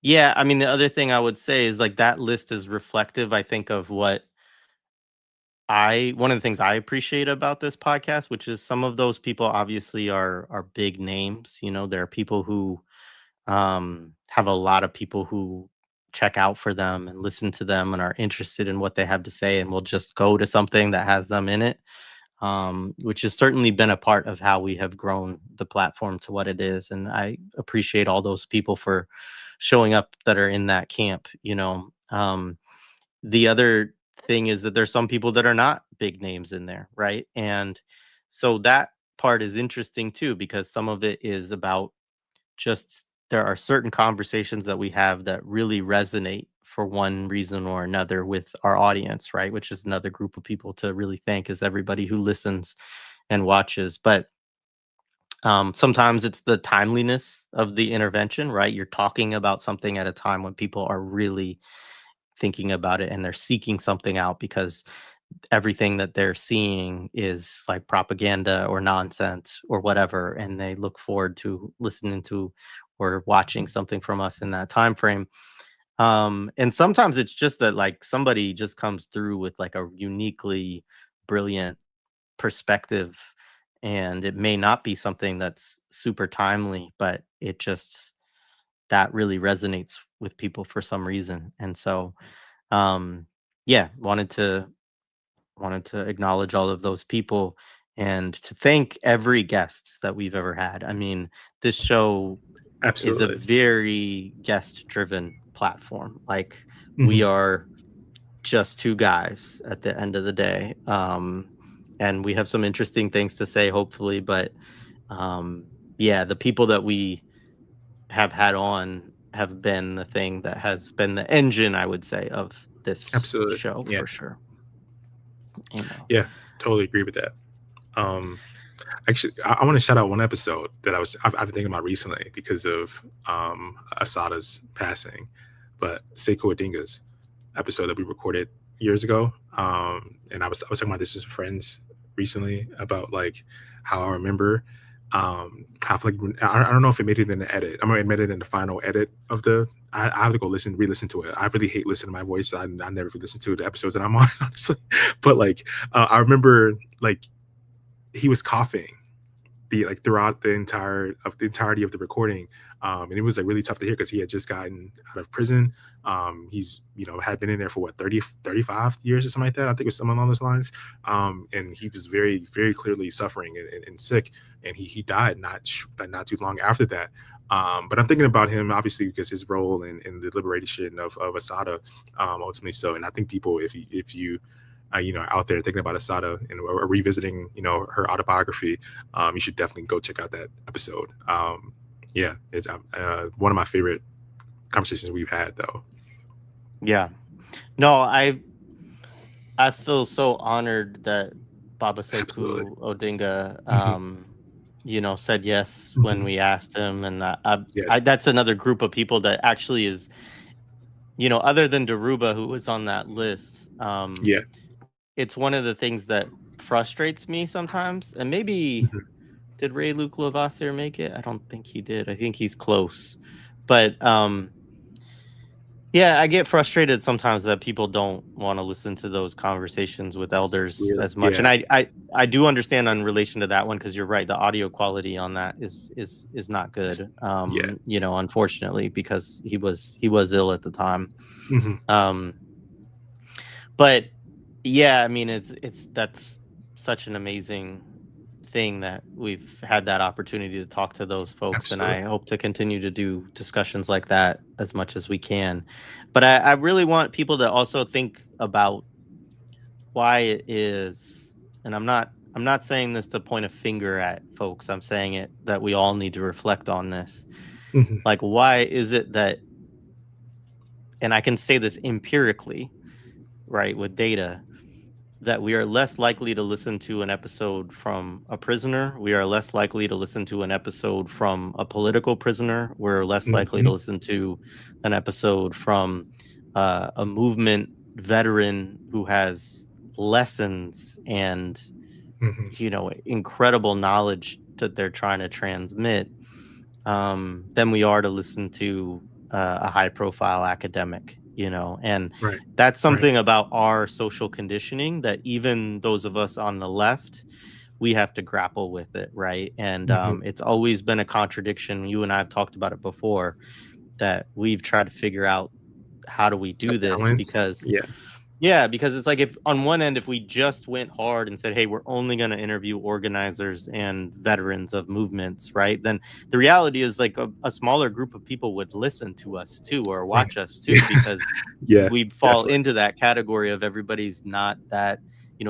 yeah, I mean, the other thing I would say is like that list is reflective, I think, of one of the things I appreciate about this podcast, which is some of those people obviously are big names. There are people who have a lot of people who check out for them and listen to them and are interested in what they have to say and will just go to something that has them in it. which has certainly been a part of how we have grown the platform to what it is. And I appreciate all those people for showing up that are in that camp. The other thing is that there's some people that are not big names in there, right? And so that part is interesting too, because some of it is about just there are certain conversations that we have that really resonate for one reason or another with our audience, right? Which is another group of people to really thank, is everybody who listens and watches. But sometimes it's the timeliness of the intervention, right? You're talking about something at a time when people are really thinking about it and they're seeking something out, because everything that they're seeing is like propaganda or nonsense or whatever, and they look forward to listening to or watching something from us in that time frame. And sometimes it's just that like somebody just comes through with like a uniquely brilliant perspective, and it may not be something that's super timely, but it just that really resonates with people for some reason. And so yeah, wanted to acknowledge all of those people and to thank every guest that we've ever had. I mean, this show is a Absolutely. very guest driven platform. Like we Mhm. are just two guys at the end of the day. And we have some interesting things to say, hopefully, but yeah, the people that we have had on have been the thing that has been the engine, I would say, of this Absolutely. show Yeah. for sure. Yeah, totally agree with that. Actually, I want to shout out one episode that I've been thinking about recently because of Asada's passing, but Seiko Odinga's episode that we recorded years ago. And I was talking about this with friends recently about like how I remember how like I don't know if it made it in the edit. I mean, it made it in the final edit of the. I have to go re-listen to it. I really hate listening to my voice. I never listen to the episodes that I'm on, honestly. But like, I remember like he was coughing throughout the entirety of the recording, and it was like really tough to hear because he had just gotten out of prison. He's had been in there for what 35 years or something like that. I think it was something along those lines. And he was very, very clearly suffering and sick, and he died not too long after that. But I'm thinking about him obviously because his role in the liberation of Asada, ultimately. So, and I think people, if you out there thinking about Asada and or revisiting, her autobiography, you should definitely go check out that episode. Yeah, it's one of my favorite conversations we've had, though. Yeah, no, I feel so honored that Baba Absolutely. Sekou Odinga, Mhm. said yes when Mhm. we asked him, and Yes. that's another group of people that actually is, other than Daruba, who was on that list. Yeah. It's one of the things that frustrates me sometimes, and maybe Mhm. did Ray Luke Lavassier make it? I don't think he did. I think he's close, but yeah, I get frustrated sometimes that people don't want to listen to those conversations with elders Really? as much. Yeah. And I do understand in relation to that one, because you're right, the audio quality on that is not good. Yeah. Unfortunately, because he was ill at the time. Mhm. But yeah, I mean that's such an amazing thing that we've had that opportunity to talk to those folks, and I Absolutely. hope to continue to do discussions like that as much as we can. But I really want people to also think about why it is, and I'm not saying this to point a finger at folks. I'm saying it that we all need to reflect on this. Mhm. Like, why is it that, and I can say this empirically, right, with data, that we are less likely to listen to an episode from a prisoner. We are less likely to listen to an episode from a political prisoner. We're less likely to Mhm. listen to an episode from a movement veteran who has lessons and, Mhm. incredible knowledge that they're trying to transmit, than we are to listen to a high profile academic, and Right. that's Right. something about our social conditioning that even those of us on the left, we have to grapple with it, right? And Mhm. it's always been a contradiction. You and I have talked about it before, that we've tried to figure out how do we A do this, balance. because Yeah. Yeah, because it's like, if on one end, if we just went hard and said, hey, we're only going to interview organizers and veterans of movements, right? Then the reality is, like, a smaller group of people would listen to us too, or watch us too, because Yeah, we fall definitely. into that category of everybody's not that,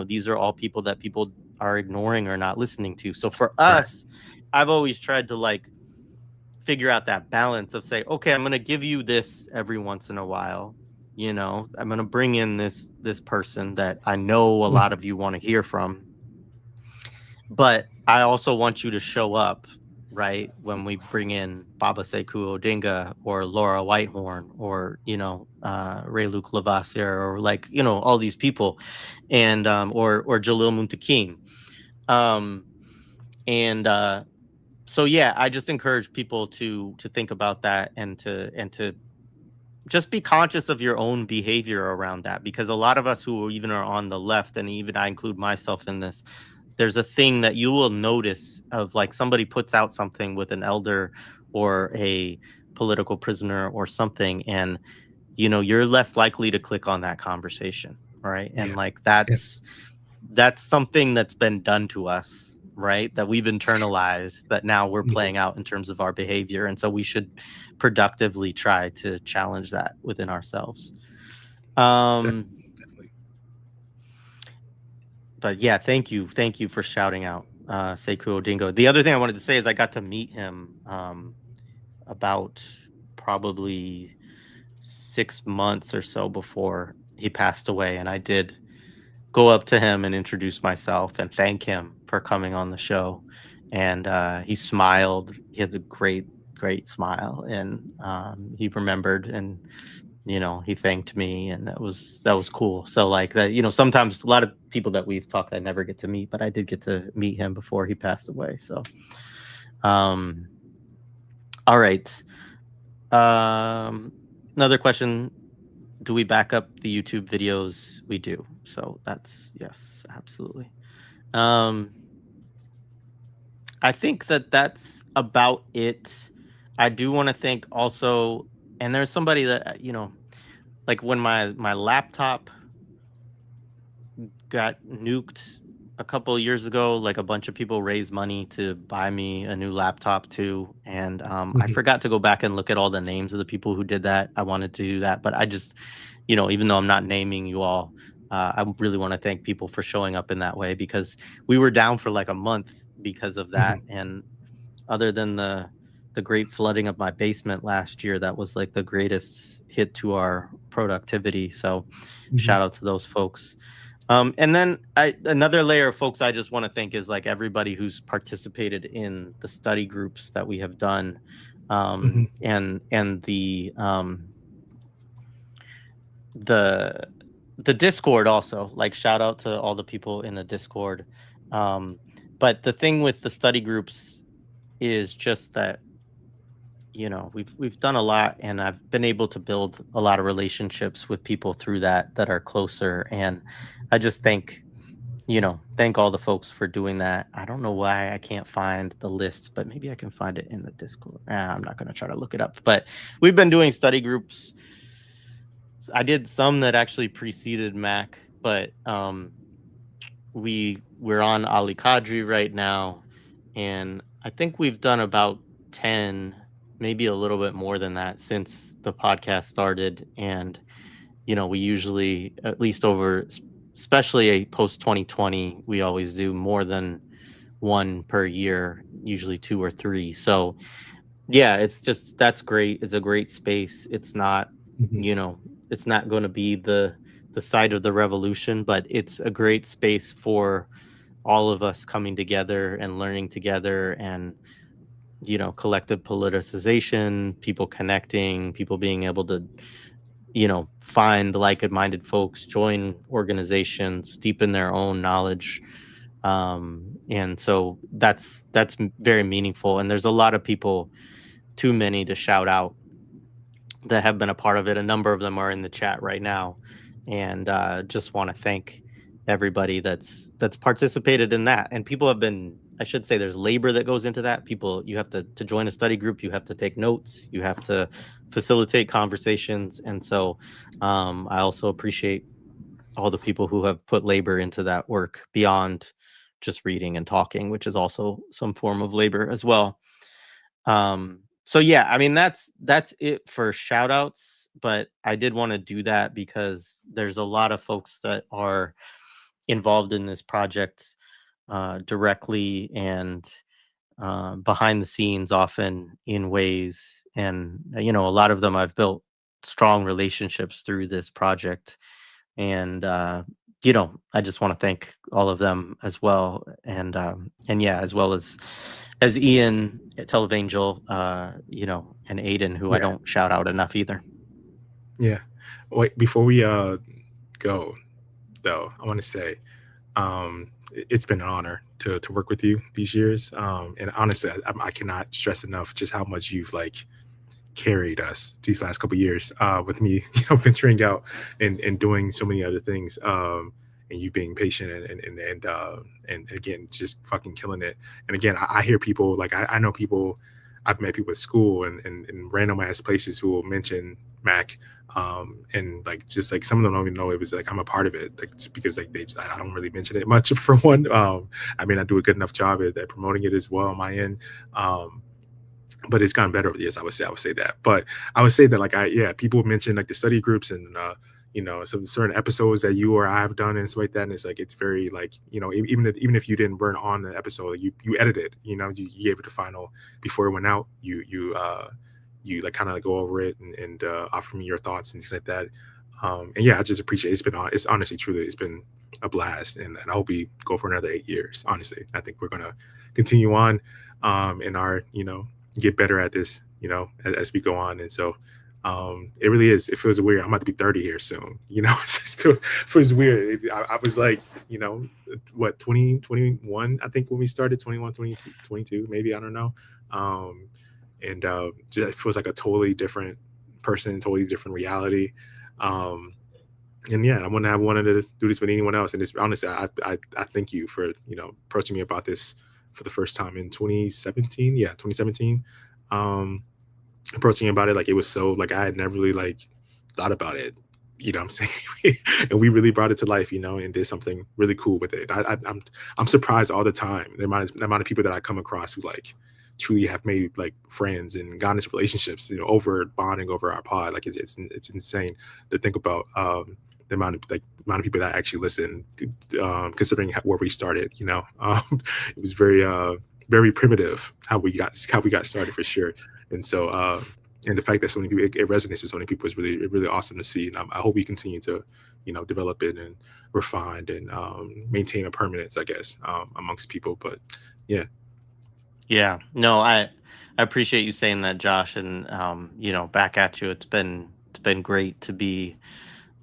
these are all people that people are ignoring or not listening to. So for Right. us, I've always tried to, like, figure out that balance of, say, okay, I'm going to give you this every once in a while. I'm going to bring in this person that I know a lot of you want to hear from, but I also want you to show up, right, when we bring in Baba Sekou Odinga or Laura Whitehorn or Ray Luke Lavassier, or, like, all these people, and or Jalil Muntakim, and so yeah, I just encourage people to think about that, and to just be conscious of your own behavior around that, because a lot of us who even are on the left, and even I include myself in this, there's a thing that you will notice of, like, somebody puts out something with an elder or a political prisoner or something, and you're less likely to click on that conversation, right? Yeah. And, like, that's something that's been done to us, right? That we've internalized, that now we're playing out in terms of our behavior. And so we should productively try to challenge that within ourselves. Definitely. But yeah, thank you for shouting out Sekou Odinga. The other thing I wanted to say is I got to meet him about probably 6 months or so before he passed away, and I did go up to him and introduce myself and thank him for coming on the show. And he smiled. He has a great smile, and he remembered, and he thanked me, and that was cool. So, like, that, sometimes a lot of people that we've talked I never get to meet, but I did get to meet him before he passed away. So all right, another question: do we back up the YouTube videos? We do. So that's, yes, absolutely. I think that's about it. I do want to thank also, and there's somebody that, like, when my laptop got nuked a couple of years ago, like, a bunch of people raised money to buy me a new laptop too. And I forgot to go back and look at all the names of the people who did that. I wanted to do that, but I just, even though I'm not naming you all, I really want to thank people for showing up in that way, because we were down for like a month because of that. And other than the great flooding of my basement last year, that was, like, the greatest hit to our productivity. So shout out to those folks. And then another layer of folks I just want to thank is, like, everybody who's participated in the study groups that we have done, and the Discord also. Like, shout out to all the people in the Discord. But the thing with the study groups is just that, we've done a lot, and I've been able to build a lot of relationships with people through that are closer. And I just thank all the folks for doing that. I don't know why I can't find the list, but maybe I can find it in the Discord. I'm not going to try to look it up, but we've been doing study groups. I did some that actually preceded Mac, but we're on Ali Kadri right now, and I think we've done about 10, maybe a little bit more than that, since the podcast started. And we usually, at least over, especially a post 2020, we always do more than one per year, usually 2 or 3. So yeah, it's just, that's great. It's a great space. It's not it's not going to be the site of the revolution, but it's a great space for all of us coming together and learning together, and collective politicization, people connecting, people being able to find like-minded folks, join organizations, deepen their own knowledge. And so that's very meaningful. And there's a lot of people, too many to shout out, that have been a part of it. A number of them are in the chat right now, and just want to thank everybody that's participated in that. And people have been, I should say, there's labor that goes into that. People, you have to join a study group, you have to take notes, you have to facilitate conversations. And so I also appreciate all the people who have put labor into that work beyond just reading and talking, which is also some form of labor as well. So yeah, I mean that's it for shout outs, but I did want to do that because there's a lot of folks that are involved in this project directly and behind the scenes, often in ways, and a lot of them I've built strong relationships through this project, and I just want to thank all of them as well, and yeah, as well as Ian at Televangel, and Aidan, who I Yeah. don't shout out enough either. Yeah. Wait, before we go though, I want to say it's been an honor to work with you these years. And honestly, I cannot stress enough just how much you've like carried us these last couple of years with me, venturing out and doing so many other things. And you being patient and again, just fucking killing it. And again, I hear people like I know people, I've met people at school and random ass places who will mention Mac. And like just like some of them don't even know it was like I'm a part of it, like just because like I don't really mention it much for one. I mean I do a good enough job at promoting it as well on my end. But it's gotten better over the years. I would say that. But I would say that like people mention like the study groups and some certain episodes that you or I have done and stuff like that. And it's like it's very like even if you didn't burn on the episode, you edited, you gave it the final before it went out. You like kind of like go over it and offer me your thoughts and things like that. And yeah, I just appreciate it. It's honestly truly it's been a blast, and I hope we go for another 8 years. Honestly, I think we're gonna continue on in our get better at this as we go on. And so it really is, it feels weird. I'm about to be 30 here soon, it feels weird. I was like 20 21 I think when we started, 21 22 22 maybe, I don't know. And just, it feels like a totally different person, totally different reality. And yeah, I wouldn't have wanted to do this with anyone else. And it's honestly, I thank you for approaching me about this for the first time in 2017. Yeah, 2017. Approaching about it like it was so like I had never really like thought about it. What I'm saying? And we really brought it to life, and did something really cool with it. I'm surprised all the time the amount of people that I come across who like truly have made like friends and gotten into relationships, over bonding over our pod. Like it's insane to think about the amount of people that actually listen, considering where we started. It was very primitive how we got started for sure. And so and the fact that so many people it resonates with so many people is really awesome to see. And I hope we continue to develop it and refine and maintain a permanence, I guess, amongst people. But yeah, no, I appreciate you saying that, Josh, and back at you. It's been great to be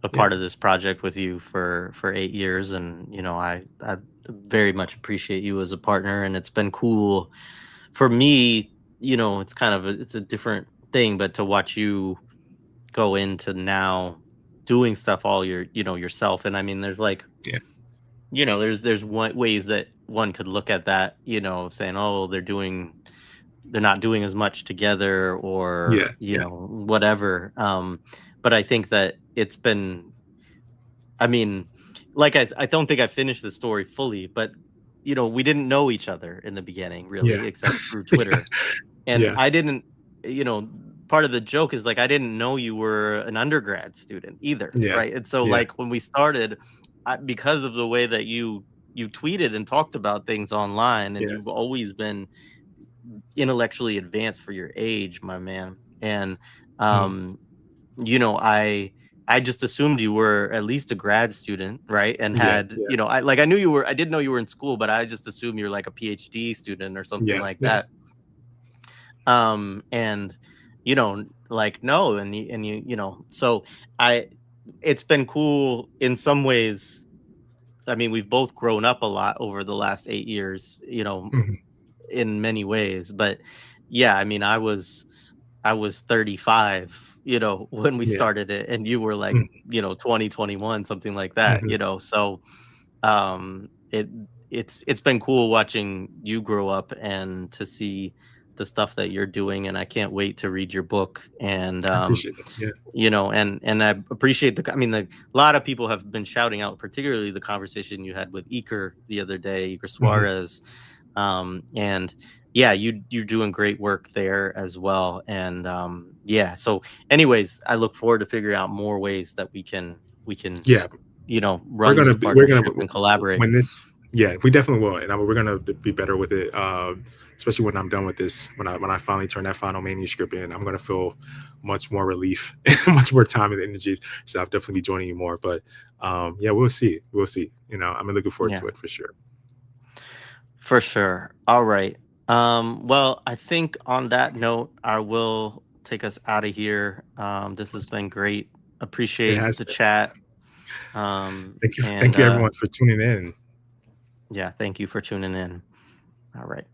a part of this project with you for 8 years, and I very much appreciate you as a partner, and it's been cool for me. It's kind of it's a different thing, but to watch you go into now doing stuff all yourself, and I mean there's like there's ways that one could look at that, saying, oh, they're not doing as much together, or whatever. But I think that it's been, I mean, like I don't think I finished the story fully, but we didn't know each other in the beginning really, except through Twitter. And I didn't, part of the joke is like I didn't know you were an undergrad student either, right? And so like when we started, because of the way that you tweeted and talked about things online, and you've always been intellectually advanced for your age, my man. And I just assumed you were at least a grad student, right? And had I knew you were, I didn't know you were in school, but I just assumed you were like a PhD student or something like that. And like no, and you so it's been cool in some ways. I mean, we've both grown up a lot over the last 8 years, in many ways. But yeah, I mean, I was 35, when we started it, and you were like, 20, 21, something like that, So it's been cool watching you grow up and to see the stuff that you're doing, and I can't wait to read your book. And I appreciate it. Yeah. you know, and I appreciate a lot of people have been shouting out, particularly the conversation you had with Iker the other day, Iker Suarez. And yeah, you're doing great work there as well. And yeah, so anyways, I look forward to figuring out more ways that we can Yeah. you know, run this partnership and collaborate. When this, yeah, we definitely will, and we're gonna be better with it. Especially when I'm done with this, when I finally turn that final manuscript in, I'm gonna feel much more relief and much more time and energies. So I'll definitely be joining you more. But yeah, we'll see. You know, I'm looking forward to it for sure. For sure. All right. Well, I think on that note, I will take us out of here. This has been great. Appreciate the chat. Thank you everyone for tuning in. Yeah, thank you for tuning in. All right.